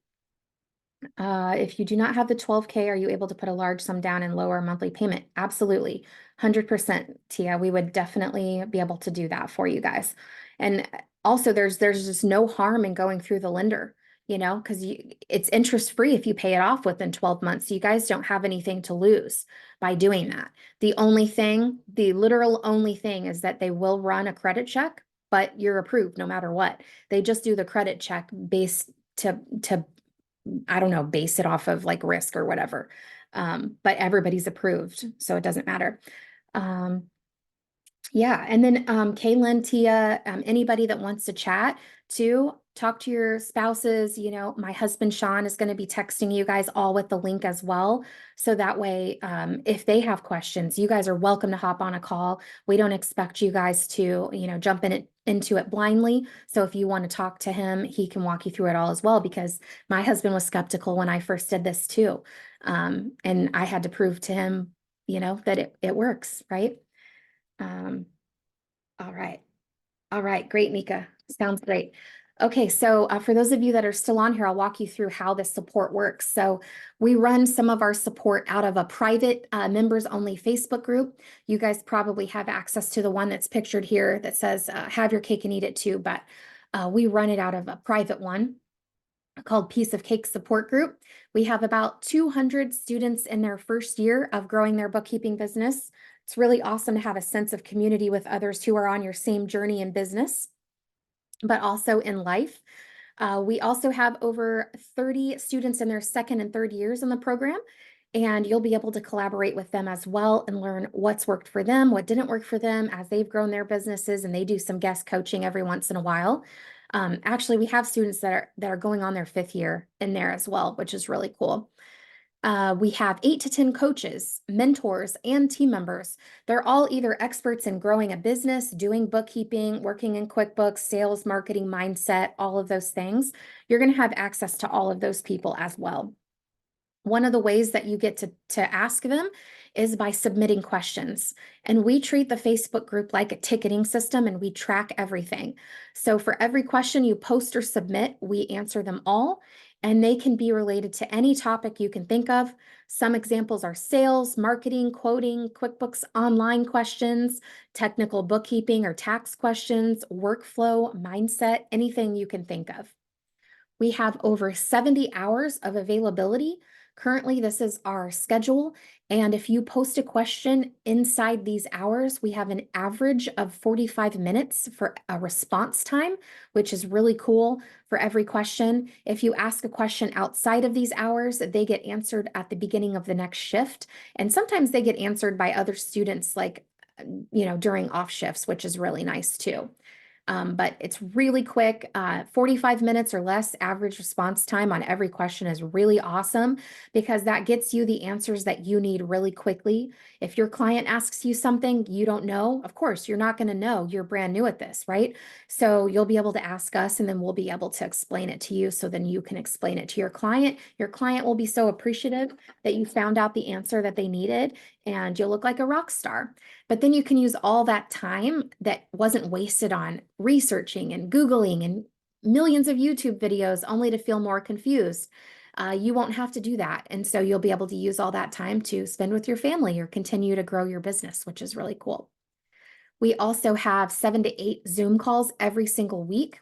If you do not have the 12K, are you able to put a large sum down and lower monthly payment? Absolutely. 100%, Tia. We would definitely be able to do that for you guys. And also there's just no harm in going through the lender, because it's interest free if you pay it off within 12 months. So you guys don't have anything to lose by doing that. The literal only thing is that they will run a credit check, but you're approved no matter what. They just do the credit check based to I don't know, base it off of like risk or whatever. But everybody's approved, so it doesn't matter. Yeah, and then Kaylin, Tia, anybody that wants to chat too, talk to your spouses. My husband Sean is going to be texting you guys all with the link as well. So that way, if they have questions, you guys are welcome to hop on a call. We don't expect you guys to, jump into it blindly. So if you want to talk to him, he can walk you through it all as well, because my husband was skeptical when I first did this too. And I had to prove to him, that it works, right? All right. All right. Great, Mika. Sounds great. Okay, so for those of you that are still on here, I'll walk you through how this support works. So we run some of our support out of a private members only Facebook group. You guys probably have access to the one that's pictured here that says have your cake and eat it too, but we run it out of a private one called Piece of Cake Support Group. We have about 200 students in their first year of growing their bookkeeping business. It's really awesome to have a sense of community with others who are on your same journey in business, but also in life. We also have over 30 students in their second and third years in the program, and you'll be able to collaborate with them as well and learn what's worked for them, what didn't work for them as they've grown their businesses, and they do some guest coaching every once in a while. Actually, we have students that are going on their 5th year in there as well, which is really cool. We have 8 to 10 coaches, mentors, and team members. They're all either experts in growing a business, doing bookkeeping, working in QuickBooks, sales, marketing, mindset, all of those things. You're going to have access to all of those people as well. One of the ways that you get to ask them is by submitting questions. And we treat the Facebook group like a ticketing system, and we track everything. So for every question you post or submit, we answer them all, and they can be related to any topic you can think of. Some examples are sales, marketing, quoting, QuickBooks Online questions, technical bookkeeping or tax questions, workflow, mindset, anything you can think of. We have over 70 hours of availability. Currently, this is our schedule. And if you post a question inside these hours, we have an average of 45 minutes for a response time, which is really cool for every question. If you ask a question outside of these hours, they get answered at the beginning of the next shift. And sometimes they get answered by other students, like, during off shifts, which is really nice too. But it's really quick, 45 minutes or less average response time on every question is really awesome because that gets you the answers that you need really quickly. If your client asks you something you don't know, of course, you're not going to know. You're brand new at this, right? So you'll be able to ask us and then we'll be able to explain it to you so then you can explain it to your client. Your client will be so appreciative that you found out the answer that they needed and you'll look like a rock star. But then you can use all that time that wasn't wasted on researching and Googling and millions of YouTube videos only to feel more confused. You won't have to do that. And so you'll be able to use all that time to spend with your family or continue to grow your business, which is really cool. We also have 7 to 8 Zoom calls every single week,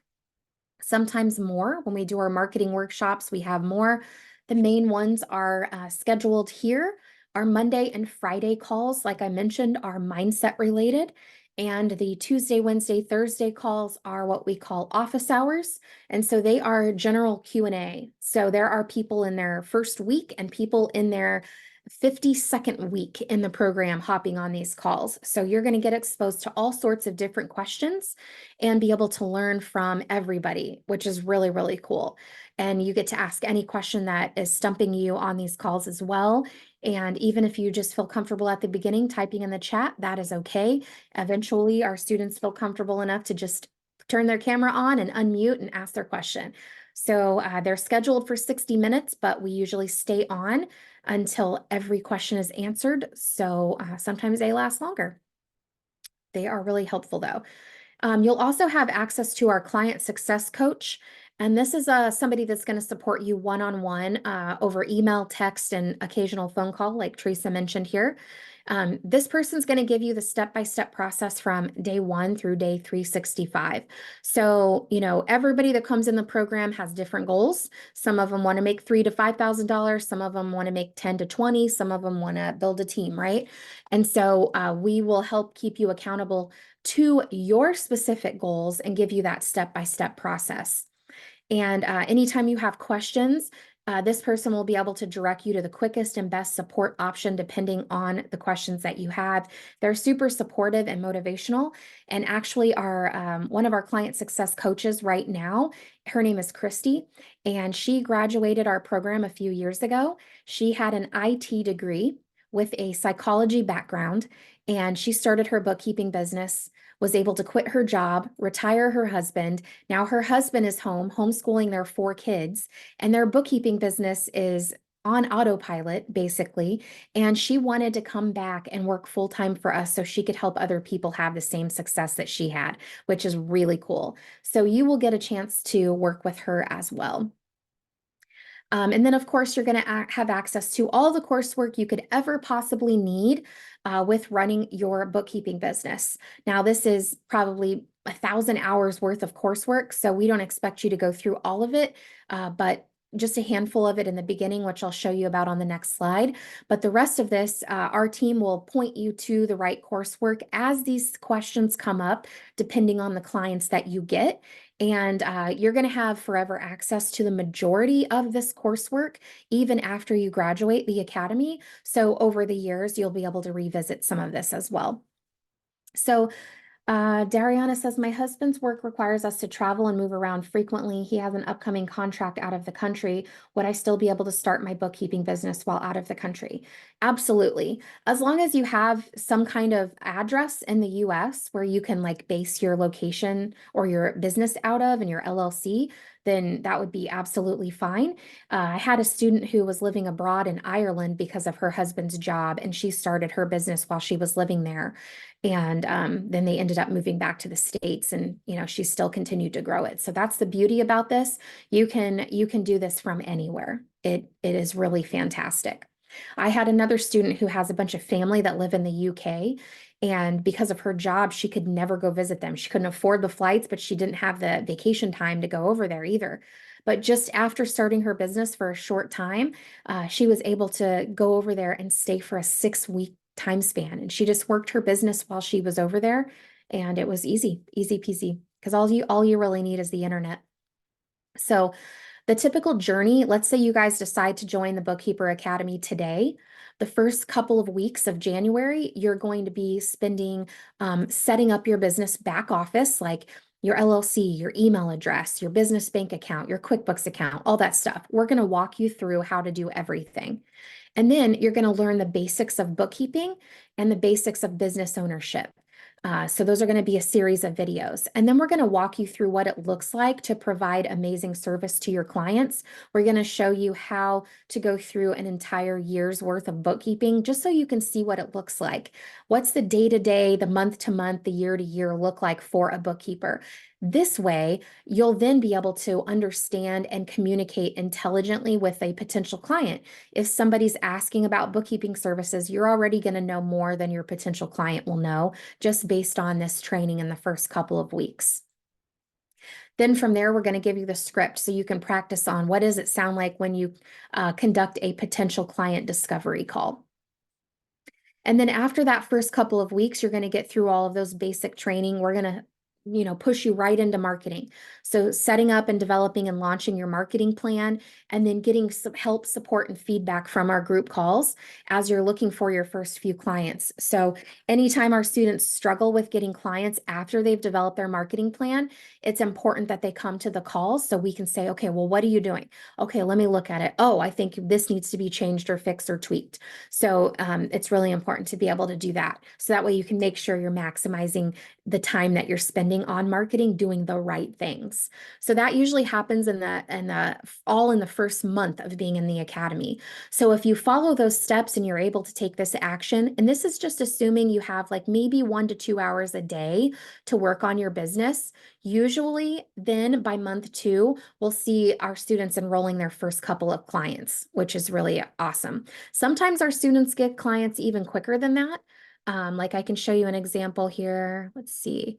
sometimes more. When we do our marketing workshops, we have more. The main ones are scheduled here. Our Monday and Friday calls, like I mentioned, are mindset related. And the Tuesday, Wednesday, Thursday calls are what we call office hours. And so they are general Q&A. So there are people in their first week and people in their 52nd week in the program hopping on these calls. So you're going to get exposed to all sorts of different questions and be able to learn from everybody, which is really, really cool. And you get to ask any question that is stumping you on these calls as well. And even if you just feel comfortable at the beginning typing in the chat, that is okay. Eventually, our students feel comfortable enough to just turn their camera on and unmute and ask their question. So they're scheduled for 60 minutes, but we usually stay on until every question is answered. So sometimes they last longer. They are really helpful though. You'll also have access to our client success coach. And this is somebody that's going to support you one-on-one over email, text, and occasional phone call, like Teresa mentioned here. This person's going to give you the step-by-step process from day 1 through day 365. So, everybody that comes in the program has different goals. Some of them want to make $3,000 to $5,000. Some of them want to make 10 to 20. Some of them want to build a team, right? And so we will help keep you accountable to your specific goals and give you that step-by-step process. And anytime you have questions, this person will be able to direct you to the quickest and best support option depending on the questions that you have. They're super supportive and motivational. And actually, one of our client success coaches right now, her name is Christy, and she graduated our program a few years ago. She had an IT degree with a psychology background, and she started her bookkeeping business, was able to quit her job, retire her husband. Now her husband is home, homeschooling their 4 kids, and their bookkeeping business is on autopilot, basically. And she wanted to come back and work full-time for us so she could help other people have the same success that she had, which is really cool. So you will get a chance to work with her as well. And then, of course, you're going to have access to all the coursework you could ever possibly need with running your bookkeeping business. Now, this is probably 1,000 hours worth of coursework, so we don't expect you to go through all of it, but just a handful of it in the beginning, which I'll show you about on the next slide. But the rest of this, our team will point you to the right coursework as these questions come up, depending on the clients that you get. And you're going to have forever access to the majority of this coursework, even after you graduate the academy. So over the years, you'll be able to revisit some of this as well. So Dariana says, my husband's work requires us to travel and move around frequently. He has an upcoming contract out of the country. Would I still be able to start my bookkeeping business while out of the country? Absolutely. As long as you have some kind of address in the US where you can base your location or your business out of and your LLC, then that would be absolutely fine. I had a student who was living abroad in Ireland because of her husband's job, and she started her business while she was living there. And then they ended up moving back to the States, and she still continued to grow it. So that's the beauty about this. You can do this from anywhere. It is really fantastic. I had another student who has a bunch of family that live in the UK. And because of her job, she could never go visit them. She couldn't afford the flights, but she didn't have the vacation time to go over there either. But just after starting her business for a short time, she was able to go over there and stay for a 6 week time span. And she just worked her business while she was over there. And it was easy, easy peasy, because all you really need is the internet. So the typical journey, let's say you guys decide to join the Bookkeeper Academy today. The first couple of weeks of January, you're going to be spending setting up your business back office, like your LLC, your email address, your business bank account, your QuickBooks account, all that stuff. We're going to walk you through how to do everything. And then you're going to learn the basics of bookkeeping and the basics of business ownership. So those are going to be a series of videos. And then we're going to walk you through what it looks like to provide amazing service to your clients. We're going to show you how to go through an entire year's worth of bookkeeping, just so you can see what it looks like. What's the day-to-day, the month-to-month, the year-to-year look like for a bookkeeper? This way, you'll then be able to understand and communicate intelligently with a potential client. If somebody's asking about bookkeeping services, you're already going to know more than your potential client will know, just based on this training in the first couple of weeks. Then from there, we're going to give you the script so you can practice on what does it sound like when you conduct a potential client discovery call. And then after that first couple of weeks, you're going to get through all of those basic training. We're going to push you right into marketing. So setting up and developing and launching your marketing plan, and then getting some help, support, and feedback from our group calls as you're looking for your first few clients. So anytime our students struggle with getting clients after they've developed their marketing plan, it's important that they come to the calls so we can say, okay, well, what are you doing? Okay, let me look at it. Oh, I think this needs to be changed or fixed or tweaked. So it's really important to be able to do that. So that way you can make sure you're maximizing the time that you're spending on marketing, doing the right things. So that usually happens in the first month of being in the academy. So if you follow those steps and you're able to take this action, and this is just assuming you have like maybe 1 to 2 hours a day to work on your business, usually then by month 2, we'll see our students enrolling their first couple of clients, which is really awesome. Sometimes our students get clients even quicker than that. Like I can show you an example here. Let's see.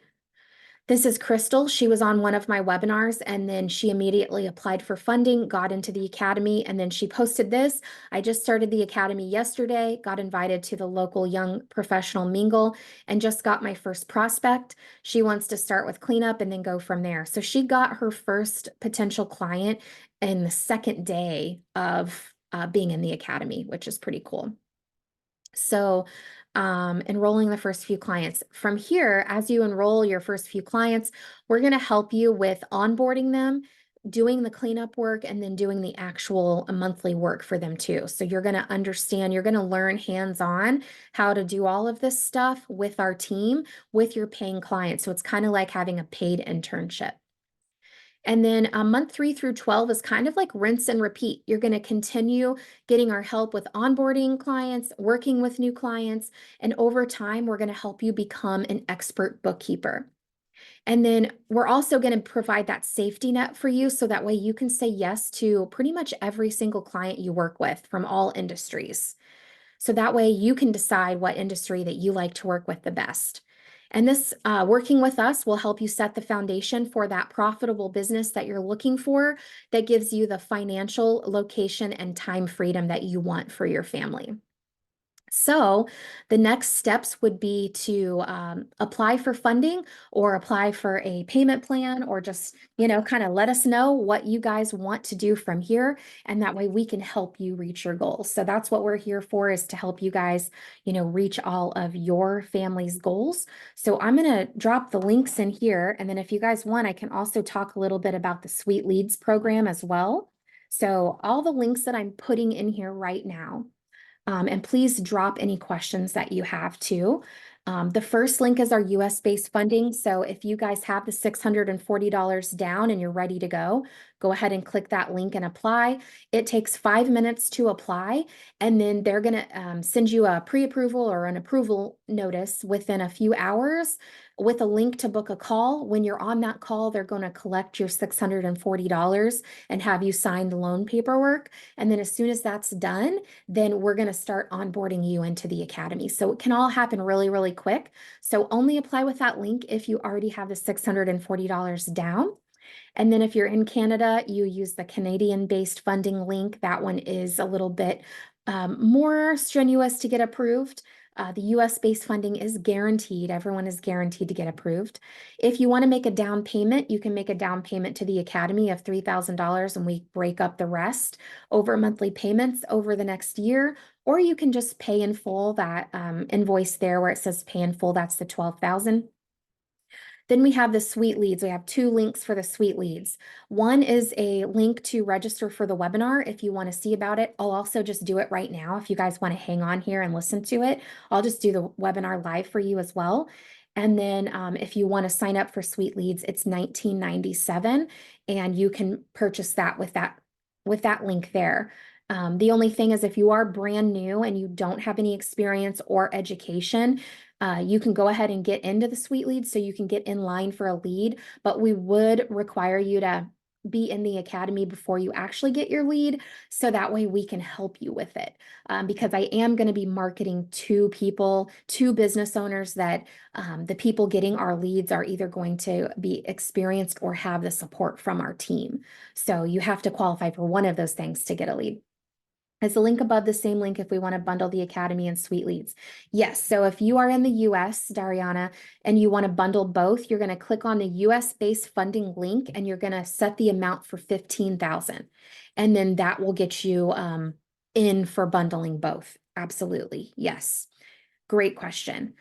This is Crystal. She was on one of my webinars, and then she immediately applied for funding, got into the academy, and then she posted this. I just started the academy yesterday, got invited to the local young professional mingle, and just got my first prospect. She wants to start with cleanup and then go from there. So she got her first potential client in the second day of being in the academy, which is pretty cool. So enrolling the first few clients. From here, as you enroll your first few clients, we're going to help you with onboarding them, doing the cleanup work, and then doing the actual monthly work for them too. So you're going to understand, you're going to learn hands-on how to do all of this stuff with our team, with your paying clients. So it's kind of like having a paid internship. And then month 3 through 12 is kind of like rinse and repeat. You're going to continue getting our help with onboarding clients, working with new clients, and over time, we're going to help you become an expert bookkeeper. And then we're also going to provide that safety net for you so that way you can say yes to pretty much every single client you work with from all industries. So that way you can decide what industry that you like to work with the best. And this working with us will help you set the foundation for that profitable business that you're looking for, that gives you the financial, location, and time freedom that you want for your family. So the next steps would be to apply for funding or apply for a payment plan, or just, kind of let us know what you guys want to do from here. And that way we can help you reach your goals. So that's what we're here for, is to help you guys, reach all of your family's goals. So I'm going to drop the links in here. And then if you guys want, I can also talk a little bit about the Sweet Leads program as well. So all the links that I'm putting in here right now. And please drop any questions that you have too. The first link is our US-based funding. So if you guys have the $640 down and you're ready to go ahead and click that link and apply. It takes 5 minutes to apply, and then they're going to send you a pre-approval or an approval notice within a few hours with a link to book a call. When you're on that call, they're going to collect your $640 and have you sign the loan paperwork. And then as soon as that's done, then we're going to start onboarding you into the academy. So it can all happen really, really quick. So only apply with that link if you already have the $640 down. And then if you're in Canada, you use the Canadian-based funding link. That one is a little bit more strenuous to get approved. The US-based funding is guaranteed. Everyone is guaranteed to get approved. If you want to make a down payment, you can make a down payment to the Academy of $3,000, and we break up the rest over monthly payments over the next year. Or you can just pay in full, that invoice there where it says pay in full, that's the $12,000. Then we have the Sweet Leads. We have 2 links for the Sweet Leads. One is a link to register for the webinar if you want to see about it. I'll also just do it right now. If you guys want to hang on here and listen to it, I'll just do the webinar live for you as well. And then if you want to sign up for Sweet Leads, it's $19.97, and you can purchase that with that link there. The only thing is, if you are brand new and you don't have any experience or education, you can go ahead and get into the Sweet Lead, so you can get in line for a lead, but we would require you to be in the academy before you actually get your lead, so that way we can help you with it. Because I am going to be marketing to people, to business owners, that the people getting our leads are either going to be experienced or have the support from our team. So you have to qualify for one of those things to get a lead. Is the link above the same link if we want to bundle the Academy and Sweet Leads? Yes. So if you are in the US, Dariana, and you want to bundle both, you're going to click on the US-based funding link, and you're going to set the amount for $15,000. And then that will get you in for bundling both. Absolutely. Yes. Great question.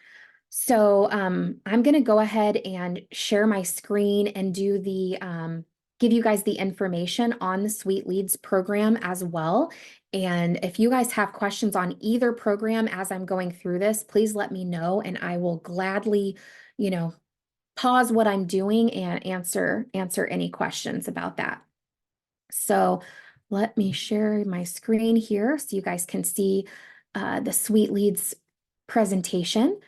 So I'm going to go ahead and share my screen and do the give you guys the information on the Sweet Leads program as well. And if you guys have questions on either program as I'm going through this, please let me know, and I will gladly, pause what I'm doing and answer any questions about that. So let me share my screen here so you guys can see the Sweet Leads presentation.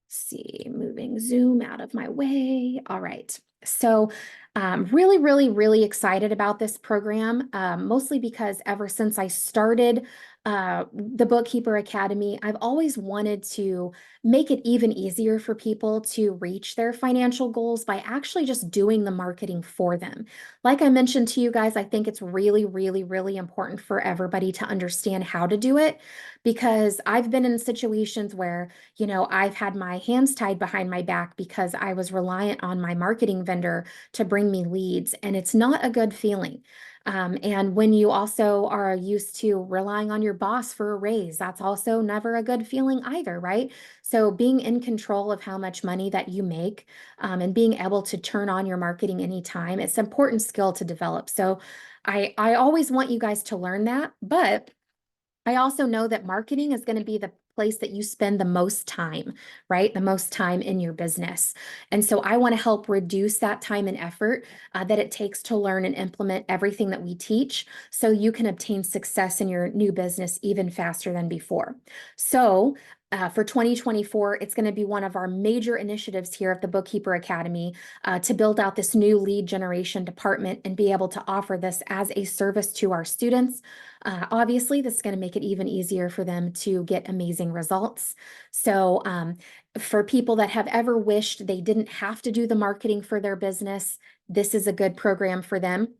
See, moving Zoom out of my way. All right. So really, really, really excited about this program, mostly because ever since I started the Bookkeeper Academy, I've always wanted to make it even easier for people to reach their financial goals by actually just doing the marketing for them. Like I mentioned to you guys, I think it's really, really, really important for everybody to understand how to do it, because I've been in situations where, I've had my hands tied behind my back because I was reliant on my marketing vendor to bring me leads, and it's not a good feeling. And when you also are used to relying on your boss for a raise, that's also never a good feeling either, right? So being in control of how much money that you make, and being able to turn on your marketing anytime, it's an important skill to develop. So I always want you guys to learn that, but I also know that marketing is going to be the place that you spend the most time, right? The most time in your business. And so I want to help reduce that time and effort that it takes to learn and implement everything that we teach, so you can obtain success in your new business even faster than before. So for 2024, it's going to be one of our major initiatives here at the Bookkeeper Academy to build out this new lead generation department and be able to offer this as a service to our students. Obviously, this is going to make it even easier for them to get amazing results. So for people that have ever wished they didn't have to do the marketing for their business, this is a good program for them.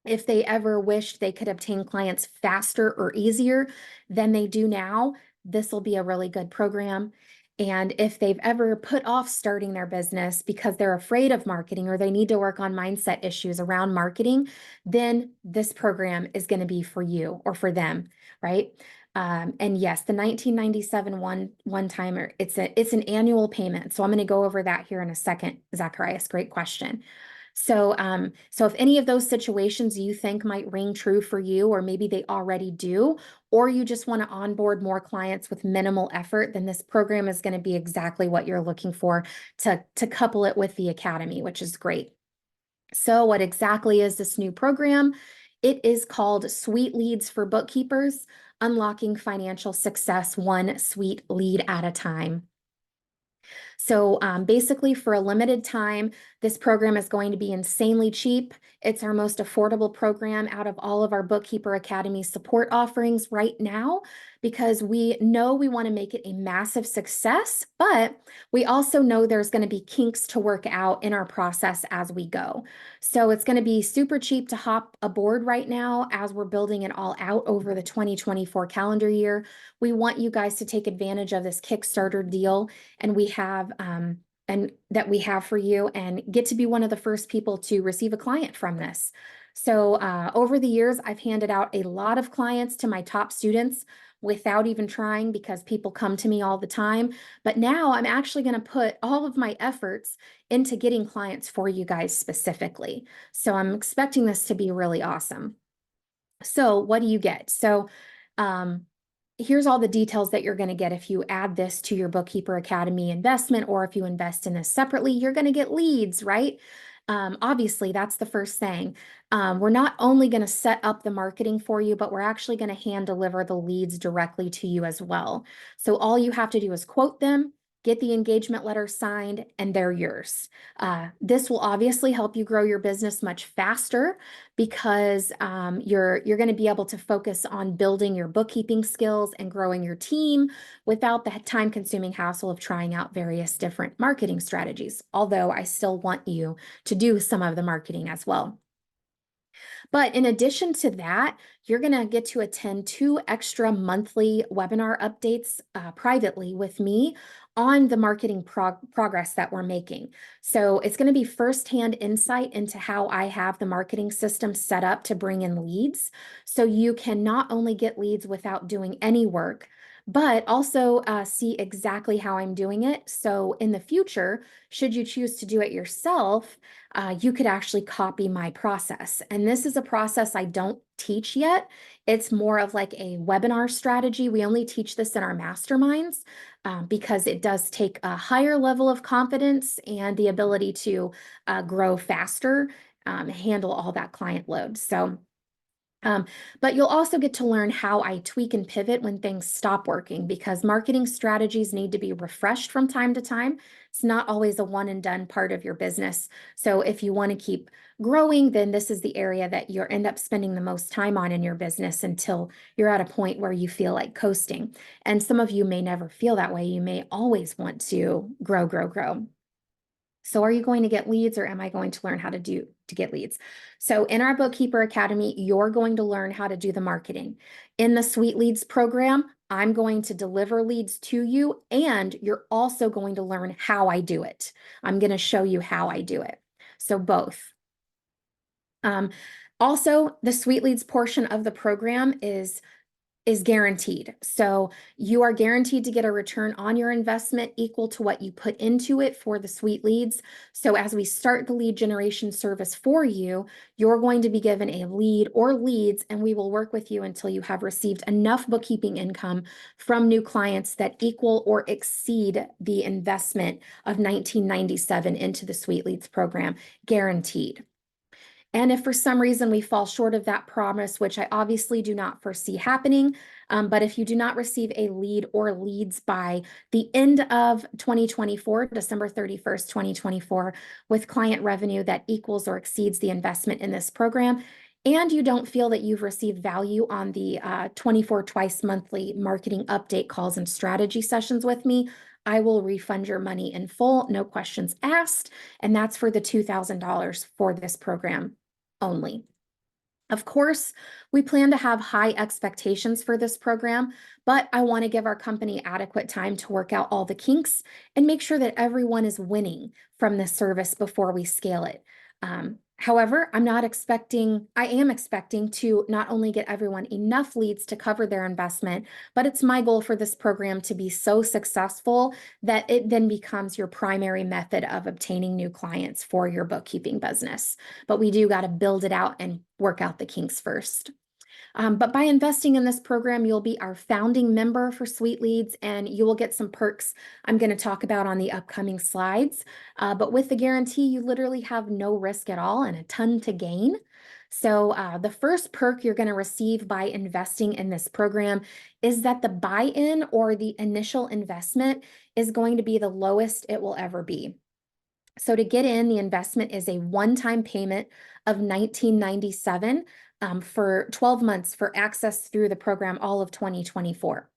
If they ever wished they could obtain clients faster or easier than they do now, this will be a really good program. And if they've ever put off starting their business because they're afraid of marketing, or they need to work on mindset issues around marketing, then this program is going to be for you or for them, right? And yes, the 1997 one-timer, it's an annual payment. So I'm going to go over that here in a second, Zacharias. Great question. So if any of those situations you think might ring true for you, or maybe they already do, or you just want to onboard more clients with minimal effort, then this program is going to be exactly what you're looking for to couple it with the academy, which is great. So what exactly is this new program? It is called Sweet Leads for Bookkeepers, Unlocking Financial Success One Sweet Lead at a Time. So basically, for a limited time, this program is going to be insanely cheap. It's our most affordable program out of all of our Bookkeeper Academy support offerings right now, because we know we want to make it a massive success, but we also know there's going to be kinks to work out in our process as we go. So it's going to be super cheap to hop aboard right now as we're building it all out over the 2024 calendar year. We want you guys to take advantage of this Kickstarter deal and we have for you, and get to be one of the first people to receive a client from this. So over the years, I've handed out a lot of clients to my top students without even trying, because people come to me all the time. But now I'm actually going to put all of my efforts into getting clients for you guys specifically. So I'm expecting this to be really awesome. So what do you get? So here's all the details that you're going to get if you add this to your Bookkeeper Academy investment, or if you invest in this separately, you're going to get leads, right? Obviously, that's the first thing. We're not only going to set up the marketing for you, but we're actually going to hand deliver the leads directly to you as well. So all you have to do is quote them, get the engagement letter signed, and they're yours. This will obviously help you grow your business much faster, because you're going to be able to focus on building your bookkeeping skills and growing your team without the time-consuming hassle of trying out various different marketing strategies, although I still want you to do some of the marketing as well. But in addition to that, you're going to get to attend 2 extra monthly webinar updates privately with me on the marketing progress that we're making. So it's going to be firsthand insight into how I have the marketing system set up to bring in leads. So you can not only get leads without doing any work, but also see exactly how I'm doing it. So in the future, should you choose to do it yourself, you could actually copy my process. And this is a process I don't teach yet. It's more of like a webinar strategy. We only teach this in our masterminds because it does take a higher level of confidence and the ability to grow faster, handle all that client load. But you'll also get to learn how I tweak and pivot when things stop working, because marketing strategies need to be refreshed from time to time. It's not always a one and done part of your business. So if you want to keep growing, then this is the area that you'll end up spending the most time on in your business until you're at a point where you feel like coasting. And some of you may never feel that way. You may always want to grow, grow, grow. So are you going to get leads, or am I going to learn how to get leads? So in our Bookkeeper Academy, you're going to learn how to do the marketing. In the Sweet Leads program, I'm going to deliver leads to you, and you're also going to learn how I do it. I'm going to show you how I do it. So both. Also, the Sweet Leads portion of the program is guaranteed. So you are guaranteed to get a return on your investment equal to what you put into it for the Sweet Leads. So as we start the lead generation service for you, you're going to be given a lead or leads, and we will work with you until you have received enough bookkeeping income from new clients that equal or exceed the investment of $19.97 into the Sweet Leads program, guaranteed. And if for some reason we fall short of that promise, which I obviously do not foresee happening, but if you do not receive a lead or leads by the end of 2024, December 31st, 2024, with client revenue that equals or exceeds the investment in this program, and you don't feel that you've received value on the 24 twice monthly marketing update calls and strategy sessions with me, I will refund your money in full, no questions asked, and that's for the $2,000 for this program only. Of course, we plan to have high expectations for this program, but I want to give our company adequate time to work out all the kinks and make sure that everyone is winning from this service before we scale it. However, I am expecting to not only get everyone enough leads to cover their investment, but it's my goal for this program to be so successful that it then becomes your primary method of obtaining new clients for your bookkeeping business. But we do got to build it out and work out the kinks first. But by investing in this program, you'll be our founding member for Sweet Leads, and you will get some perks I'm going to talk about on the upcoming slides. But with the guarantee, you literally have no risk at all and a ton to gain. So the first perk you're going to receive by investing in this program is that the buy-in or the initial investment is going to be the lowest it will ever be. So to get in, the investment is a one-time payment of $19.97 for 12 months for access through the program all of 2024.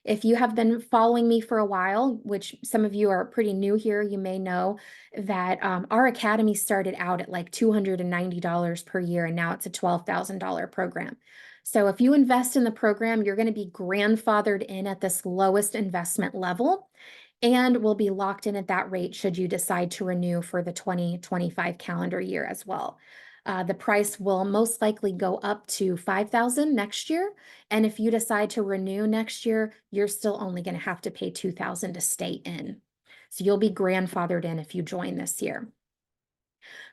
If you have been following me for a while, which some of you are pretty new here, you may know that our academy started out at like $290 per year, and now it's a $12,000 program. So if you invest in the program, you're going to be grandfathered in at this lowest investment level and will be locked in at that rate should you decide to renew for the 2025 calendar year as well. The price will most likely go up to $5,000 next year. And if you decide to renew next year, you're still only going to have to pay $2,000 to stay in. So you'll be grandfathered in if you join this year.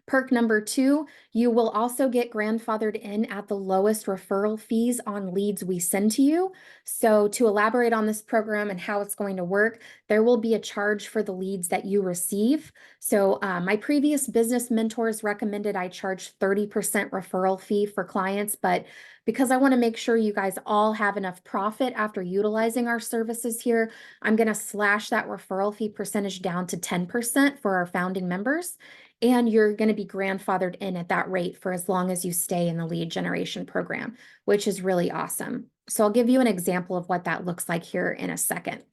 Perk number 2, you will also get grandfathered in at the lowest referral fees on leads we send to you. So to elaborate on this program and how it's going to work, there will be a charge for the leads that you receive. So my previous business mentors recommended I charge 30% referral fee for clients, but because I want to make sure you guys all have enough profit after utilizing our services here, I'm going to slash that referral fee percentage down to 10% for our founding members. And you're going to be grandfathered in at that rate for as long as you stay in the lead generation program, which is really awesome. So I'll give you an example of what that looks like here in a second.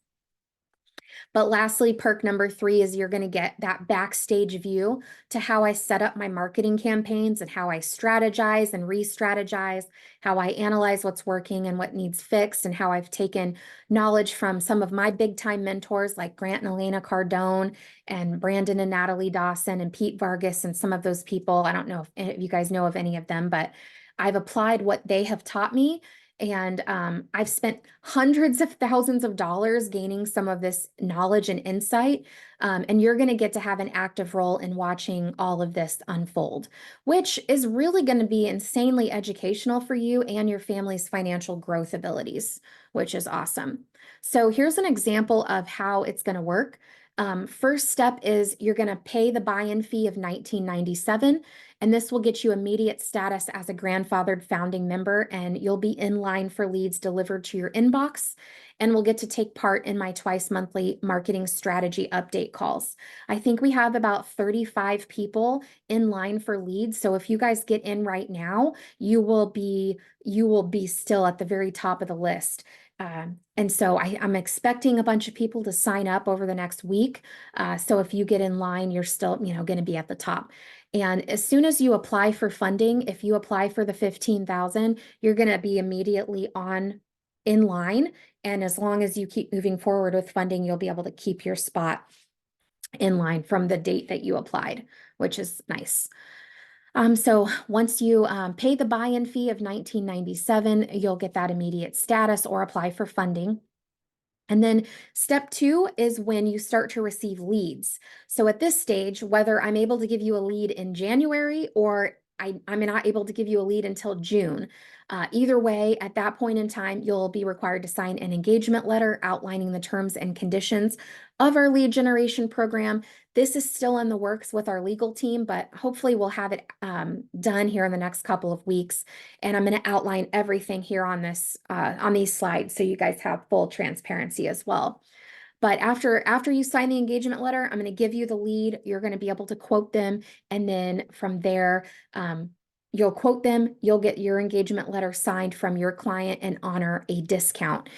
But lastly, perk number 3 is you're going to get that backstage view to how I set up my marketing campaigns and how I strategize and re-strategize, how I analyze what's working and what needs fixed, and how I've taken knowledge from some of my big time mentors like Grant and Elena Cardone and Brandon and Natalie Dawson and Pete Vargas and some of those people. I don't know if you guys know of any of them, but I've applied what they have taught me. And I've spent hundreds of thousands of dollars gaining some of this knowledge and insight. And you're going to get to have an active role in watching all of this unfold, which is really going to be insanely educational for you and your family's financial growth abilities, which is awesome. So here's an example of how it's going to work. First step is you're going to pay the buy-in fee of $19.97, and this will get you immediate status as a grandfathered founding member, and you'll be in line for leads delivered to your inbox, and will get to take part in my twice monthly marketing strategy update calls. I think we have about 35 people in line for leads, so if you guys get in right now, you will be still at the very top of the list. And so I'm expecting a bunch of people to sign up over the next week. So if you get in line, you're still, going to be at the top. And as soon as you apply for funding, if you apply for the 15,000, you're going to be immediately in line. And as long as you keep moving forward with funding, you'll be able to keep your spot in line from the date that you applied, which is nice. So once you pay the buy-in fee of $19.97, you'll get that immediate status or apply for funding. And then step 2 is when you start to receive leads. So at this stage, whether I'm able to give you a lead in January or I'm not able to give you a lead until June. Either way, at that point in time, you'll be required to sign an engagement letter outlining the terms and conditions of our lead generation program. This is still in the works with our legal team, but hopefully we'll have it done here in the next couple of weeks. And I'm going to outline everything here on these slides so you guys have full transparency as well. But after you sign the engagement letter, I'm going to give you the lead. You're going to be able to quote them. And then from there, you'll quote them. You'll get your engagement letter signed from your client and honor a discount.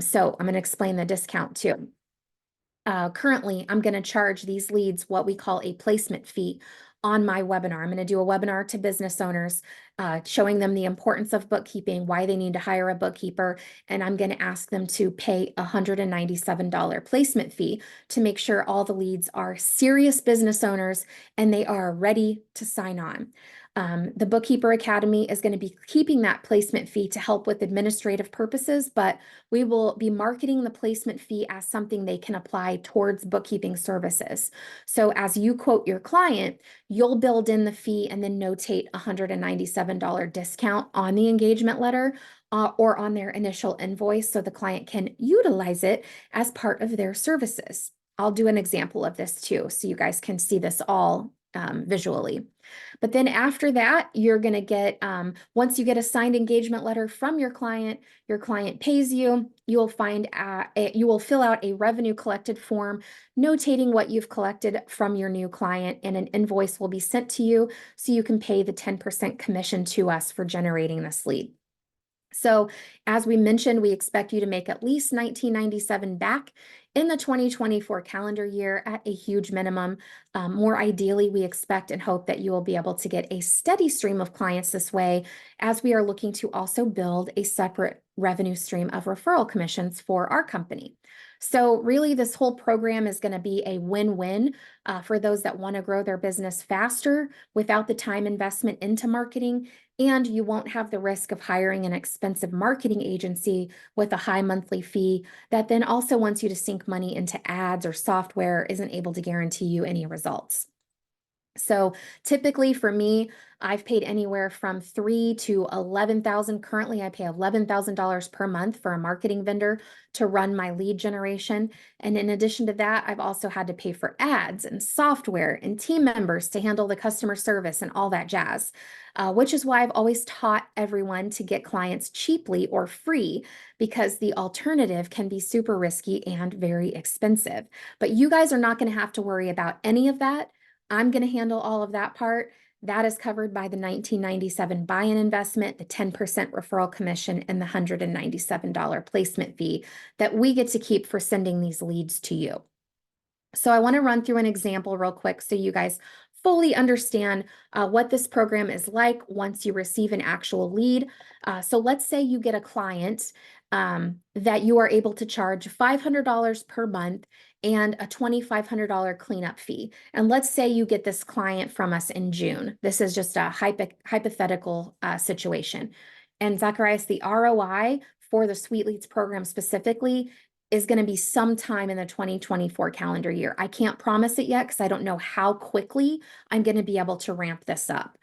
So I'm going to explain the discount too. Currently, I'm going to charge these leads what we call a placement fee on my webinar. I'm going to do a webinar to business owners, showing them the importance of bookkeeping, why they need to hire a bookkeeper, and I'm going to ask them to pay a $197 placement fee to make sure all the leads are serious business owners and they are ready to sign on. The Bookkeeper Academy is going to be keeping that placement fee to help with administrative purposes, but we will be marketing the placement fee as something they can apply towards bookkeeping services. So as you quote your client, you'll build in the fee and then notate a $197 discount on the engagement letter or on their initial invoice so the client can utilize it as part of their services. I'll do an example of this too, so you guys can see this all visually. But then after that, you're going to get, once you get a signed engagement letter from your client pays you, you will fill out a revenue collected form notating what you've collected from your new client, and an invoice will be sent to you so you can pay the 10% commission to us for generating this lead. So as we mentioned, we expect you to make at least $19.97 back in the 2024 calendar year at a huge minimum. More ideally, we expect and hope that you will be able to get a steady stream of clients this way, as we are looking to also build a separate revenue stream of referral commissions for our company. So really, this whole program is going to be a win-win for those that want to grow their business faster without the time investment into marketing, and you won't have the risk of hiring an expensive marketing agency with a high monthly fee that then also wants you to sink money into ads or software, isn't able to guarantee you any results. So typically for me, I've paid anywhere from $3,000 to $11,000. Currently, I pay $11,000 per month for a marketing vendor to run my lead generation. And in addition to that, I've also had to pay for ads and software and team members to handle the customer service and all that jazz, which is why I've always taught everyone to get clients cheaply or free, because the alternative can be super risky and very expensive. But you guys are not going to have to worry about any of that. I'm going to handle all of that part. That is covered by the $19.97 buy-in investment, the 10% referral commission, and the $197 placement fee that we get to keep for sending these leads to you. So I want to run through an example real quick so you guys fully understand what this program is like once you receive an actual lead. So let's say you get a client that you are able to charge $500 per month and a $2,500 cleanup fee. And let's say you get this client from us in June. This is just a hypothetical situation. And Zacharias, the ROI for the Sweet Leads program specifically is going to be sometime in the 2024 calendar year. I can't promise it yet because I don't know how quickly I'm going to be able to ramp this up.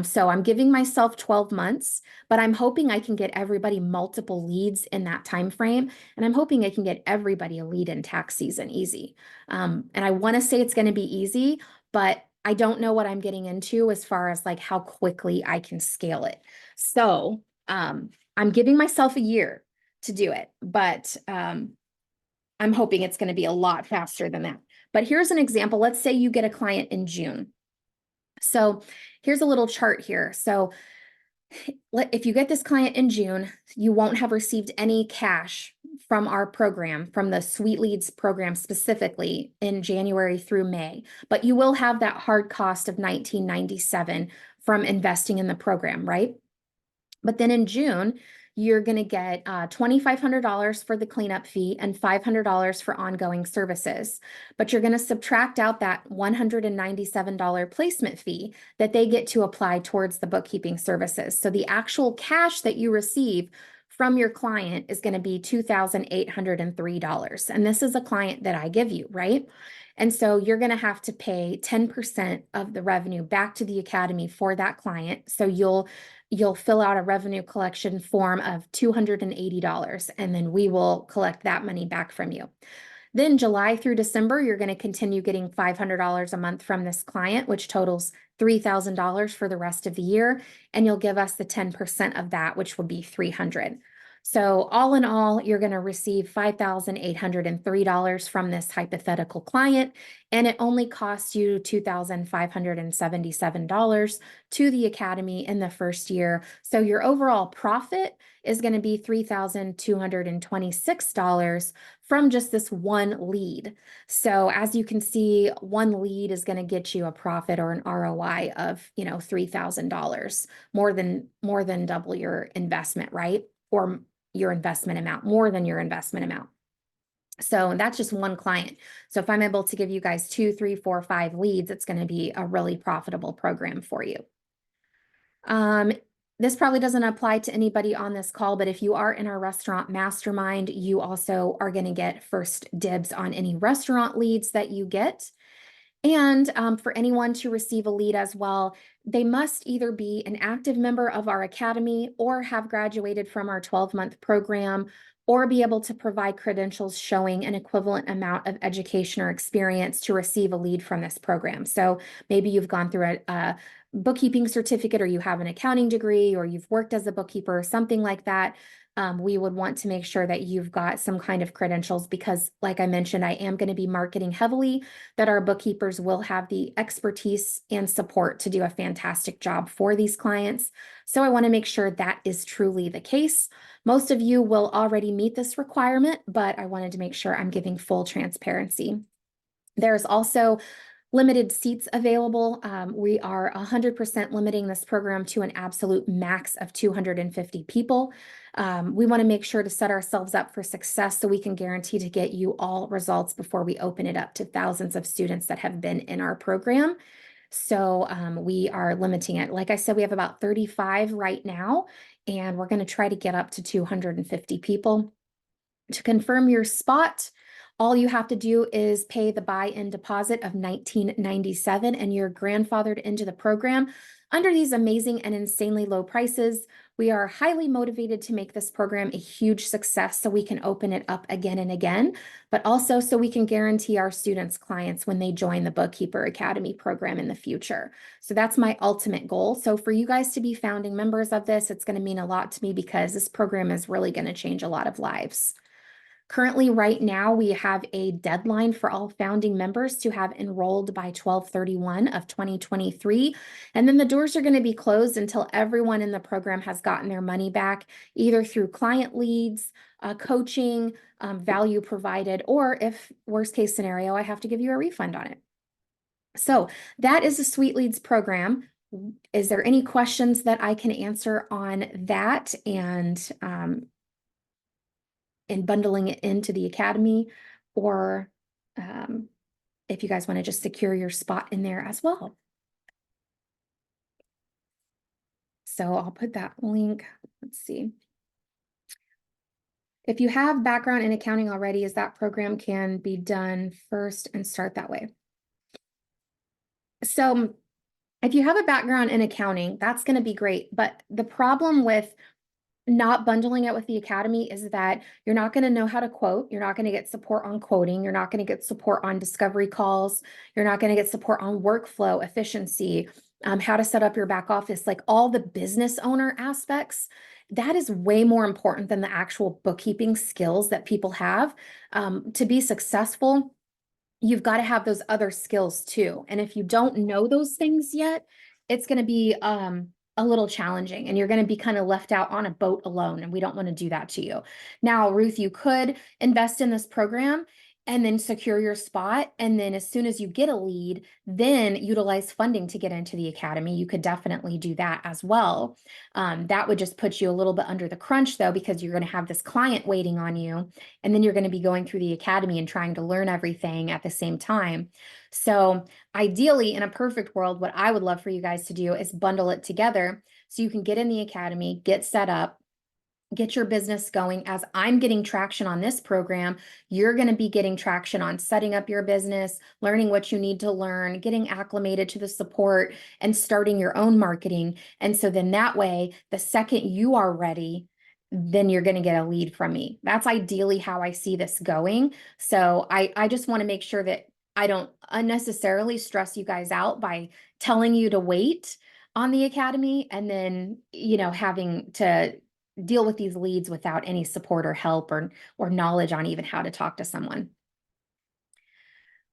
So I'm giving myself 12 months, but I'm hoping I can get everybody multiple leads in that time frame, and I'm hoping I can get everybody a lead in tax season easy. And I want to say it's going to be easy, but I don't know what I'm getting into as far as like how quickly I can scale it. So I'm giving myself a year to do it, but I'm hoping it's going to be a lot faster than that. But here's an example. Let's say you get a client in June. So here's a little chart here. So if you get this client in June, you won't have received any cash from our program, from the Sweet Leads program specifically, in January through May, but you will have that hard cost of $19.97 from investing in the program, right? But then in June, you're going to get $2,500 for the cleanup fee and $500 for ongoing services. But you're going to subtract out that $197 placement fee that they get to apply towards the bookkeeping services. So the actual cash that you receive from your client is going to be $2,803. And this is a client that I give you, right? And so you're going to have to pay 10% of the revenue back to the academy for that client. So you'll fill out a revenue collection form of $280, and then we will collect that money back from you. Then July through December, you're going to continue getting $500 a month from this client, which totals $3,000 for the rest of the year. And you'll give us the 10% of that, which will be $300. So all in all, you're going to receive $5,803 from this hypothetical client, and it only costs you $2,577 to the academy in the first year. So your overall profit is going to be $3,226 from just this one lead. So as you can see, one lead is going to get you a profit or an ROI of, $3,000, more than double your investment, right? Or your investment amount, more than your investment amount. So that's just one client. So if I'm able to give you guys 2, 3, 4, 5 leads, it's going to be a really profitable program for you. This probably doesn't apply to anybody on this call, but if you are in our restaurant mastermind, you also are going to get first dibs on any restaurant leads that you get. And for anyone to receive a lead as well, they must either be an active member of our academy or have graduated from our 12-month program, or be able to provide credentials showing an equivalent amount of education or experience to receive a lead from this program. So maybe you've gone through a bookkeeping certificate, or you have an accounting degree, or you've worked as a bookkeeper, or something like that. We would want to make sure that you've got some kind of credentials, because like I mentioned, I am going to be marketing heavily that our bookkeepers will have the expertise and support to do a fantastic job for these clients. So I want to make sure that is truly the case. Most of you will already meet this requirement, but I wanted to make sure I'm giving full transparency. There's also limited seats available. We are 100% limiting this program to an absolute max of 250 people. We want to make sure to set ourselves up for success so we can guarantee to get you all results before we open it up to thousands of students that have been in our program. So we are limiting it. Like I said, we have about 35 right now, and we're going to try to get up to 250 people. To confirm your spot, all you have to do is pay the buy-in deposit of $19.97, and you're grandfathered into the program under these amazing and insanely low prices. We are highly motivated to make this program a huge success so we can open it up again and again, but also so we can guarantee our students' clients when they join the Bookkeeper Academy program in the future. So that's my ultimate goal. So for you guys to be founding members of this, it's going to mean a lot to me, because this program is really going to change a lot of lives. Currently, right now, we have a deadline for all founding members to have enrolled by 12/31 of 2023. And then the doors are going to be closed until everyone in the program has gotten their money back, either through client leads, coaching, value provided, or if worst case scenario, I have to give you a refund on it. So that is the Sweet Leads program. Is there any questions that I can answer on that and bundling it into the academy, or if you guys want to just secure your spot in there as well? So I'll put that link. Let's see. If you have background in accounting already, is that program can be done first and start that way. So if you have a background in accounting, that's going to be great. But the problem with not bundling it with the academy is that you're not going to know how to quote. You're not going to get support on quoting. You're not going to get support on discovery calls. You're not going to get support on workflow efficiency, how to set up your back office, like all the business owner aspects. That is way more important than the actual bookkeeping skills that people have. To be successful, you've got to have those other skills too. And if you don't know those things yet, it's going to be a little challenging, and you're going to be kind of left out on a boat alone. And we don't want to do that to you. Now, Ruth, you could invest in this program and then secure your spot. And then as soon as you get a lead, then utilize funding to get into the academy. You could definitely do that as well. That would just put you a little bit under the crunch though, because you're going to have this client waiting on you. And then you're going to be going through the academy and trying to learn everything at the same time. So ideally, in a perfect world, what I would love for you guys to do is bundle it together so you can get in the academy, get set up, get your business going. As I'm getting traction on this program, you're going to be getting traction on setting up your business, learning what you need to learn, getting acclimated to the support, and starting your own marketing. And so then that way, the second you are ready, then you're going to get a lead from me. That's ideally how I see this going. So I just want to make sure that I don't unnecessarily stress you guys out by telling you to wait on the academy and then, having to deal with these leads without any support or help or knowledge on even how to talk to someone.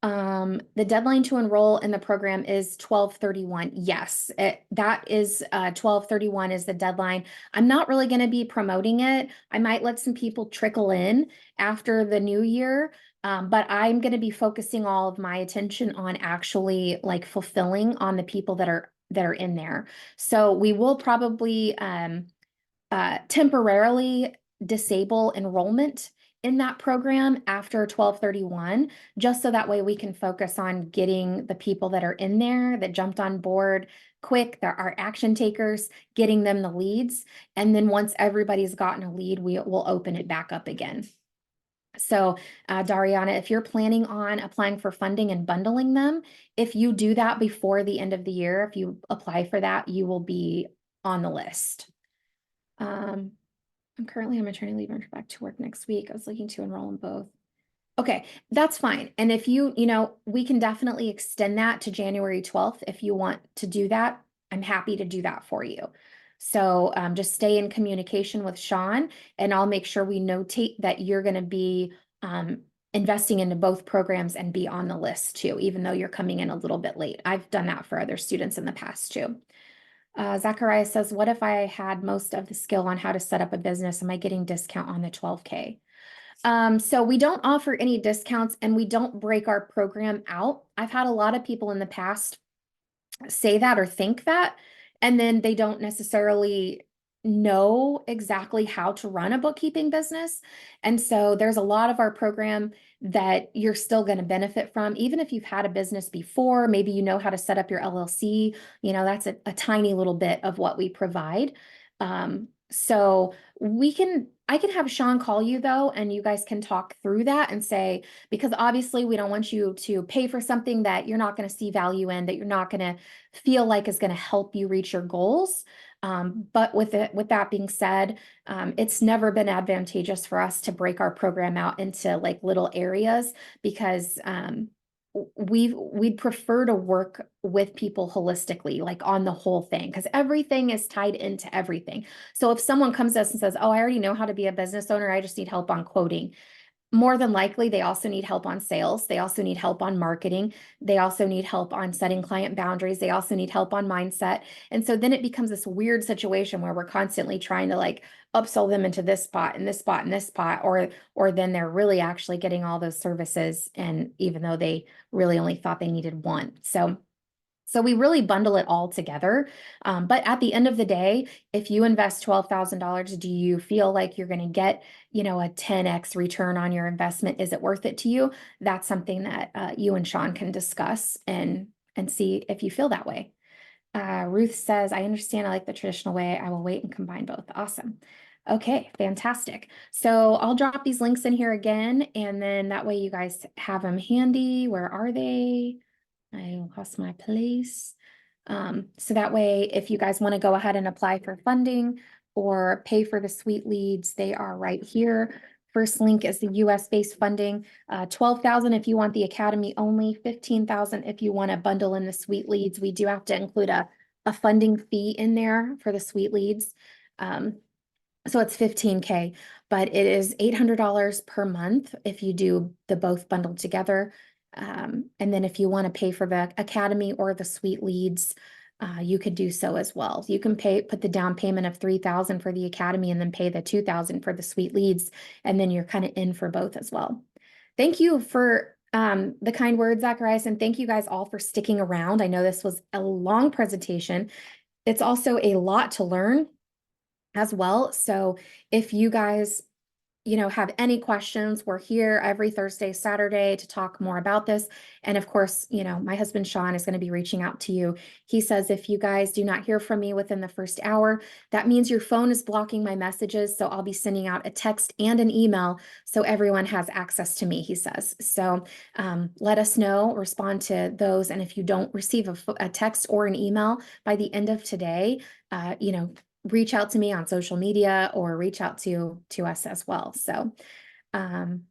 The deadline to enroll in the program is 12/31. Yes, that is 12/31 is the deadline. I'm not really going to be promoting it. I might let some people trickle in after the new year, but I'm going to be focusing all of my attention on actually like fulfilling on the people that are in there. So we will probably temporarily disable enrollment in that program after 12/31, just so that way we can focus on getting the people that are in there that jumped on board quick, that are action takers, getting them the leads. And then once everybody's gotten a lead, we will open it back up again. So, Dariana, if you're planning on applying for funding and bundling them, if you do that before the end of the year, if you apply for that, you will be on the list. I'm currently on maternity leave and back to work next week. I was looking to enroll in both. Okay, that's fine. And if we can definitely extend that to January 12th if you want to do that. I'm happy to do that for you. So just stay in communication with Sean, and I'll make sure we notate that you're going to be investing into both programs and be on the list too, even though you're coming in a little bit late. I've done that for other students in the past too. Zachariah says, what if I had most of the skill on how to set up a business? Am I getting discount on the 12K? So we don't offer any discounts and we don't break our program out. I've had a lot of people in the past say that or think that, and then they don't necessarily know exactly how to run a bookkeeping business. And so there's a lot of our program that you're still going to benefit from, even if you've had a business before. Maybe you know how to set up your LLC. That's a tiny little bit of what we provide. So I can have Sean call you though, and you guys can talk through that and say, because obviously we don't want you to pay for something that you're not going to see value in, that you're not going to feel like is going to help you reach your goals. But with that being said, it's never been advantageous for us to break our program out into like little areas, because we'd prefer to work with people holistically, like on the whole thing, because everything is tied into everything. So if someone comes to us and says, oh, I already know how to be a business owner, I just need help on quoting, more than likely, they also need help on sales. They also need help on marketing. They also need help on setting client boundaries. They also need help on mindset. And so then it becomes this weird situation where we're constantly trying to like upsell them into this spot and this spot and this spot, or then they're really actually getting all those services, and even though they really only thought they needed one. So we really bundle it all together. But at the end of the day, if you invest $12,000, do you feel like you're going to get, a 10x return on your investment? Is it worth it to you? That's something that you and Sean can discuss and see if you feel that way. Ruth says, I understand. I like the traditional way. I will wait and combine both. Awesome. Okay, fantastic. So I'll drop these links in here again, and then that way you guys have them handy. Where are they? I lost my place. So that way, if you guys want to go ahead and apply for funding or pay for the sweet leads, they are right here. First link is the US-based funding, 12,000 if you want the academy only, 15,000 if you want to bundle in the sweet leads. We do have to include a funding fee in there for the sweet leads. So it's 15K, but it is $800 per month if you do the both bundled together. And then if you want to pay for the academy or the sweet leads, you could do so as well. You can put the down payment of $3,000 for the academy and then pay the $2,000 for the sweet leads, and then you're kind of in for both as well. Thank you for the kind words, Zacharias, and thank you guys all for sticking around. I know this was a long presentation. It's also a lot to learn as well. So if you guys have any questions, we're here every Thursday, Saturday to talk more about this. And of course, my husband, Sean, is going to be reaching out to you. He says, if you guys do not hear from me within the first hour, that means your phone is blocking my messages. So I'll be sending out a text and an email so everyone has access to me, he says. So let us know, respond to those. And if you don't receive a text or an email by the end of today, reach out to me on social media or reach out to us as well. So,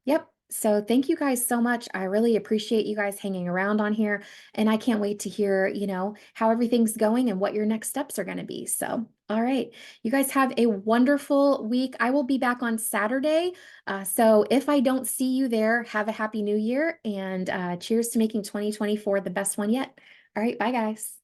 yep. So thank you guys so much. I really appreciate you guys hanging around on here, and I can't wait to hear, how everything's going and what your next steps are going to be. So, all right, you guys have a wonderful week. I will be back on Saturday. So if I don't see you there, have a happy new year and cheers to making 2024 the best one yet. All right, bye guys.